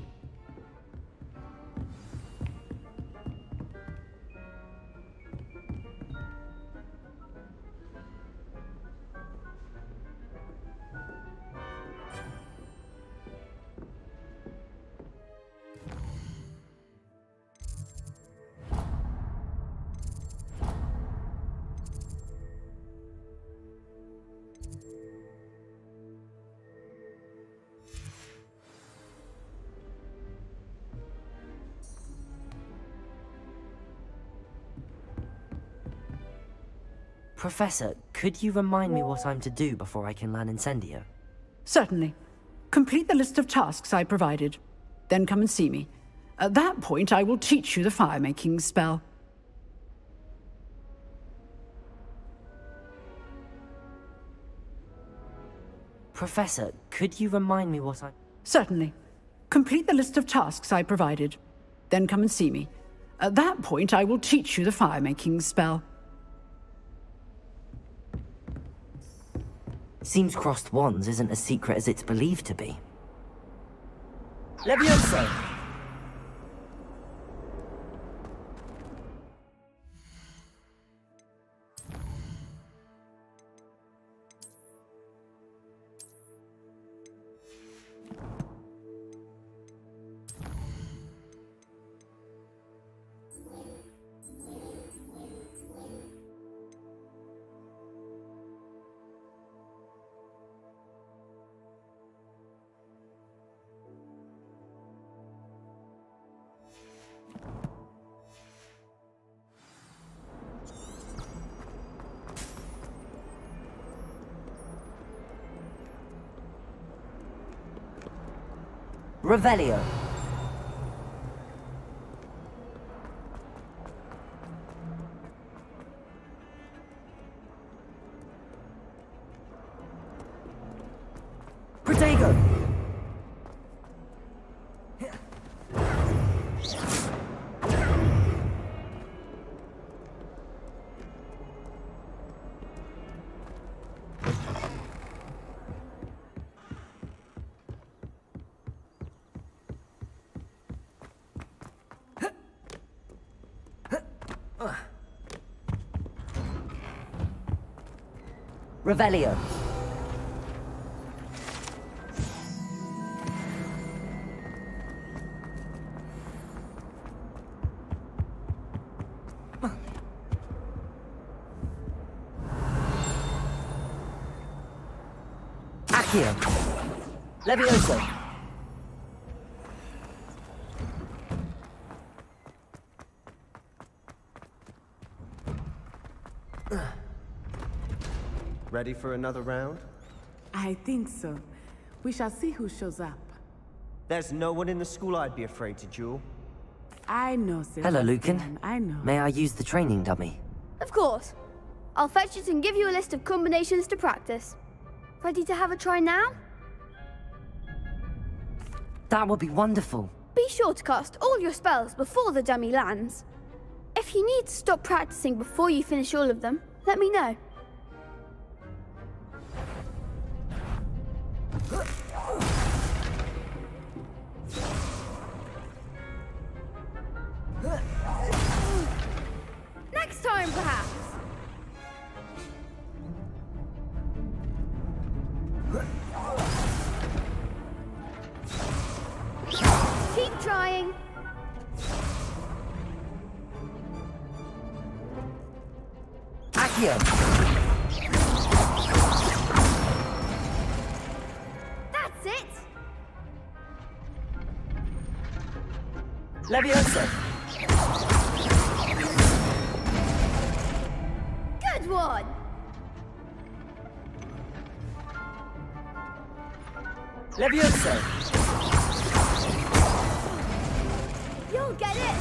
Professor, could you remind me what I'm to do before I can learn Incendio? Certainly. Complete the list of tasks I provided. Then come and see me. At that point, I will teach you the fire-making spell. Professor, could you remind me what Certainly. Complete the list of tasks I provided. Then come and see me. At that point, I will teach you the fire-making spell. Seems crossed wands isn't as secret as it's believed to be. Levioso! Revelio. Protego. Revelio. Accio. Levioso. Ready for another round? I think so. We shall see who shows up. There's no one in the school I'd be afraid to duel. I know, Sebastian. Hello, Lucan. I know. May I use the training dummy? Of course. I'll fetch it and give you a list of combinations to practice. Ready to have a try now? That would be wonderful. Be sure to cast all your spells before the dummy lands. If you need to stop practicing before you finish all of them, let me know. Next time, perhaps. Keep trying. Accio. That's it. Levioso. Good one. Levioso. You'll get it.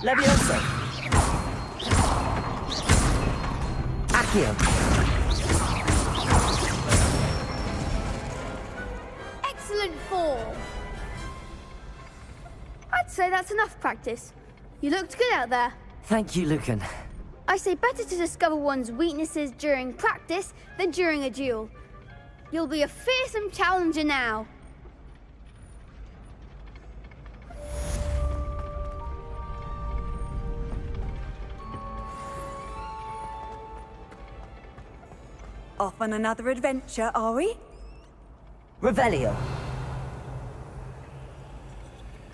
Levioso. Accio. Excellent form. I'd say that's enough practice. You looked good out there. Thank you, Lucan. I say better to discover one's weaknesses during practice than during a duel. You'll be a fearsome challenger now. Off on another adventure, are we? Revelio.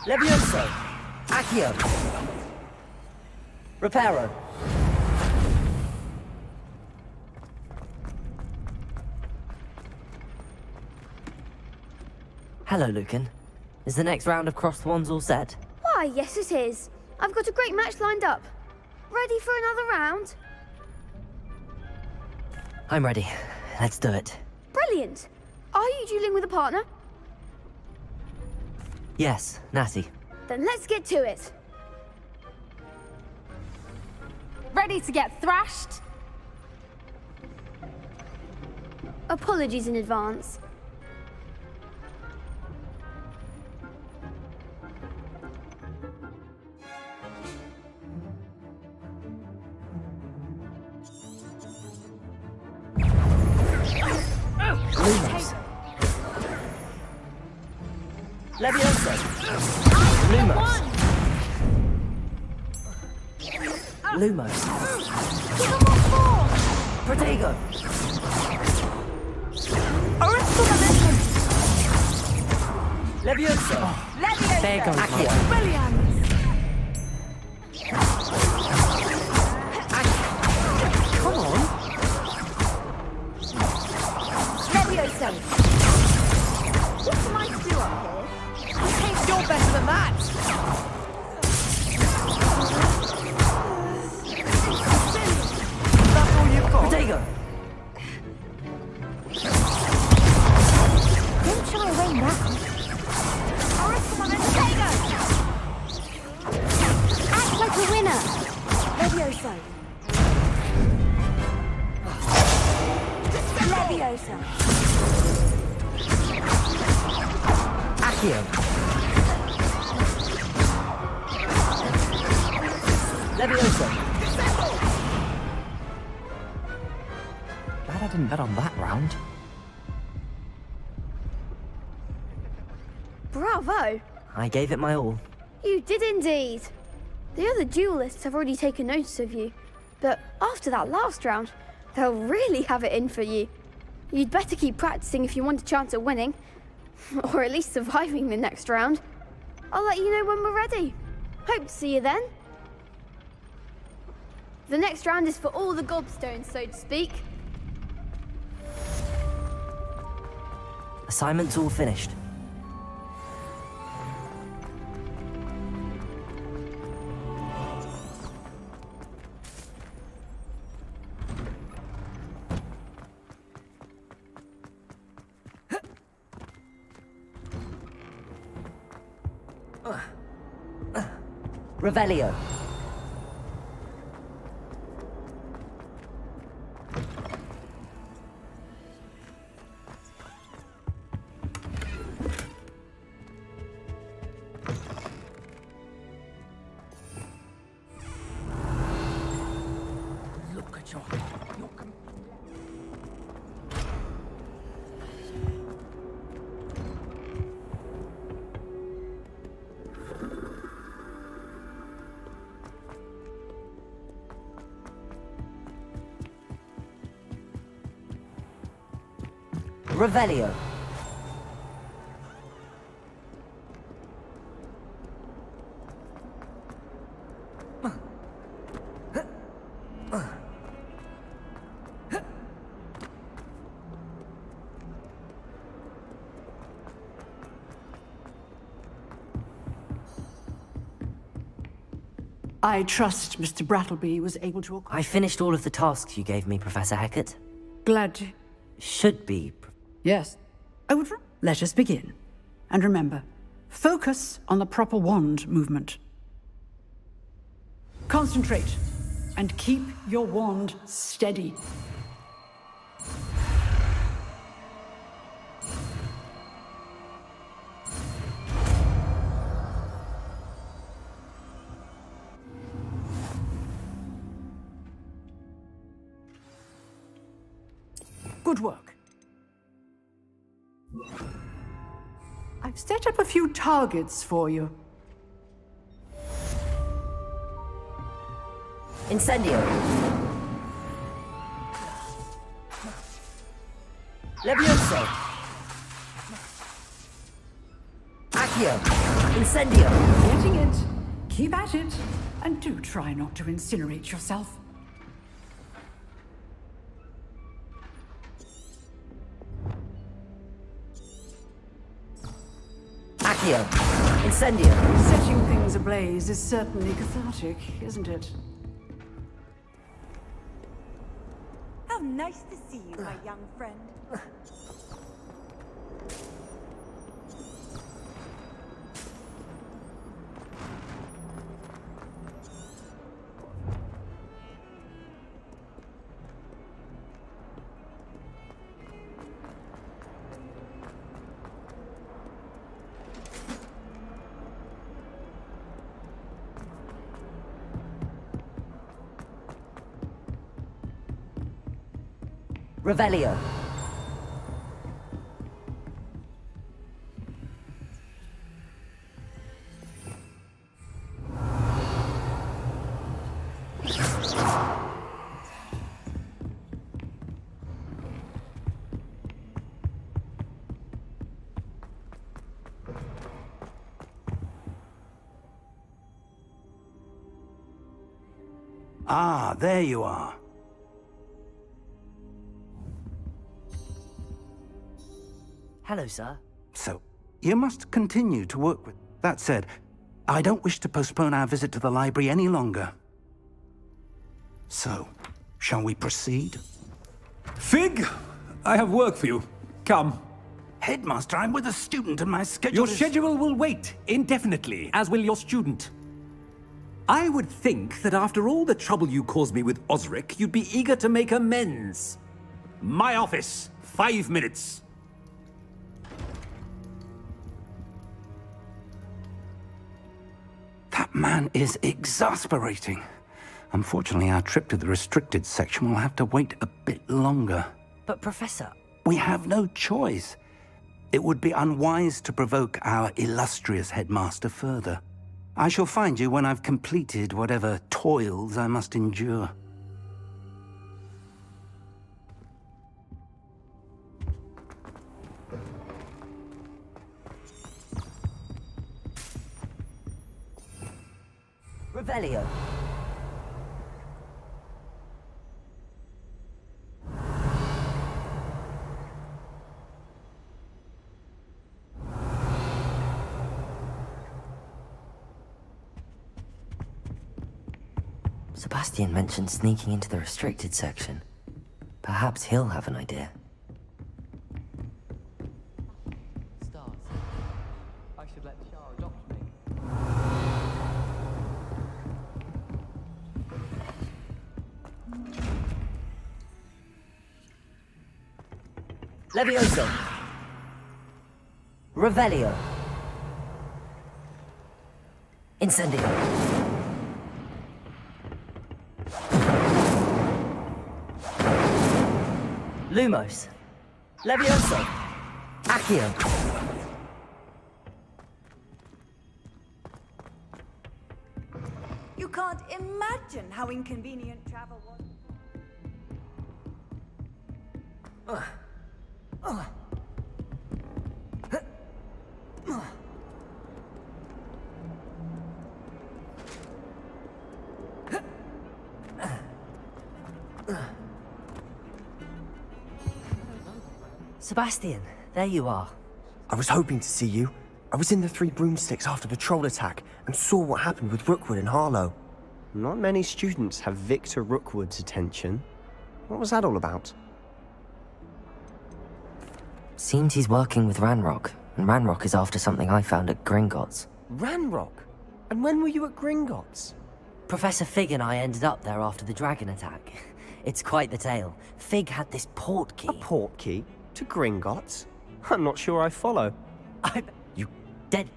Levioso. Accio. Reparo. Hello, Lucan. Is the next round of Cross the Wands all set? Why, yes it is. I've got a great match lined up. Ready for another round? I'm ready. Let's do it. Brilliant. Are you dueling with a partner? Yes, Natty. Then let's get to it. Ready to get thrashed? Apologies in advance. Lumos. Levioso. Lumos. Lumos. Protego. Levioso. There goes Accio. Come on. Levioso. What am I to do up here? I think you're better than that. That's all you've got. Protego. Don't shy away now. Act like a winner. Levioso. Levioso. Accio. Levioso. Glad I didn't bet on that round. Bravo. I gave it my all. You did indeed. The other duelists have already taken notice of you, but after that last round, they'll really have it in for you. You'd better keep practicing if you want a chance at winning, or at least surviving the next round. I'll let you know when we're ready. Hope to see you then. The next round is for all the gobstones, so to speak. Assignment's all finished. Revelio. Look at your Revelio. I trust Mr. Brattleby was able to... I finished all of the tasks you gave me, Professor Hackett. Glad to... Should be. Yes. Let us begin. And remember, focus on the proper wand movement. Concentrate, and keep your wand steady. Good work. I've set up a few targets for you. Incendio. Levioso. Accio. Incendio. Getting it. Keep at it. And do try not to incinerate yourself. Accio. Incendio. Setting things ablaze is certainly cathartic, isn't it? How nice to see you, my young friend. Revelio. Ah, there you are. Hello, sir. So, you must continue to work with... That said, I don't wish to postpone our visit to the library any longer. So, shall we proceed? Fig, I have work for you. Come. Headmaster, I'm with a student and my schedule Your schedule will wait indefinitely, as will your student. I would think that after all the trouble you caused me with Osric, you'd be eager to make amends. My office, 5 minutes. That man is exasperating. Unfortunately, our trip to the restricted section will have to wait a bit longer. But, Professor... We have no choice. It would be unwise to provoke our illustrious headmaster further. I shall find you when I've completed whatever toils I must endure. Revelio. Sebastian mentioned sneaking into the restricted section. Perhaps he'll have an idea. Stars. I should let Shah adopt me. Levioso. Revelio. Incendio. Lumos. Levioso. Accio. You can't imagine how inconvenient travel was. Sebastian, there you are. I was hoping to see you. I was in the Three Broomsticks after the troll attack and saw what happened with Rookwood and Harlow. Not many students have Victor Rookwood's attention. What was that all about? Seems he's working with Ranrock, and Ranrock is after something I found at Gringotts. Ranrock? And when were you at Gringotts? Professor Fig and I ended up there after the dragon attack. It's quite the tale. Fig had this port key. A port key? To Gringotts? I'm not sure I follow. You dead?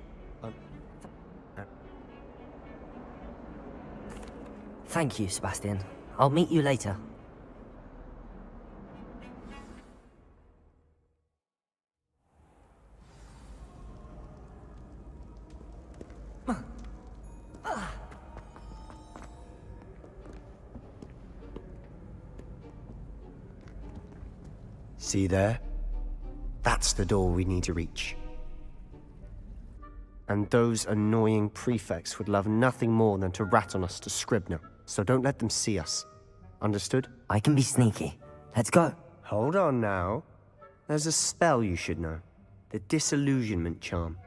Thank you, Sebastian. I'll meet you later. See there? That's the door we need to reach. And those annoying prefects would love nothing more than to rat on us to Scribner, so don't let them see us. Understood? I can be sneaky. Let's go. Hold on now. There's a spell you should know. The Disillusionment Charm.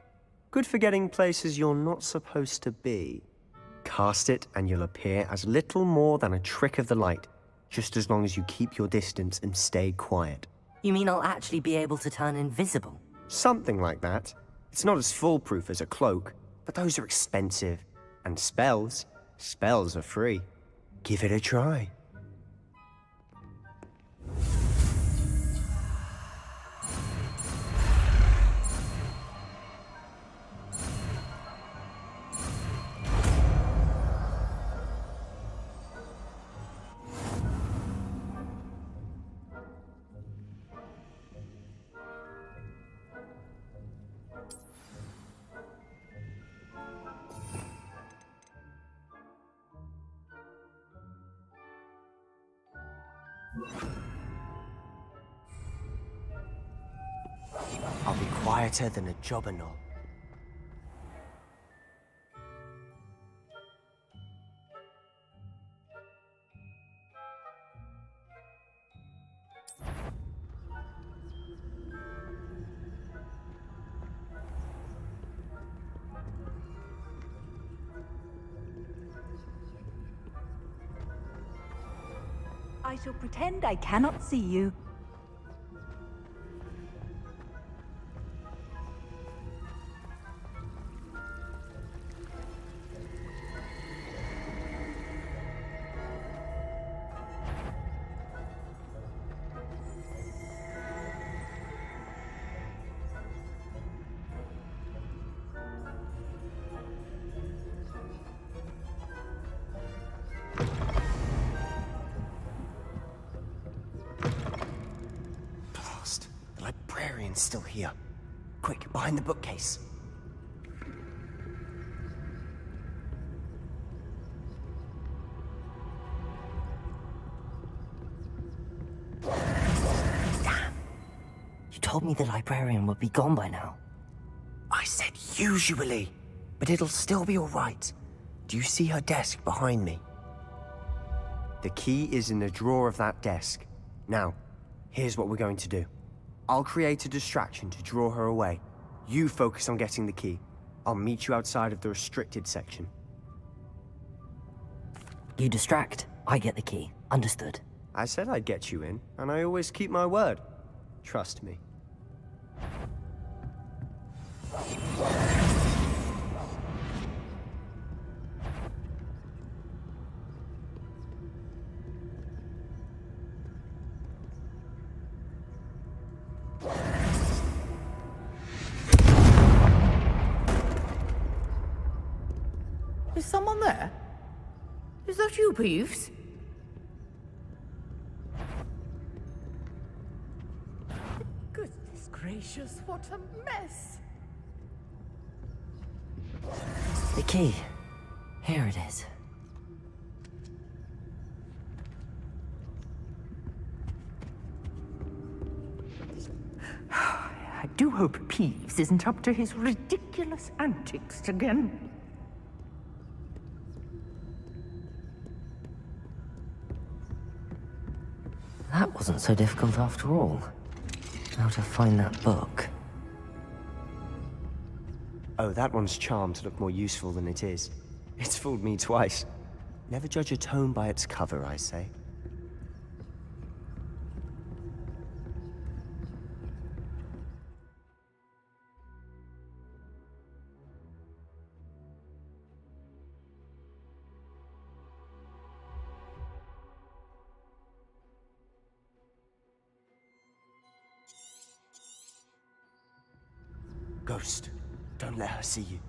Good for getting places you're not supposed to be. Cast it and you'll appear as little more than a trick of the light, just as long as you keep your distance and stay quiet. You mean I'll actually be able to turn invisible? Something like that. It's not as foolproof as a cloak, but those are expensive. And spells are free. Give it a try. I'll be quieter than a jobberknoll. I shall pretend I cannot see you. The librarian's still here. Quick, behind the bookcase. Damn. You told me the librarian would be gone by now. I said usually, but it'll still be all right. Do you see her desk behind me? The key is in the drawer of that desk. Now, here's what we're going to do. I'll create a distraction to draw her away. You focus on getting the key. I'll meet you outside of the restricted section. You distract, I get the key. Understood. I said I'd get you in, and I always keep my word. Trust me. Is someone there? Is that you, Peeves? Goodness gracious, what a mess! The key. Here it is. I do hope Peeves isn't up to his ridiculous antics again. That wasn't so difficult after all. How to find that book. Oh, that one's charmed to look more useful than it is. It's fooled me twice. Never judge a tome by its cover, I say. Ghost, don't let her see you.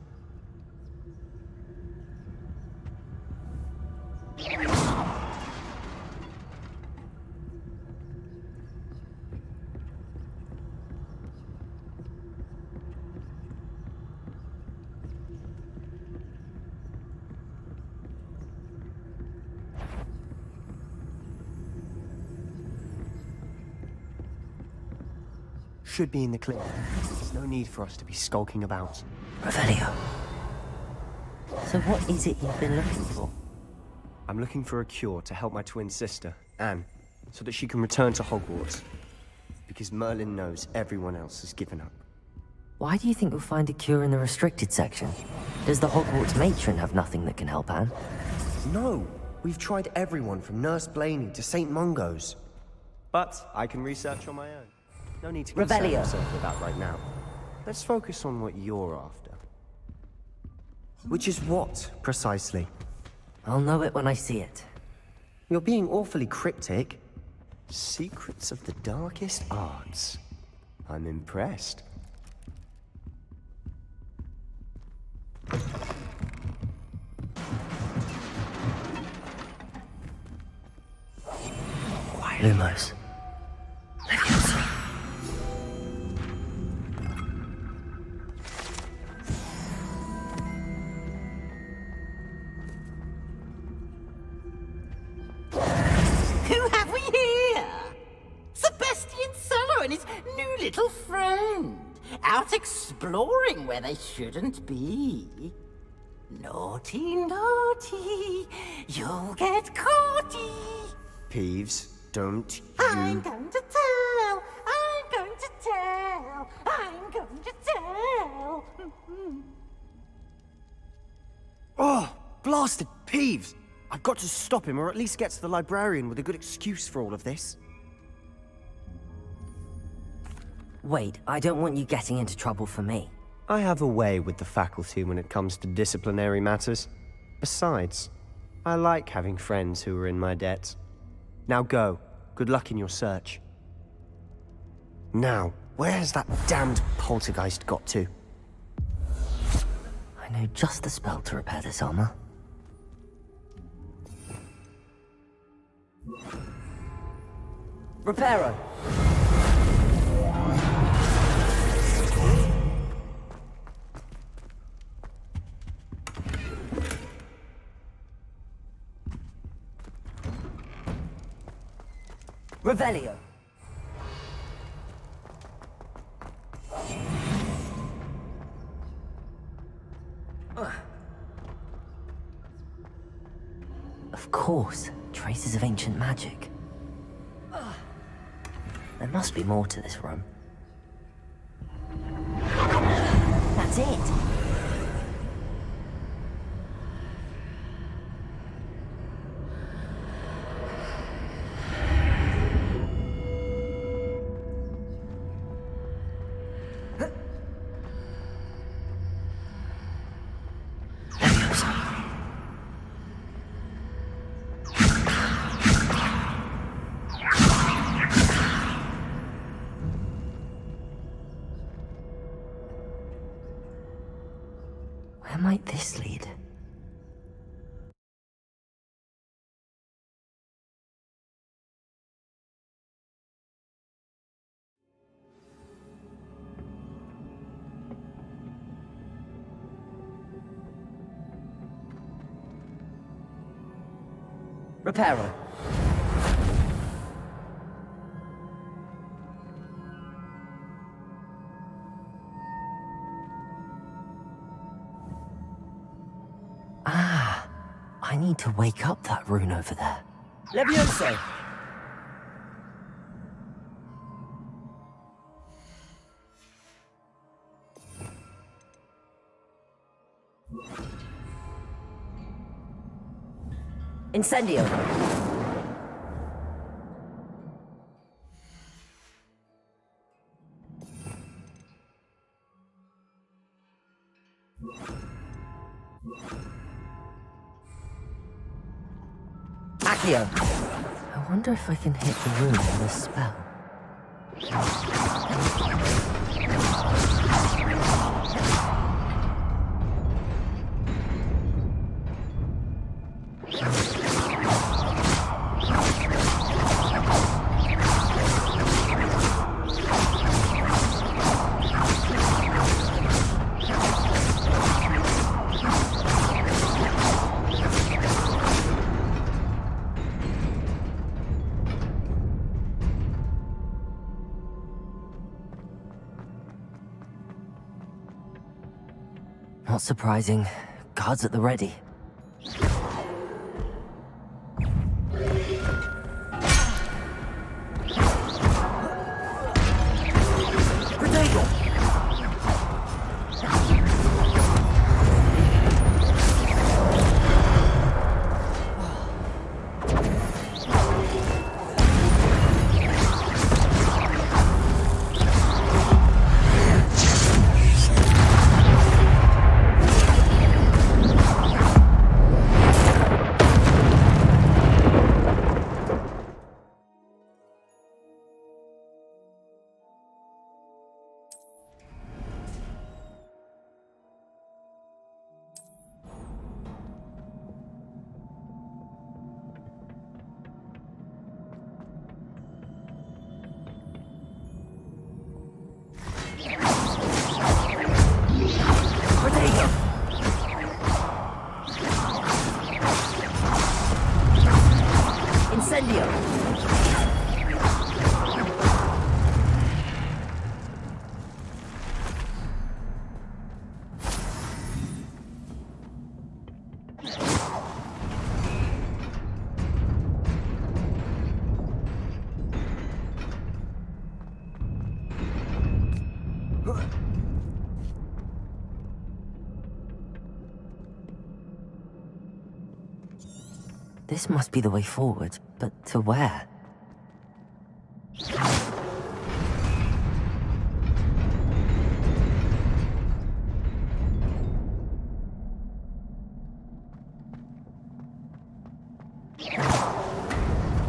Should be in the clear. There's no need for us to be skulking about. Revelio. So what is it you've been looking for? I'm looking for a cure to help my twin sister, Anne, so that she can return to Hogwarts. Because Merlin knows everyone else has given up. Why do you think we'll find a cure in the restricted section? Does the Hogwarts matron have nothing that can help Anne? No! We've tried everyone from Nurse Blaney to St. Mungo's. But I can research on my own. No need to concern yourself with that right now. Let's focus on what you're after. Which is what, precisely? I'll know it when I see it. You're being awfully cryptic. Secrets of the darkest arts. I'm impressed. Lumos. Leviosa. Who have we here? Sebastian Solo and his new little friend. Out exploring where they shouldn't be. Naughty, naughty. You'll get caughty. Peeves, don't you... I'm going to tell. I'm going to tell. I'm going to tell. Oh, blasted Peeves! I've got to stop him, or at least get to the librarian with a good excuse for all of this. Wait, I don't want you getting into trouble for me. I have a way with the faculty when it comes to disciplinary matters. Besides, I like having friends who are in my debt. Now go. Good luck in your search. Now, where has that damned poltergeist got to? I know just the spell to repair this armor. Reparo! Revelio! Of course, traces of ancient magic. There must be more to this room. That's it! Where might this lead? Reparo. Ah, I need to wake up that rune over there. Levioso! Incendio! Accio! I wonder if I can hit the rune with a spell. Not surprising. Guards at the ready. This must be the way forward, but to where?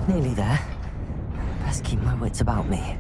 Nearly there. Best keep my wits about me.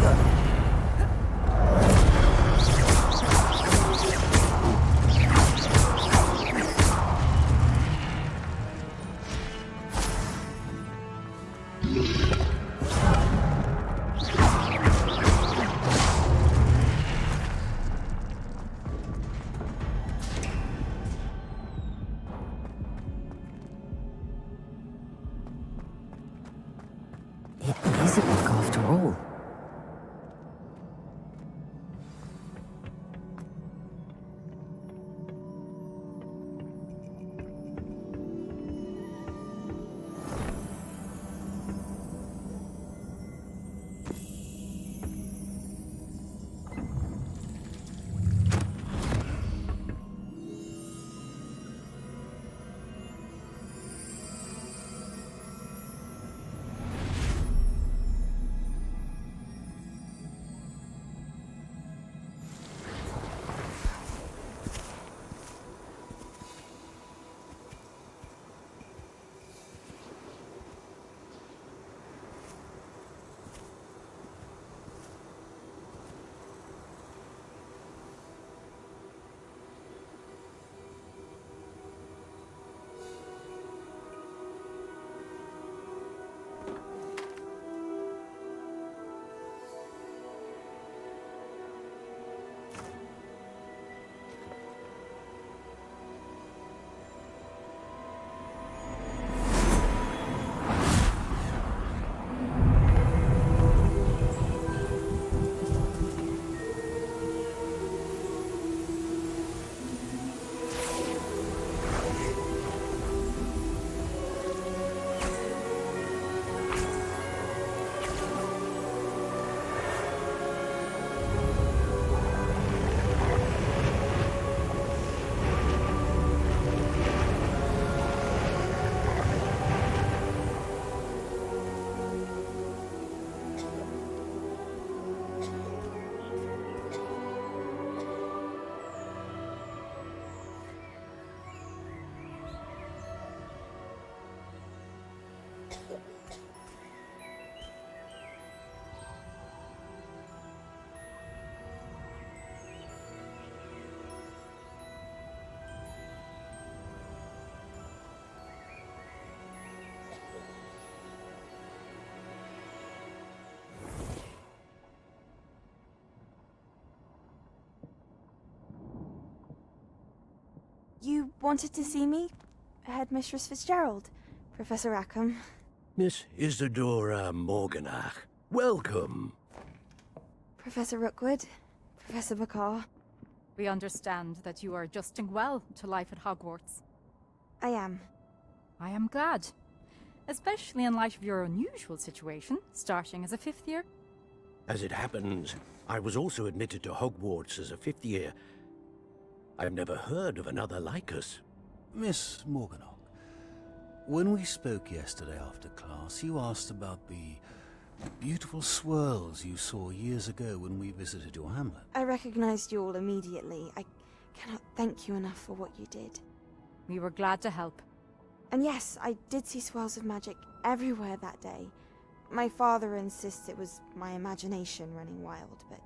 It is a book after all. You wanted to see me? Headmistress Fitzgerald, Professor Rackham. Miss Isadora Morganach, welcome. Professor Rookwood, Professor McCaw. We understand that you are adjusting well to life at Hogwarts. I am. I am glad. Especially in light of your unusual situation, starting as a 5th year. As it happens, I was also admitted to Hogwarts as a 5th year. I've never heard of another like us. Miss Morganach, when we spoke yesterday after class, you asked about the beautiful swirls you saw years ago when we visited your hamlet. I recognized you all immediately. I cannot thank you enough for what you did. We were glad to help. And yes, I did see swirls of magic everywhere that day. My father insists it was my imagination running wild, but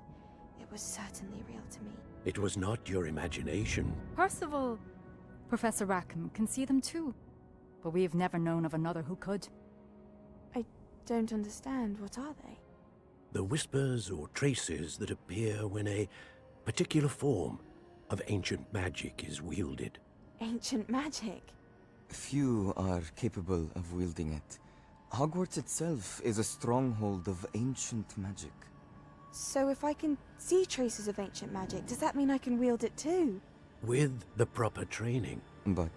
it was certainly real to me. It was not your imagination. Percival, Professor Rackham can see them too. But we have never known of another who could. I don't understand. What are they? The whispers or traces that appear when a particular form of ancient magic is wielded. Ancient magic? Few are capable of wielding it. Hogwarts itself is a stronghold of ancient magic. So if I can see traces of ancient magic, does that mean I can wield it too? With the proper training. But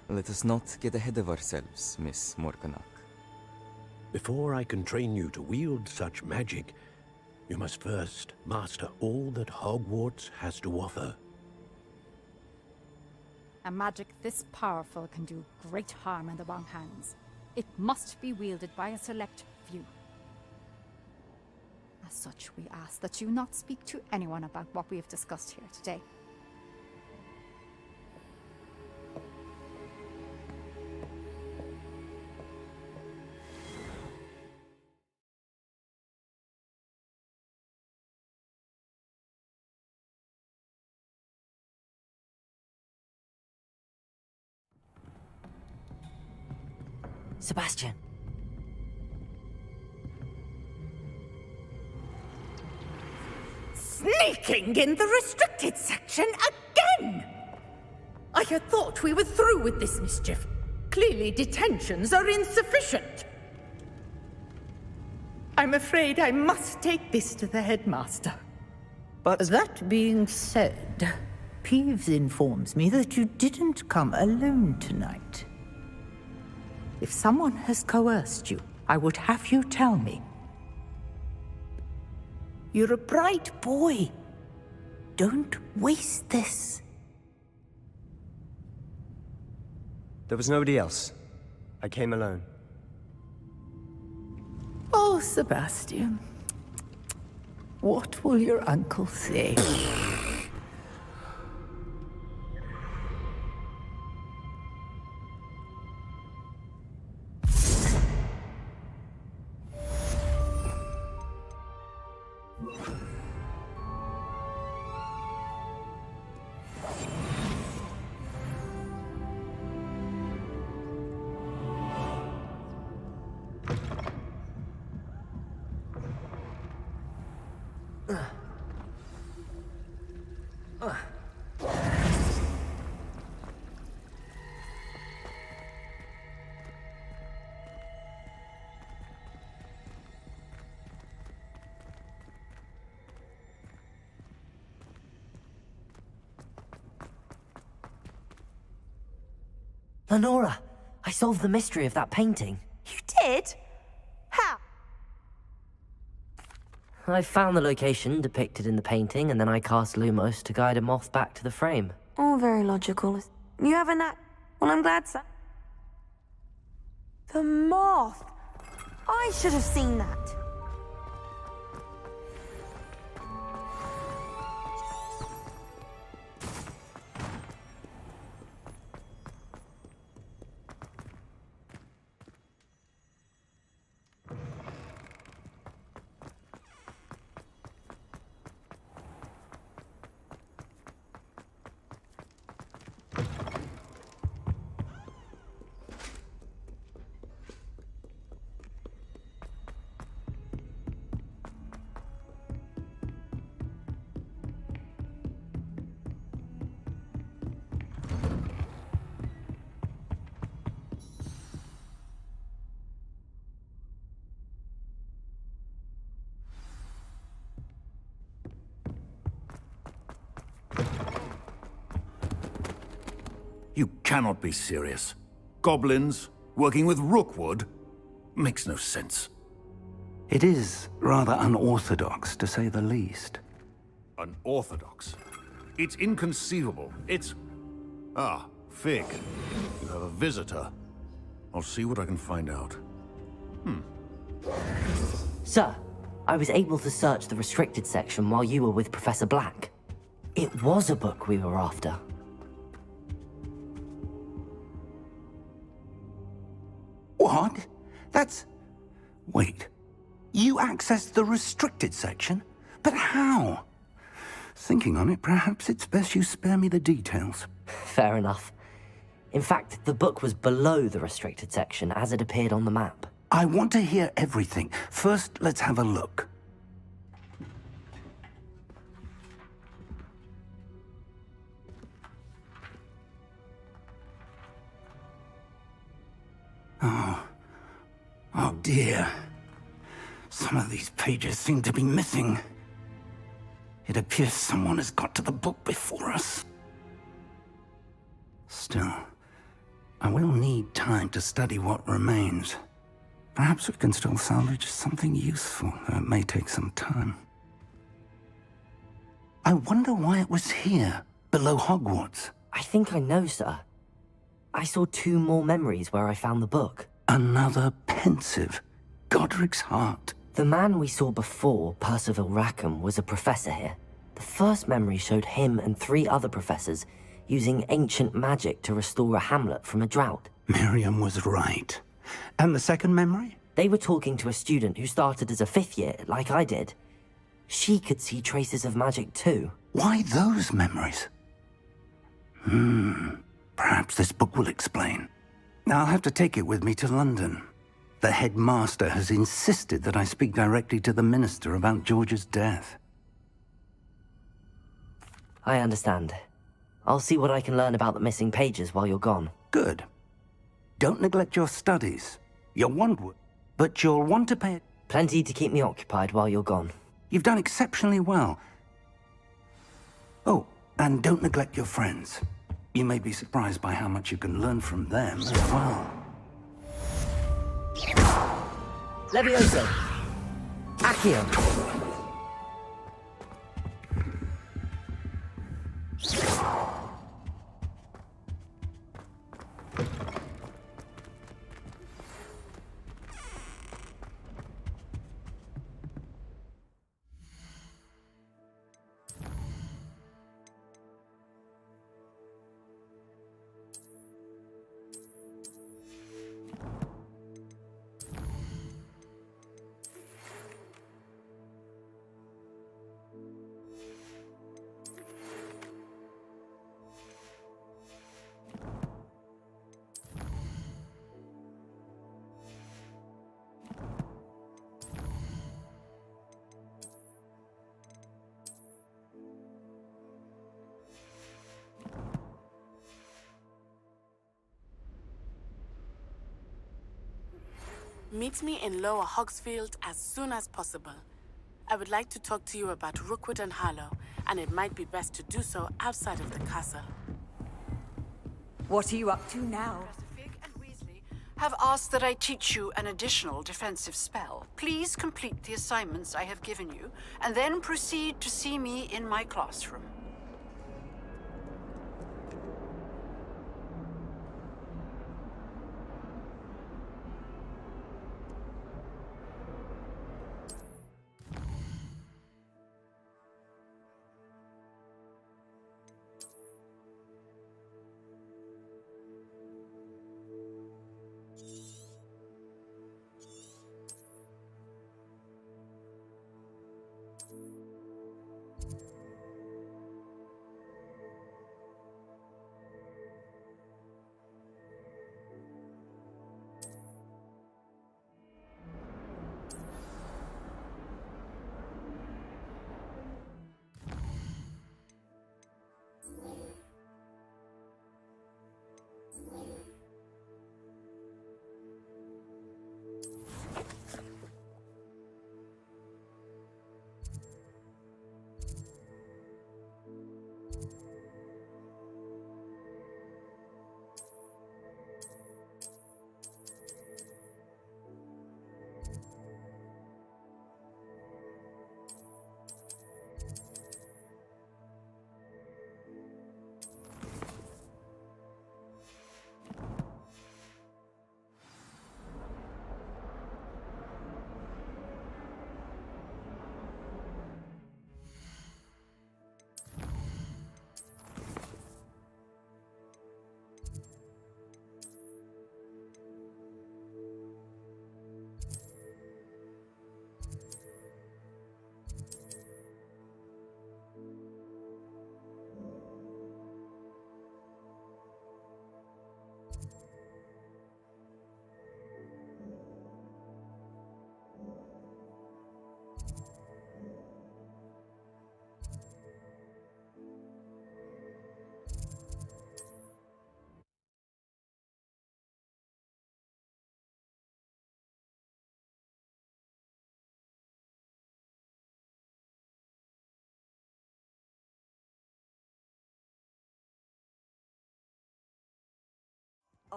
let us not get ahead of ourselves, Miss Morganach. Before I can train you to wield such magic, you must first master all that Hogwarts has to offer. A magic this powerful can do great harm in the wrong hands. It must be wielded by a select few. As such, we ask that you not speak to anyone about what we have discussed here today. Sebastian. Sneaking in the restricted section again! I had thought we were through with this mischief. Clearly detentions are insufficient. I'm afraid I must take this to the headmaster. But that being said, Peeves informs me that you didn't come alone tonight. If someone has coerced you, I would have you tell me. You're a bright boy. Don't waste this. there was nobody else. I came alone. Oh, Sebastian. What will your uncle say? Lenora, I solved the mystery of that painting. You did? How? I found the location depicted in the painting, and then I cast Lumos to guide a moth back to the frame. All very logical. You have a knack. Well, I'm glad, sir. The moth! I should have seen that. You cannot be serious. Goblins working with Rookwood? Makes no sense. It is rather unorthodox, to say the least. Unorthodox? It's inconceivable. It's... Ah, Fig. You have a visitor. I'll see what I can find out. Sir, I was able to search the restricted section while you were with Professor Black. It was a book we were after. What? That's... Wait. You accessed the restricted section? But how? Thinking on it, perhaps it's best you spare me the details. Fair enough. In fact, the book was below the restricted section as it appeared on the map. I want to hear everything. First, let's have a look. Oh dear. Some of these pages seem to be missing. It appears someone has got to the book before us. Still, I will need time to study what remains. Perhaps we can still salvage something useful, though it may take some time. I wonder why it was here, below Hogwarts. I think I know, sir. I saw 2 more memories where I found the book. Another pensive. Godric's heart. The man we saw before, Percival Rackham, was a professor here. The first memory showed him and 3 other professors using ancient magic to restore a hamlet from a drought. Miriam was right. And the second memory? They were talking to a student who started as a 5th year, like I did. She could see traces of magic too. Why those memories? Perhaps this book will explain. I'll have to take it with me to London. The headmaster has insisted that I speak directly to the minister about George's death. I understand. I'll see what I can learn about the missing pages while you're gone. Good. Don't neglect your studies. But you'll want to pay... Plenty to keep me occupied while you're gone. You've done exceptionally well. Oh, and don't neglect your friends. You may be surprised by how much you can learn from them as well. Levioso! Accio! Meet me in Lower Hogsfield as soon as possible. I would like to talk to you about Rookwood and Harlow, and it might be best to do so outside of the castle. What are you up to now? Have asked that I teach you an additional defensive spell. Please complete the assignments I have given you, and then proceed to see me in my classroom.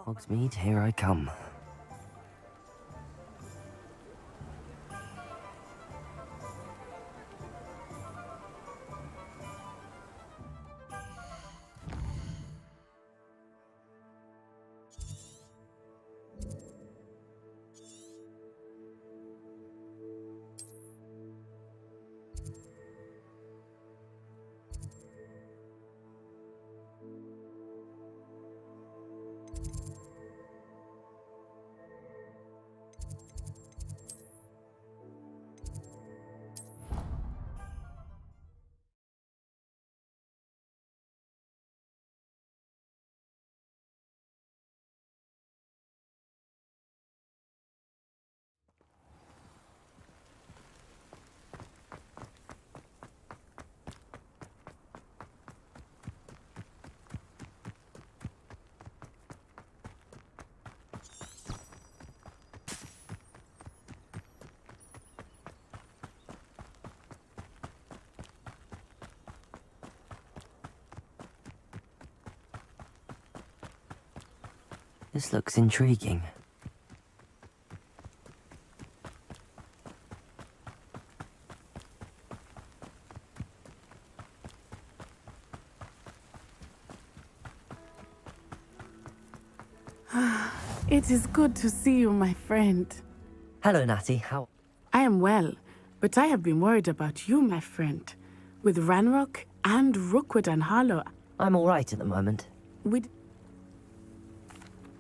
Hogsmeade, here I come. This looks intriguing. It is good to see you, my friend. Hello, Natty. How? I am well, but I have been worried about you, my friend. With Ranrock and Rookwood and Harlow. I'm all right at the moment.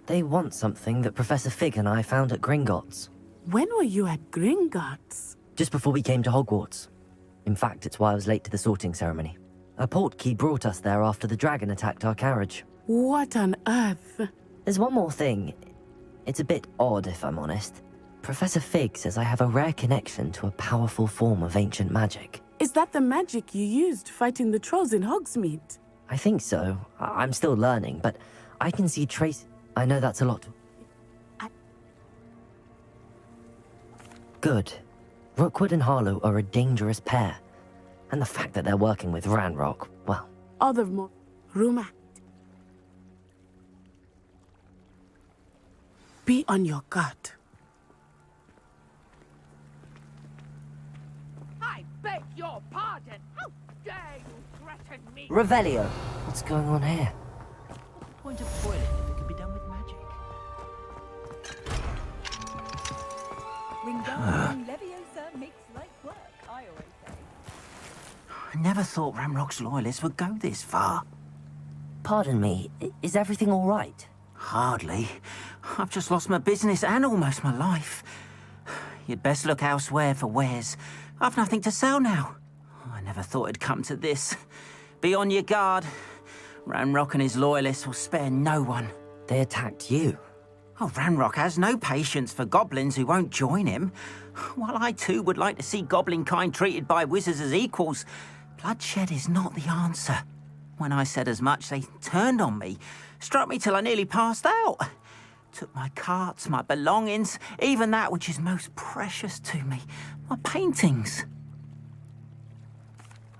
They want something that Professor Fig and I found at Gringotts. When were you at Gringotts? Just before we came to Hogwarts. In fact, it's why I was late to the sorting ceremony. A portkey brought us there after the dragon attacked our carriage. What on earth? There's one more thing. It's a bit odd, if I'm honest. Professor Fig says I have a rare connection to a powerful form of ancient magic. Is that the magic you used fighting the trolls in Hogsmeade? I think so. I'm still learning, but I can see trace... I know that's a lot. Good. Rookwood and Harlow are a dangerous pair. And the fact that they're working with Ranrock, well... All the more... Rumor. Be on your guard. I beg your pardon. How dare you threaten me? Revelio! What's going on here? What's the point of boiling if it can be done with magic? Wingardium Leviosa makes light work, I always say. I never thought Ranrock's loyalists would go this far. Pardon me, is everything all right? Hardly. I've just lost my business and almost my life. You'd best look elsewhere for wares. I've nothing to sell now. I never thought it'd come to this. Be on your guard. Ranrock and his loyalists will spare no one. They attacked you? Oh, Ranrock has no patience for goblins who won't join him. While I too would like to see goblin kind treated by wizards as equals, bloodshed is not the answer. When I said as much, they turned on me, struck me till I nearly passed out. Took my carts, my belongings, even that which is most precious to me, my paintings.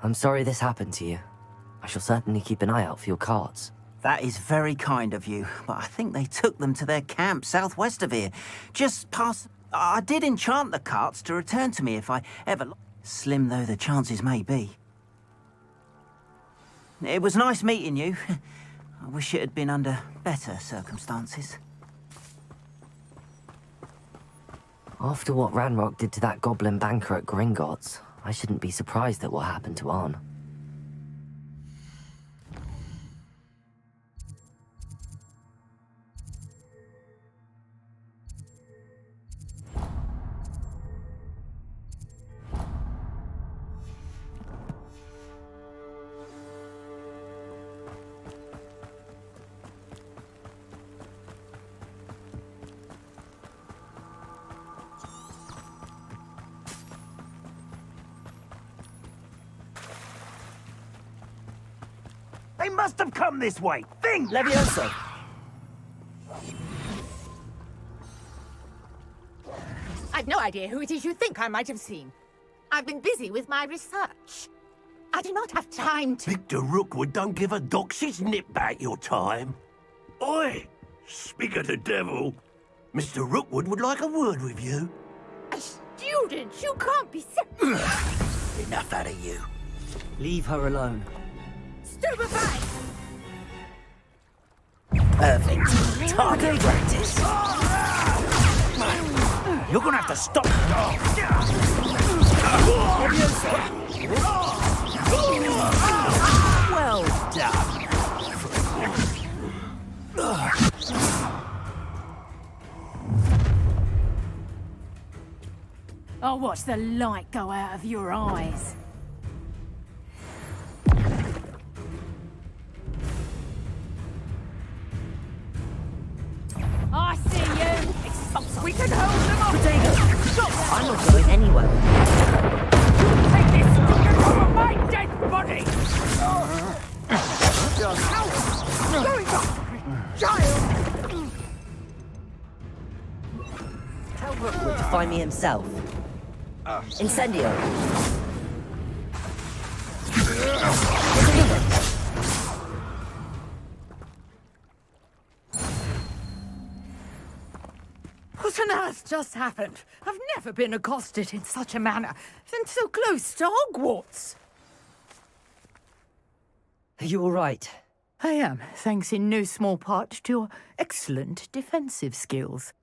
I'm sorry this happened to you. I shall certainly keep an eye out for your carts. That is very kind of you, but I think they took them to their camp southwest of here. Just past... I did enchant the carts to return to me if I ever... Slim though the chances may be. It was nice meeting you. I wish it had been under better circumstances. After what Ranrock did to that goblin banker at Gringotts, I shouldn't be surprised at what happened to Arn. They must have come this way. Think! Leviosa! I've no idea who it is you think I might have seen. I've been busy with my research. I do not have time to... Victor Rookwood don't give a doxy's nip back your time. Oi! Speak of the devil. Mr. Rookwood would like a word with you. A student? You can't be... Enough out of you. Leave her alone. Stupefy! Perfect. Target practice. You're gonna have to stop. Well done. I'll watch the light go out of your eyes. I see you! Expulse! We can hold them off! Potato! I'm not going anywhere. Take this! Over my dead body! Going back! Child! Tell Rookwood to find me himself. Incendio! earth just happened? I've never been accosted in such a manner, and so close to Hogwarts. Are you all right? I am, thanks in no small part to your excellent defensive skills.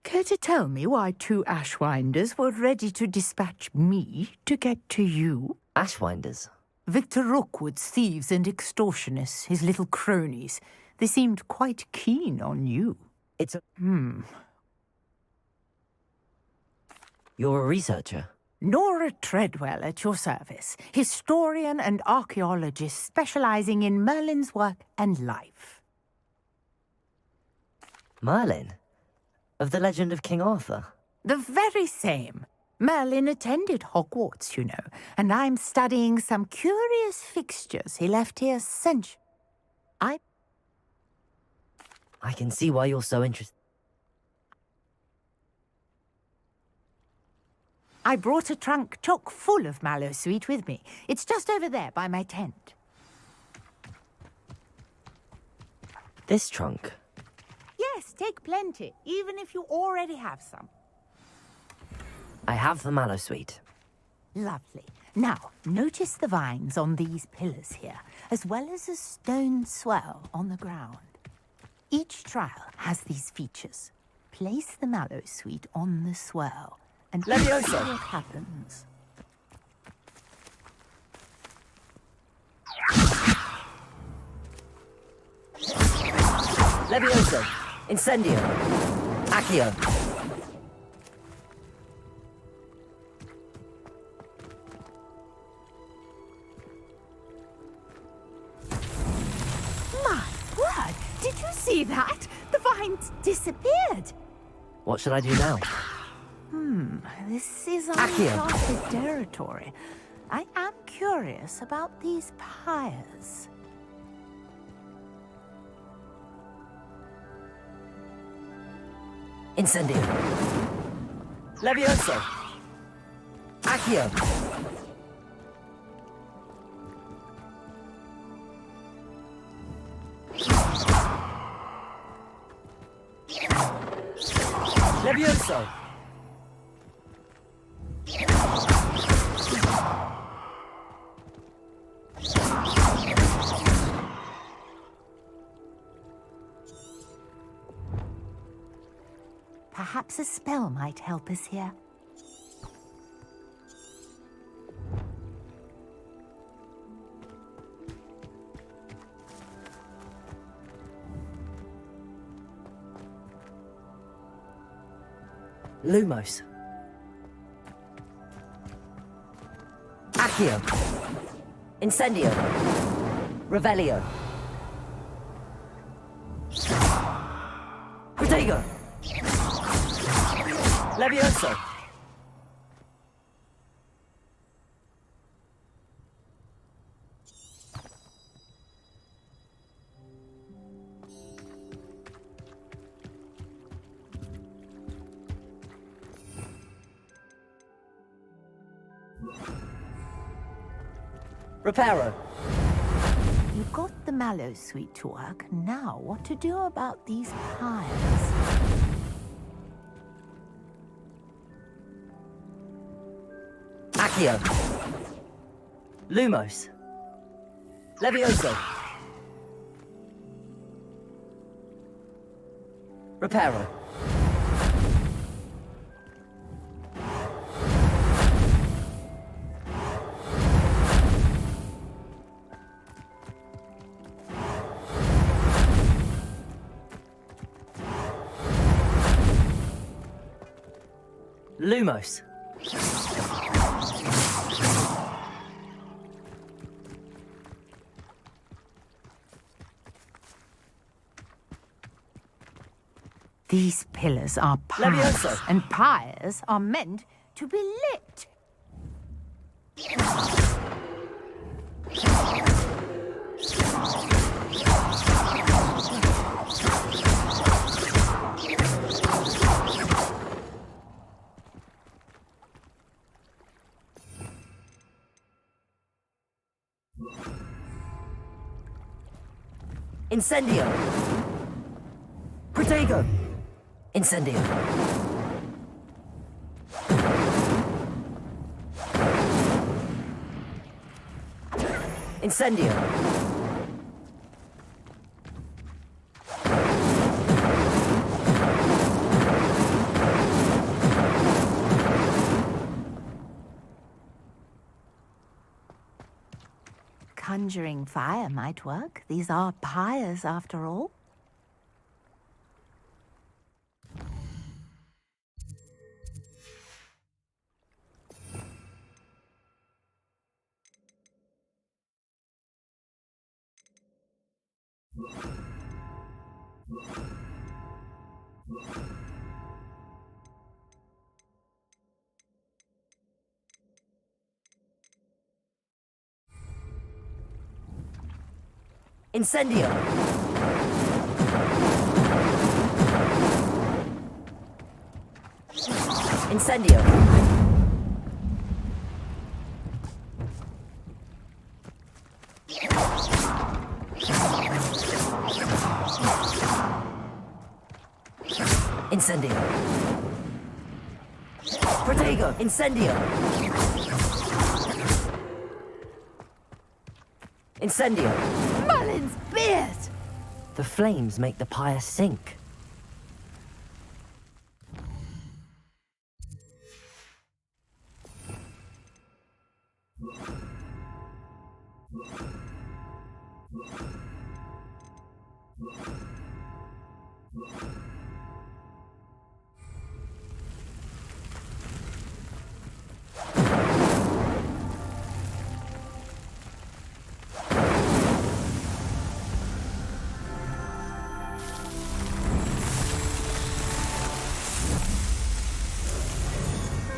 Care to tell me why 2 Ashwinders were ready to dispatch me to get to you? Ashwinders? Victor Rookwood's thieves and extortionists, his little cronies. They seemed quite keen on you. It's a... You're a researcher? Nora Treadwell at your service, historian and archaeologist specializing in Merlin's work and life. Merlin? Of the legend of King Arthur? The very same. Merlin attended Hogwarts, you know, and I'm studying some curious fixtures he left here I can see why you're so interested. I brought a trunk chock full of Mallowsweet with me. It's just over there by my tent. This trunk? Yes, take plenty, even if you already have some. I have the Mallowsweet. Lovely. Now, notice the vines on these pillars here, as well as a stone swell on the ground. Each trial has these features. Place the Mallowsweet on the swell, and see what happens. Levioso! Incendio! Accio! My word! Did you see that? The vines disappeared! What should I do now? This is Accio. uncharted territory. I am curious about these pyres. Incendio! Levioso! Accio! Levioso! Perhaps a spell might help us here. Lumos. Accio. Incendio. Revelio. Protego. Levioso. Reparo. You got the Mallowsweet to work. Now, what to do about these pyres? Accio. Lumos. Levioso. Reparo. Lumos. These pillars are pyres, Levioso. and pyres are meant to be lit. Incendio. Protego. Incendio. Incendio! Conjuring fire might work. These are pyres, after all. Incendio! Incendio! Incendio! Protego! Incendio! Incendio! Merlin's beard! The flames make the pyre sink.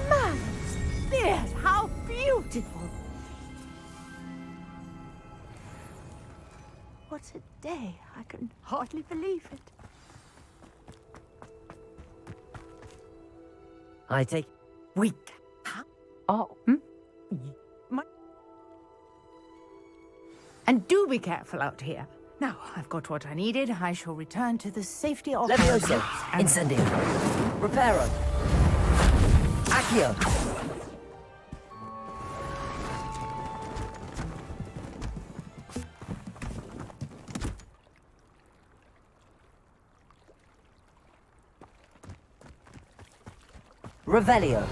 Merlin's beard! How beautiful! What a day. I can hardly believe it. I take... Wait. Oh. And do be careful out here. Now, I've got what I needed. I shall return to the safety of... Levioso! Incendio! Reparo! Accio! Revelio!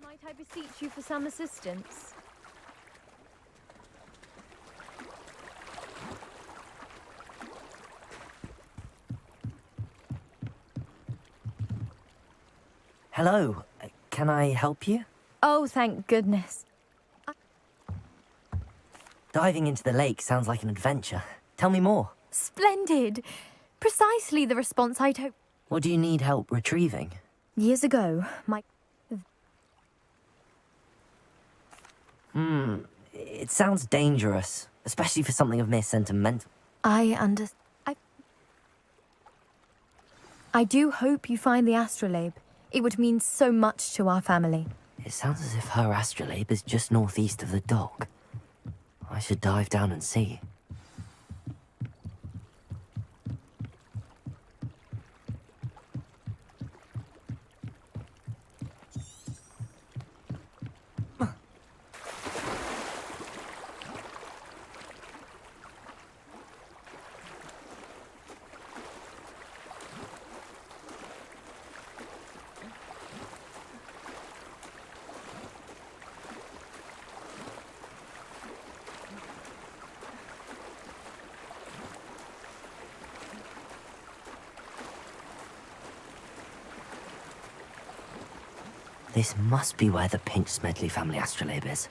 Might I beseech you for some assistance? Hello. Can I help you? Oh, thank goodness. Diving into the lake sounds like an adventure. Tell me more. Splendid! Precisely the response I'd hoped. What do you need help retrieving? Years ago, my... It sounds dangerous, especially for something of mere sentimental. I do hope you find the astrolabe. It would mean so much to our family. It sounds as if her astrolabe is just northeast of the dock. I should dive down and see. This must be where the Pinch Smedley family astrolabe is.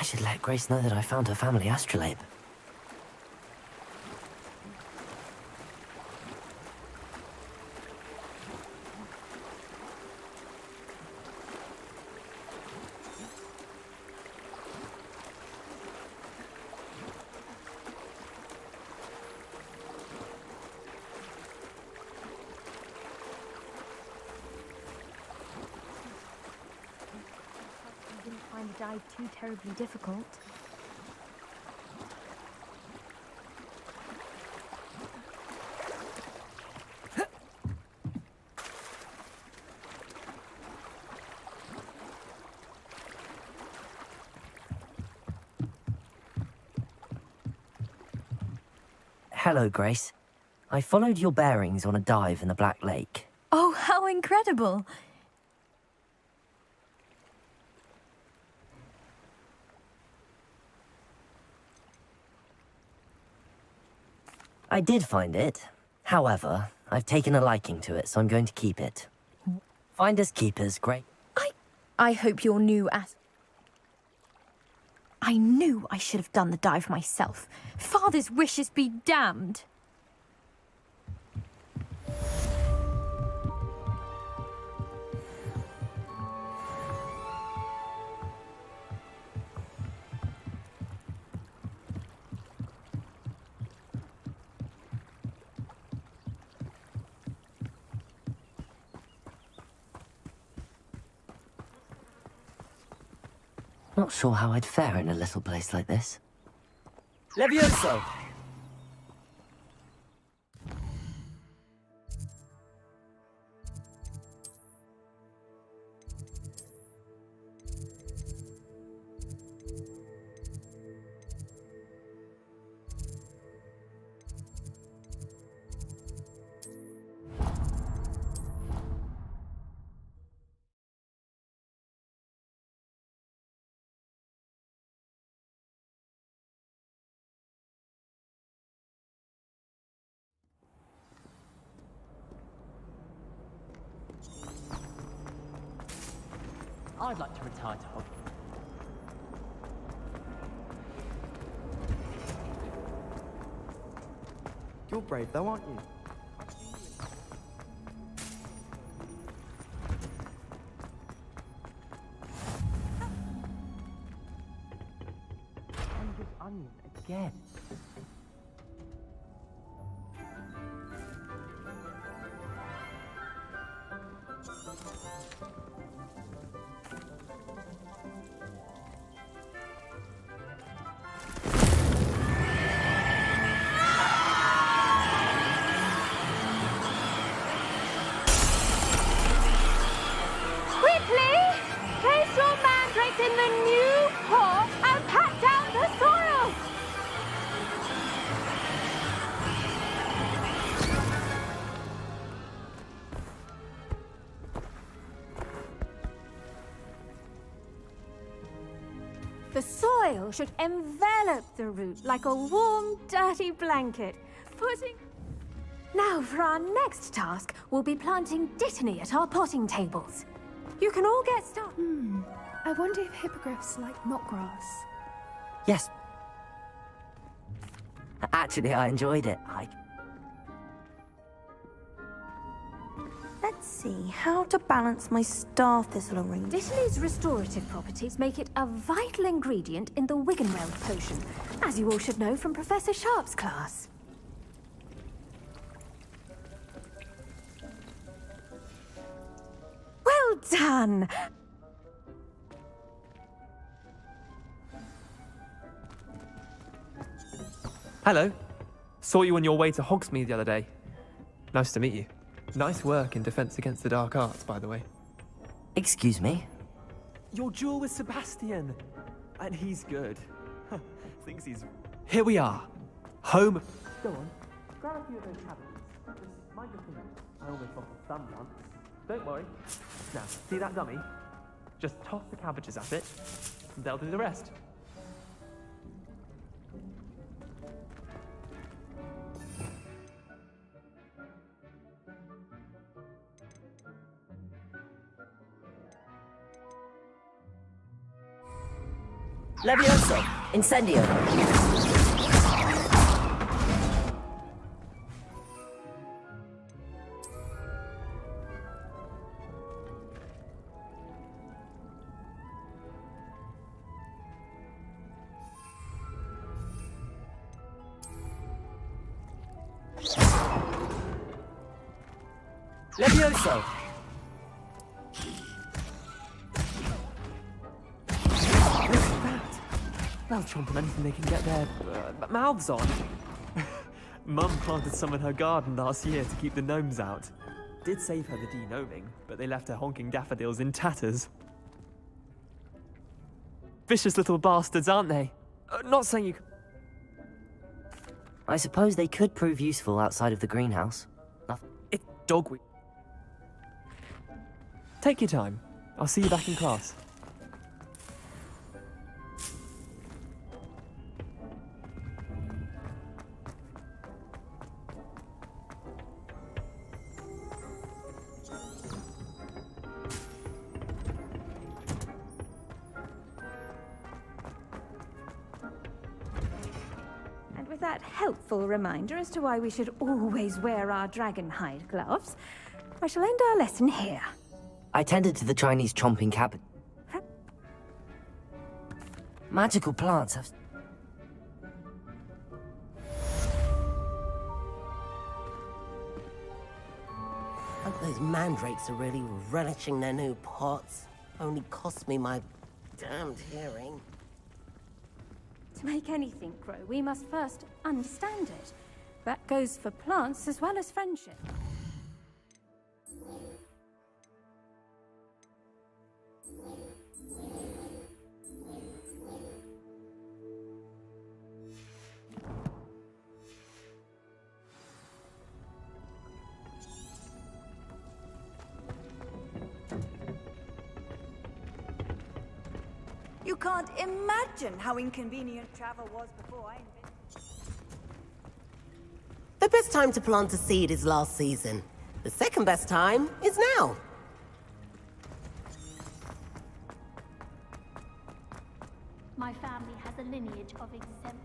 I should let Grace know that I found her family astrolabe. I didn't find the dive too terribly difficult. Hello, Grace. I followed your bearings on a dive in the Black Lake. Oh, how incredible! I did find it. However, I've taken a liking to it, so I'm going to keep it. Finders keepers, great. I hope your new I knew I should have done the dive myself. Father's wishes be damned. Not sure how I'd fare in a little place like this. Levioso! I'd like to retire to Hog. You're brave though, aren't you? Onion again. Quickly! Place your mandrakes in the new pot and pat down the soil! The soil should envelop the root like a warm, dirty blanket, putting... Now for our next task, we'll be planting dittany at our potting tables. You can all get started. I wonder if hippogriffs like knotgrass. Yes. Actually, I enjoyed it. Let's see, how to balance my star thistle arrangement. Dittany's restorative properties make it a vital ingredient in the Wiggenweld potion, as you all should know from Professor Sharp's class. Well done! Hello. Saw you on your way to Hogsmeade the other day. Nice to meet you. Nice work in Defense Against the Dark Arts, by the way. Excuse me? Your duel with Sebastian. And he's good. Thinks he's... Here we are. Home... Go on. Grab a few of those cabbages. Just mind your fingers. I almost lost some once. Don't worry. Now, see that dummy? Just toss the cabbages at it, and they'll do the rest. Levioso! Incendio! Levioso! They'll chomp on anything they can get their mouths on. Mum planted some in her garden last year to keep the gnomes out. Did save her the de-gnoming, but they left her honking daffodils in tatters. Vicious little bastards, aren't they? Not saying you... I suppose they could prove useful outside of the greenhouse. Nothing. It's dogweed. Take your time. I'll see you back in class. With that helpful reminder as to why we should always wear our dragon hide gloves, I shall end our lesson here. I tended to the Chinese chomping cabbage. Magical plants have... Hope those mandrakes are really relishing their new pots. Only cost me my damned hearing. To make anything grow, we must first understand it. That goes for plants as well as friendship. You can't imagine how inconvenient travel was before I invented... The best time to plant a seed is last season. The second best time is now. My family has a lineage of exempt...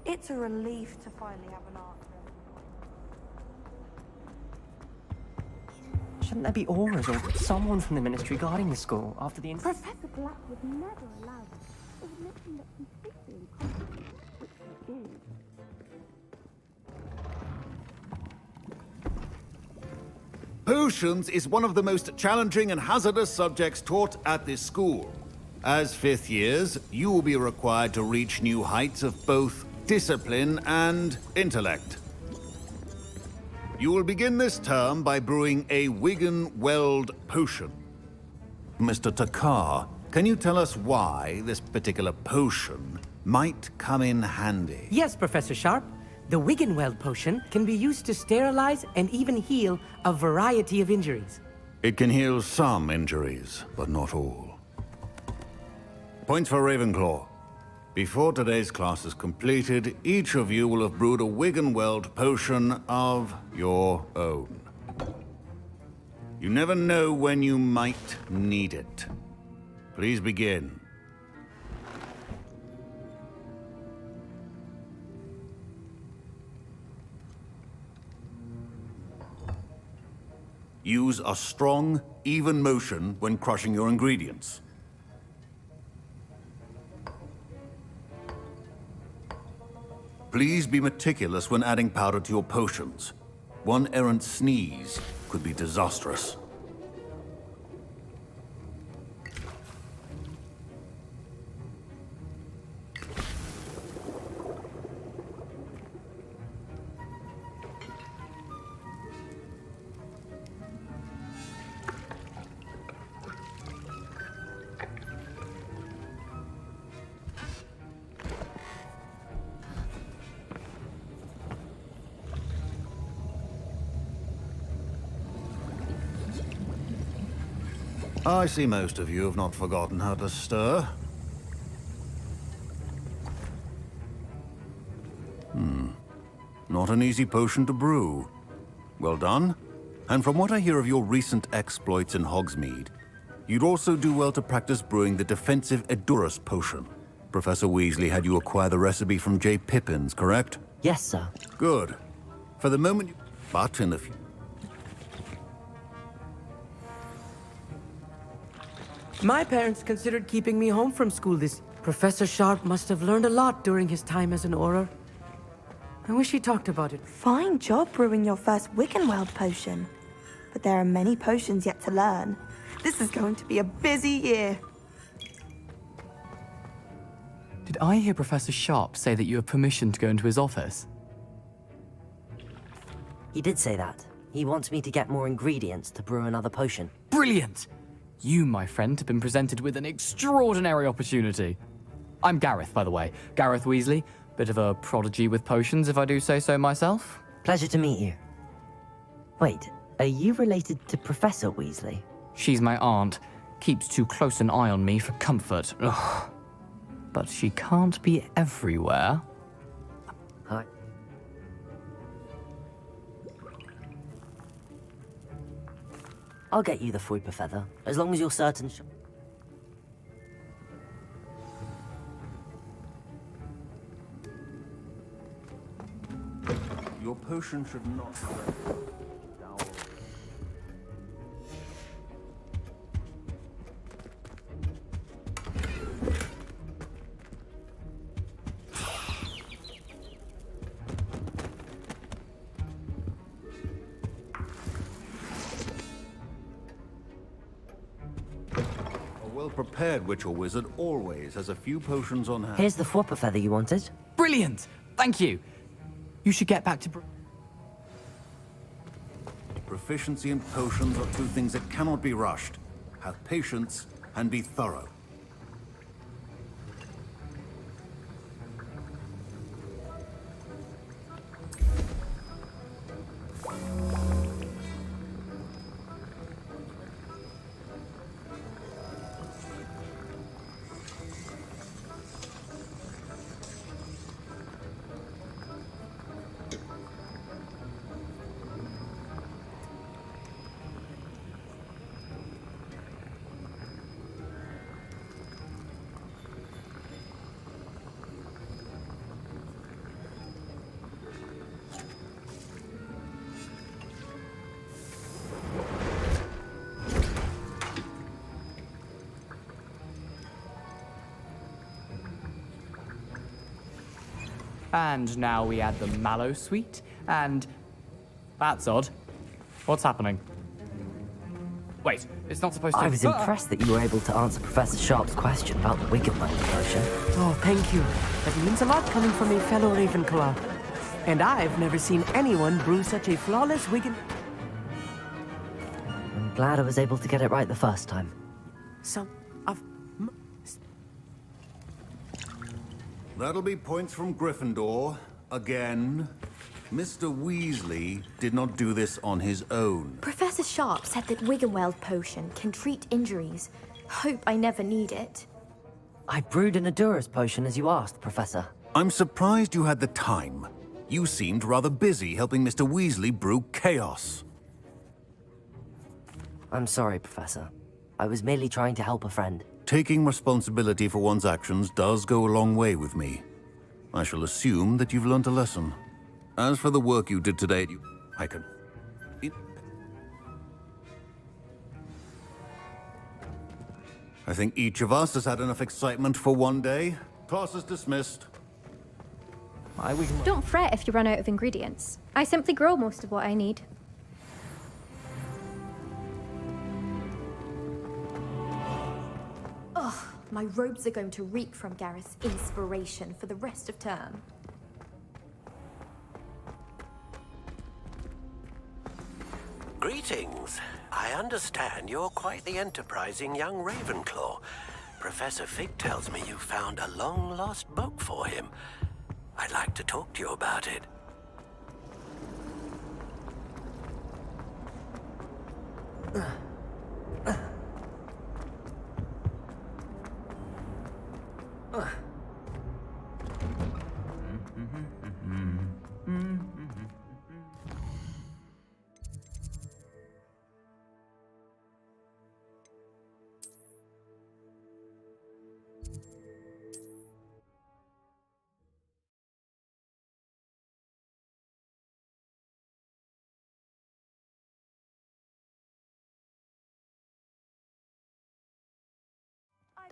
It's a relief to finally have an art room. Shouldn't there be auras or someone from the ministry guarding the school after the incident? Professor Black would never allow this. It would make him look completely incompetent, which he did. Potions is one of the most challenging and hazardous subjects taught at this school. As fifth years, you will be required to reach new heights of both discipline and intellect. You will begin this term by brewing a Wigan Weld potion. Mr. Takar, can you tell us why this particular potion might come in handy? Yes, Professor Sharp. The Wiggenweld potion can be used to sterilize and even heal a variety of injuries. It can heal some injuries, but not all. Points for Ravenclaw. Before today's class is completed, each of you will have brewed a Wiggenweld potion of your own. You never know when you might need it. Please begin. Use a strong, even motion when crushing your ingredients. Please be meticulous when adding powder to your potions. One errant sneeze could be disastrous. I see most of you have not forgotten how to stir. Not an easy potion to brew. Well done. And from what I hear of your recent exploits in Hogsmeade, you'd also do well to practice brewing the defensive Edurus potion. Professor Weasley had you acquire the recipe from J. Pippins, correct? Yes, sir. Good. For the moment you... But in the future... My parents considered keeping me home from school this... Professor Sharp must have learned a lot during his time as an Auror. I wish he talked about it. Fine job brewing your first Wiggenweld potion. But there are many potions yet to learn. This is going to be a busy year. Did I hear Professor Sharp say that you have permission to go into his office? He did say that. He wants me to get more ingredients to brew another potion. Brilliant! You, my friend, have been presented with an extraordinary opportunity. I'm Gareth, by the way. Gareth Weasley. Bit of a prodigy with potions, if I do say so myself. Pleasure to meet you. Wait, are you related to Professor Weasley? She's my aunt. Keeps too close an eye on me for comfort. Ugh. But she can't be everywhere. Hi. I'll get you the Fuipa feather, as long as you're certain... Your potion should not... A well-prepared witch or wizard always has a few potions on hand. Here's the Fuipa feather you wanted. Brilliant! Thank you! You should get back to... Proficiency and potions are two things that cannot be rushed. Have patience and be thorough. And now we add the mallow sweet, and... That's odd. What's happening? Wait, it's not supposed to... I was impressed that you were able to answer Professor Sharp's question about the Wiggenweld potion. Oh, thank you. That means a lot coming from a fellow Ravenclaw. And I've never seen anyone brew such a flawless Wiggen... I'm glad I was able to get it right the first time. Some of... That'll be points from Gryffindor. Again. Mr. Weasley did not do this on his own. Professor Sharp said that Wiggenweld potion can treat injuries. Hope I never need it. I brewed an Edurus potion as you asked, Professor. I'm surprised you had the time. You seemed rather busy helping Mr. Weasley brew chaos. I'm sorry, Professor. I was merely trying to help a friend. taking responsibility for one's actions does go a long way with me. I shall assume that you've learnt a lesson. As for the work you did today, I can... I think each of us has had enough excitement for one day. Class is dismissed. Don't fret if you run out of ingredients. I simply grow most of what I need. Ugh, my robes are going to reek from Gareth's inspiration for the rest of term. Greetings. I understand you're quite the enterprising young Ravenclaw. Professor Fig tells me you found a long-lost book for him. I'd like to talk to you about it.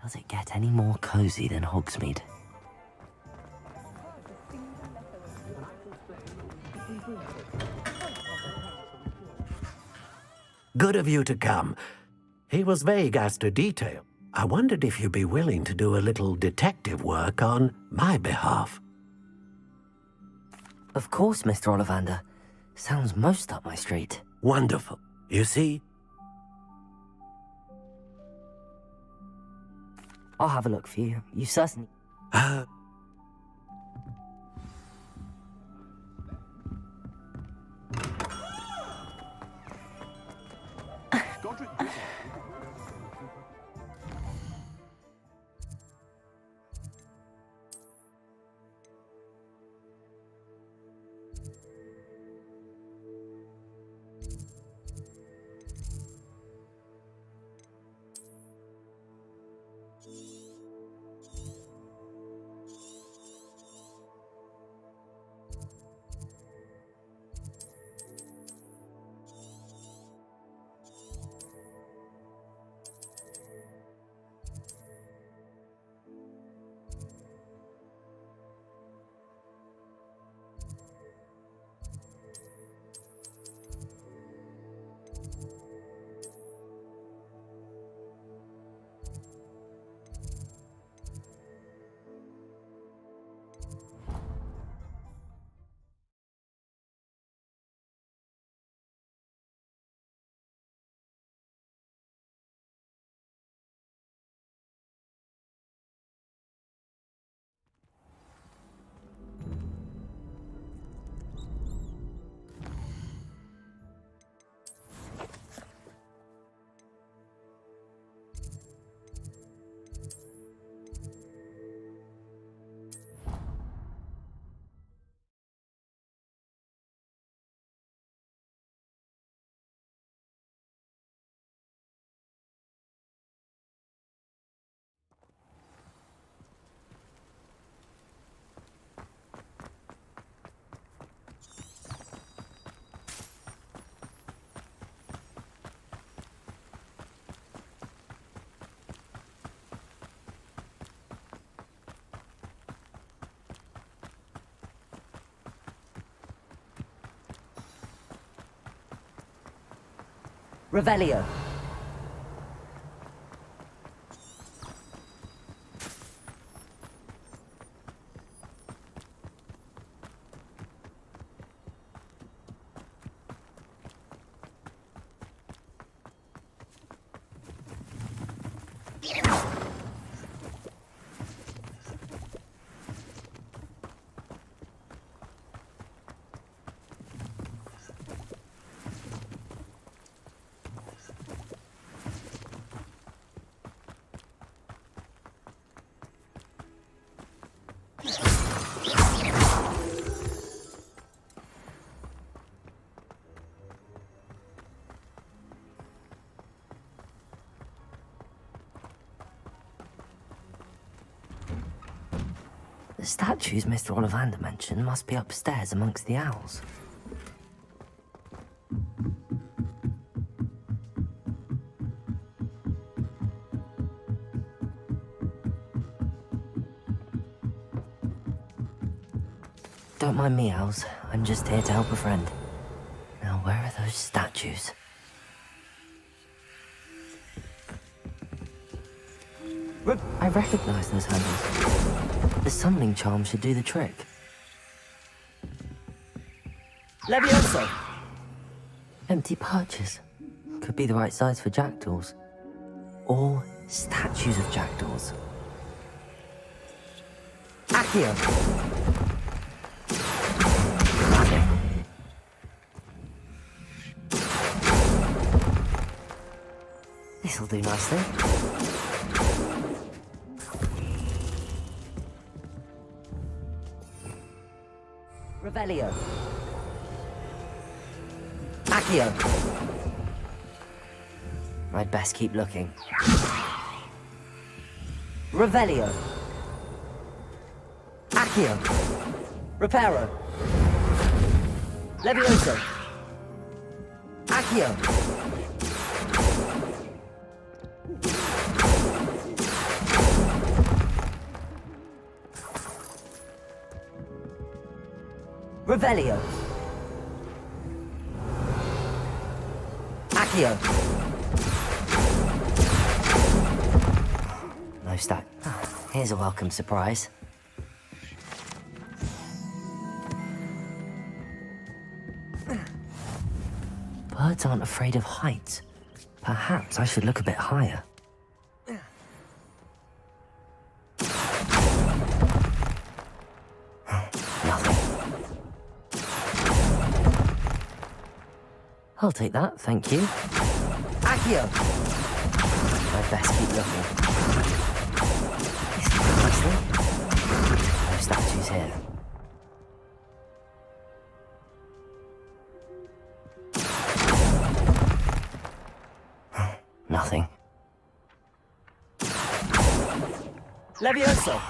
Does it get any more cozy than Hogsmeade? Good of you to come. He was vague as to detail. I wondered if you'd be willing to do a little detective work on my behalf. Of course, Mr. Ollivander. Sounds most up my street. Wonderful. You see? I'll have a look for you. You certainly... Revelio. statues Mr. Ollivander mentioned must be upstairs amongst the owls. Don't mind me, owls. I'm just here to help a friend. Now, where are those statues? I recognize those handles. The summoning charm should do the trick. Levioso! Empty perches. Could be the right size for jackdaws. Or statues of jackdaws. Accio! This'll do nicely. Revelio. Accio. I'd best keep looking. Revelio. Accio. Reparo. Levioso. Accio. Revelio. Accio. No stat. Here's a welcome surprise. Birds aren't afraid of heights. Perhaps I should look a bit higher. I'll take that, thank you. Accio! I'd best keep looking. No statues here. Nothing. Levioso!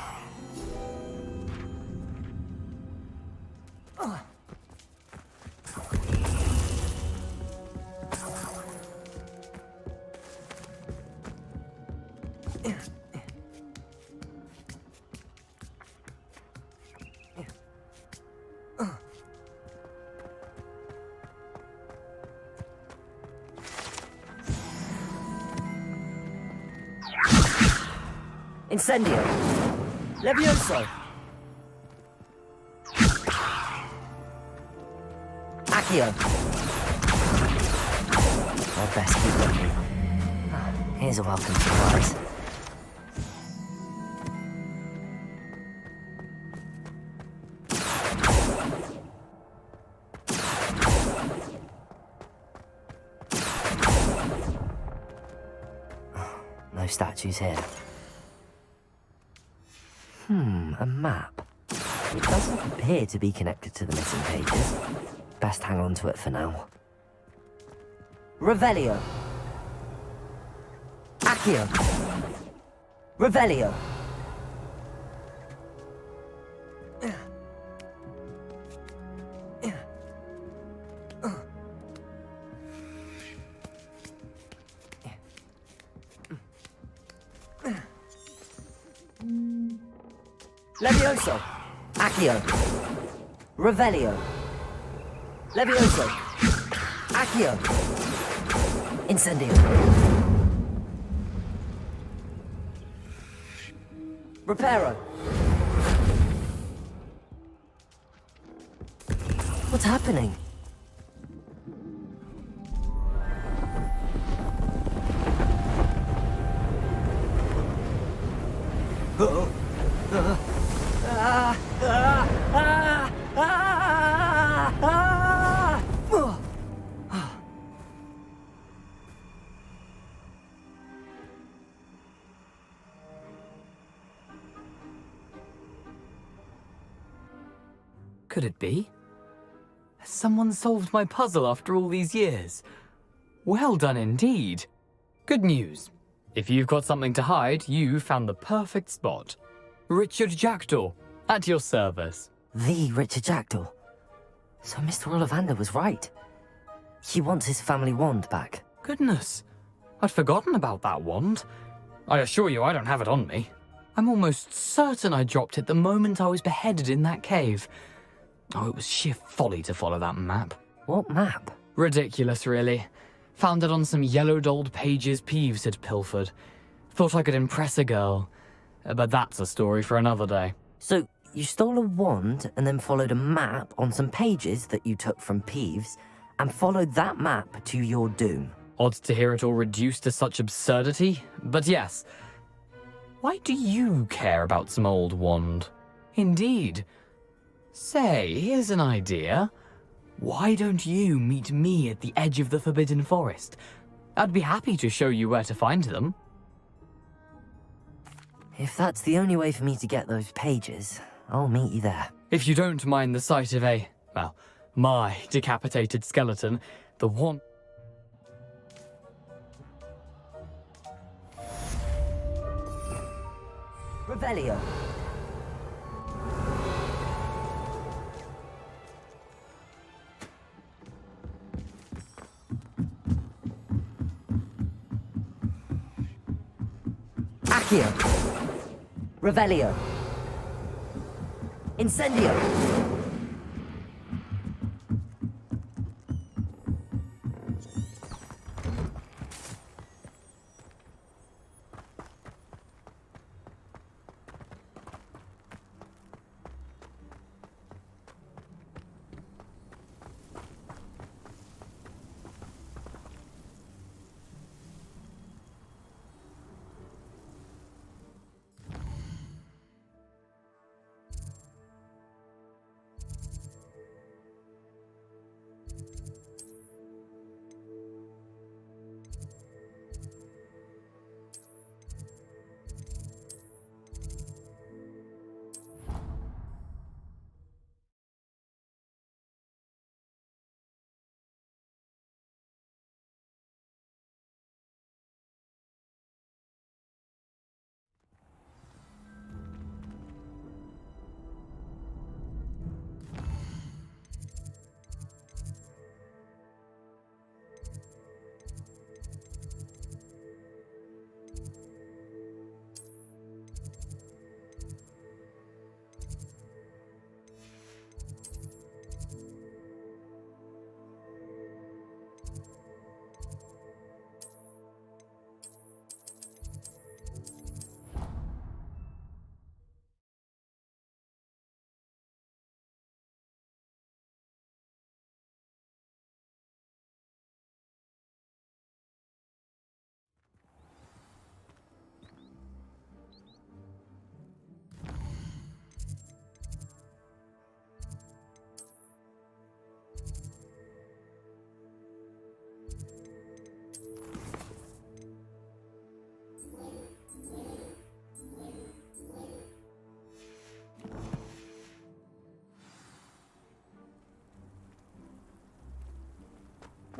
Incendio! Levioso! Accio! I'd best keep looking. Here's a welcome surprise. No statues here. A map. It doesn't appear to be connected to the missing pages. Best hang on to it for now. Revelio. Accio. Revelio. Levioso. Accio. Revelio. Levioso. Accio. Incendio. Reparo. What's happening? Could it be? Has someone solved my puzzle after all these years? Well done indeed. Good news. If you've got something to hide, you found the perfect spot. Richard Jackdaw, At your service. The Richard Jackdaw. So Mr. Ollivander was right. He wants his family wand back. Goodness, I'd forgotten about that wand. I assure you I don't have it on me. I'm almost certain I dropped it the moment I was beheaded in that cave. Oh, it was sheer folly to follow that map. What map? Ridiculous, really. Found it on some yellowed old pages Peeves had pilfered. Thought I could impress a girl. But that's a story for another day. So, you stole a wand and then followed a map on some pages that you took from Peeves and followed that map to your doom. Odd to hear it all reduced to such absurdity, but yes. Why do you care about some old wand? Indeed. Say, here's an idea. Why don't you meet me at the edge of the Forbidden Forest? I'd be happy to show you where to find them. If that's the only way for me to get those pages, I'll meet you there. If you don't mind the sight of my decapitated skeleton, the one... Revelio. Accio. Revelio. Incendio.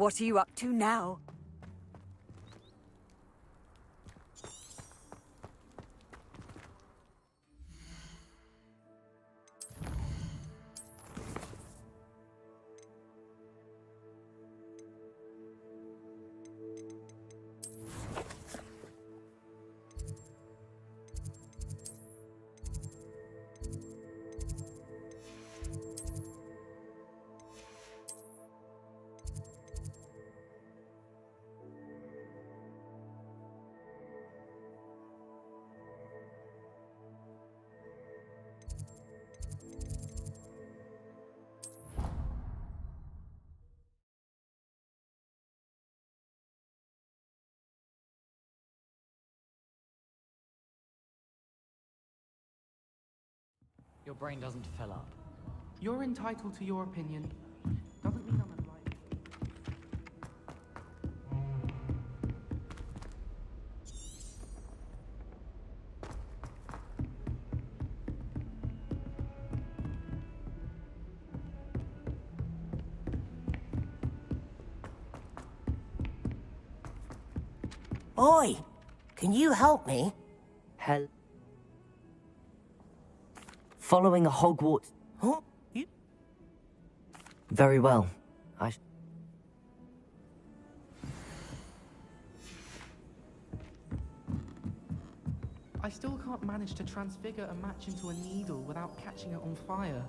What are you up to now? Your brain doesn't fill up. You're entitled to your opinion. Doesn't mean I'm obliged. Oi! Can you help me? Hell. following a Hogwarts... Huh? You... Very well. I still can't manage to transfigure a match into a needle without catching it on fire.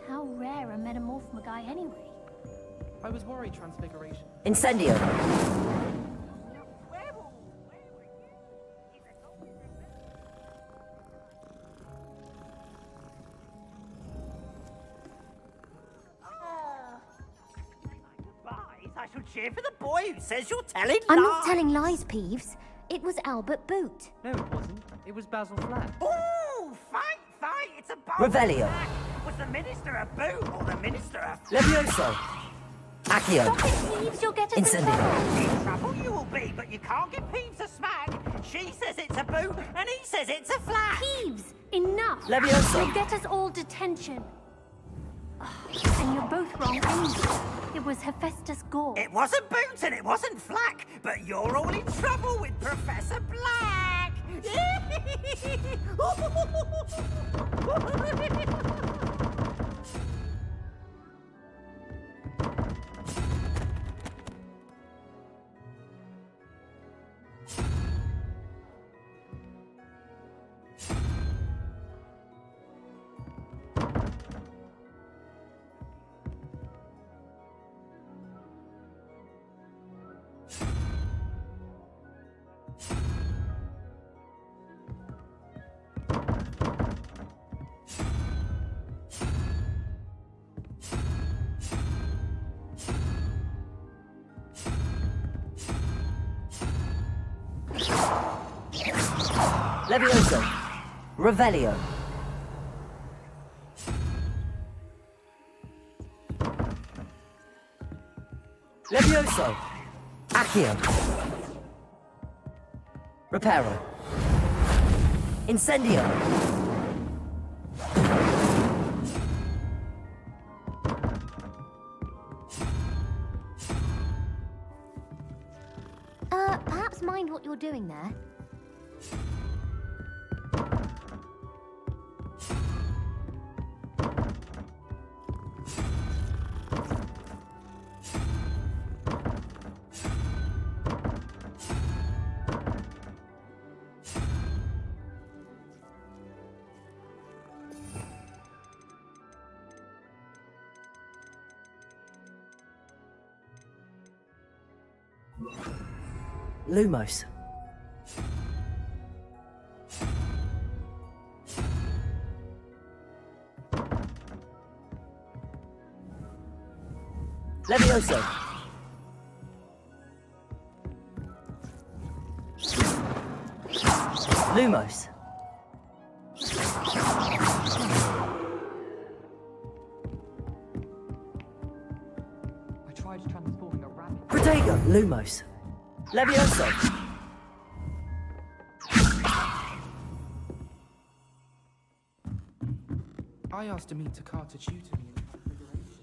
How rare a metamorph guy anyway? I was worried transfiguration... Incendio! I shall cheer for the boy who says you're telling lies. I'm not telling lies, Peeves. It was Albert Boot. No, it wasn't. It was Basil Flack. Ooh, fight! It's a bold Revelio. attack. Was the minister a boot or the minister a... Levioso! Accio! Stop it, Peeves. You'll get us in Incendio! trouble. In trouble you will be, but you can't give Peeves a smack. She says it's a boot, and he says it's a flat. Peeves, enough! Levioso! You'll get us all detention. And you're both wrong anyway. It was Hephaestus Gore. It wasn't Boot and it wasn't Flack, but you're all in trouble with Professor Black. Levioso! Revelio! Levioso! Accio! Reparo! Incendio! Perhaps mind what you're doing there. Lumos. Levioso. Lumos. I tried transforming a rabbit. Protego. Lumos. Levioso. I asked Amit Takar to tutor me in transfiguration.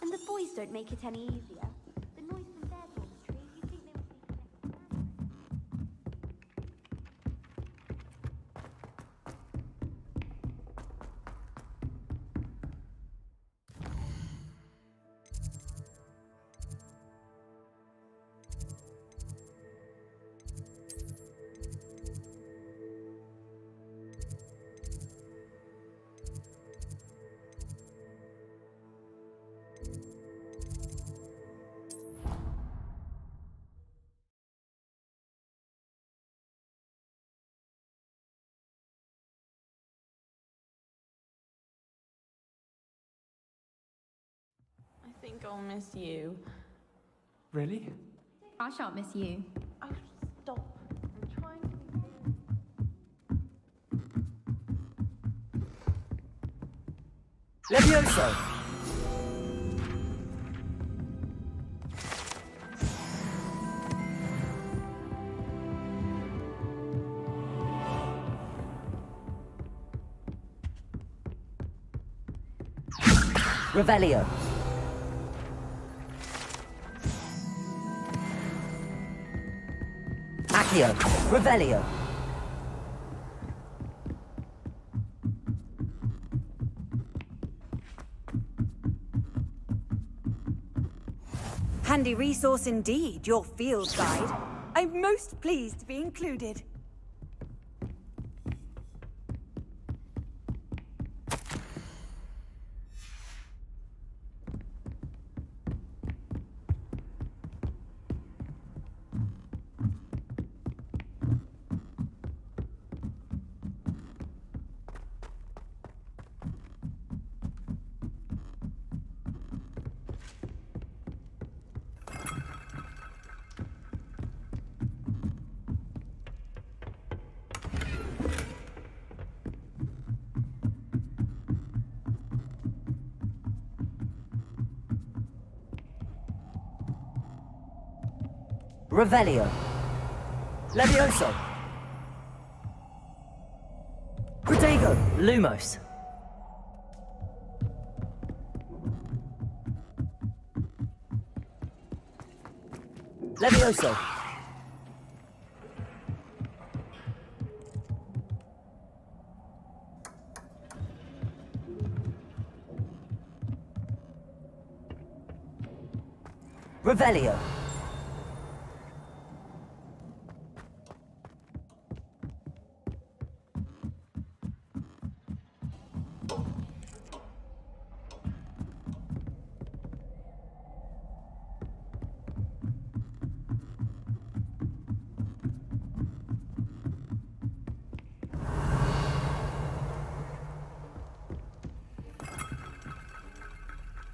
And the boys don't make it any easier. The noise from their dormitory, you think they would be... think I'll miss you. Really? I shan't miss you. Oh, stop. I'm trying to be Levioso! Revelio. Accio. Revelio. Handy resource indeed, your field guide. I'm most pleased to be included. Revelio. Levioso. Protego. Lumos. Levioso. Revelio.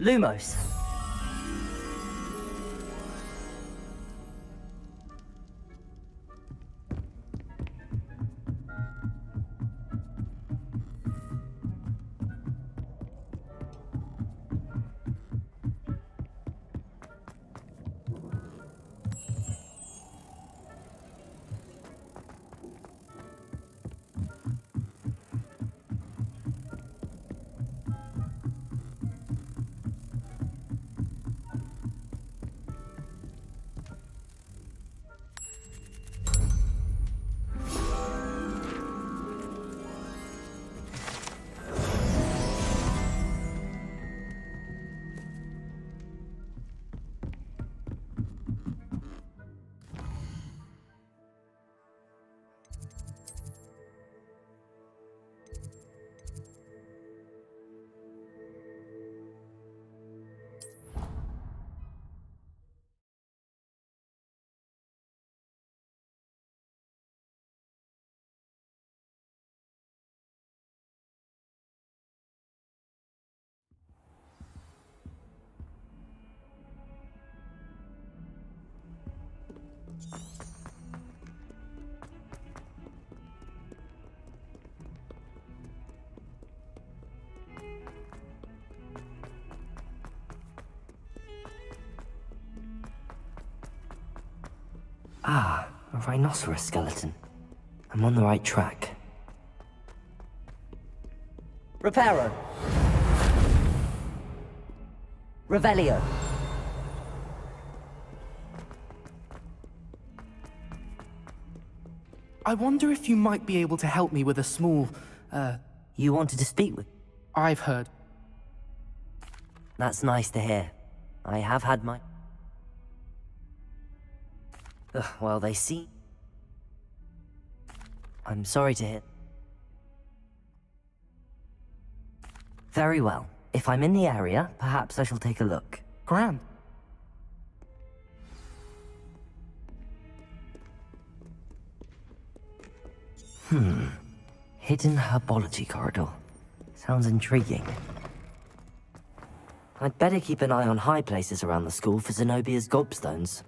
Lumos. Ah, a rhinoceros skeleton. I'm on the right track. Reparo. Revelio. I wonder if you might be able to help me with a small, You wanted to speak with? I've heard. That's nice to hear. I have had my... well, they see... I'm sorry to hear... Very well. If I'm in the area, perhaps I shall take a look. Grand. Hidden herbology corridor. Sounds intriguing. I'd better keep an eye on high places around the school for Zenobia's gobstones.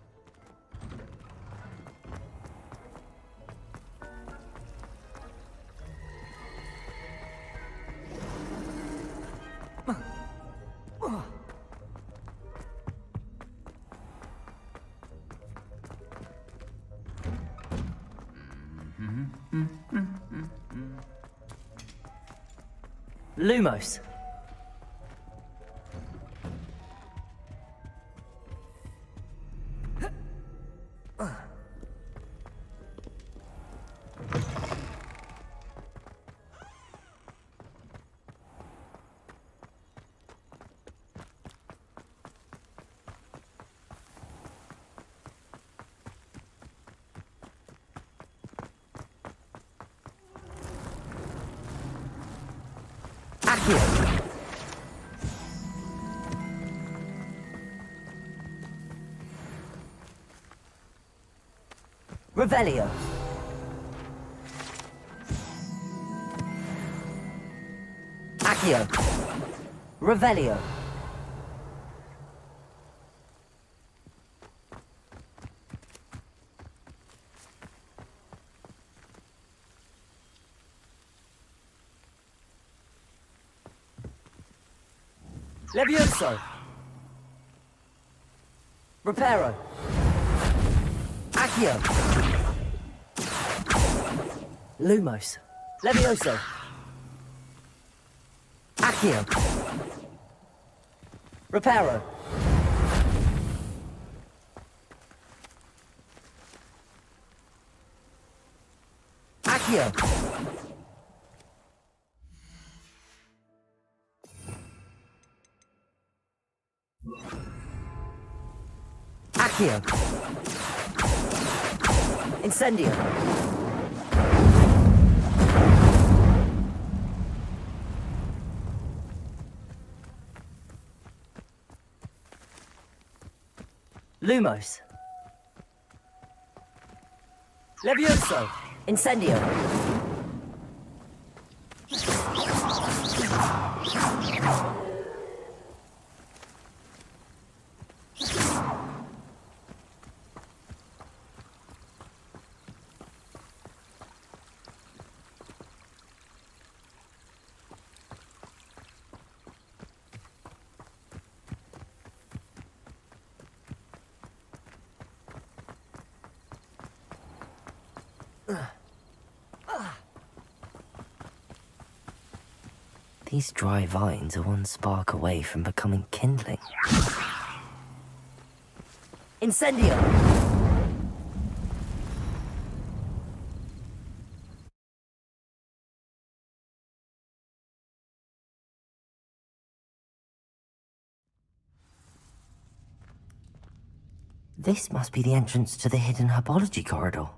Lumos. Accio. Revelio. Accio. Revelio. Levioso. Reparo. Accio. Lumos. Levioso. Accio. Reparo. Accio. Accio. Incendio. Lumos. Levioso. Incendio. These dry vines are one spark away from becoming kindling. Incendio! This must be the entrance to the hidden herbology corridor.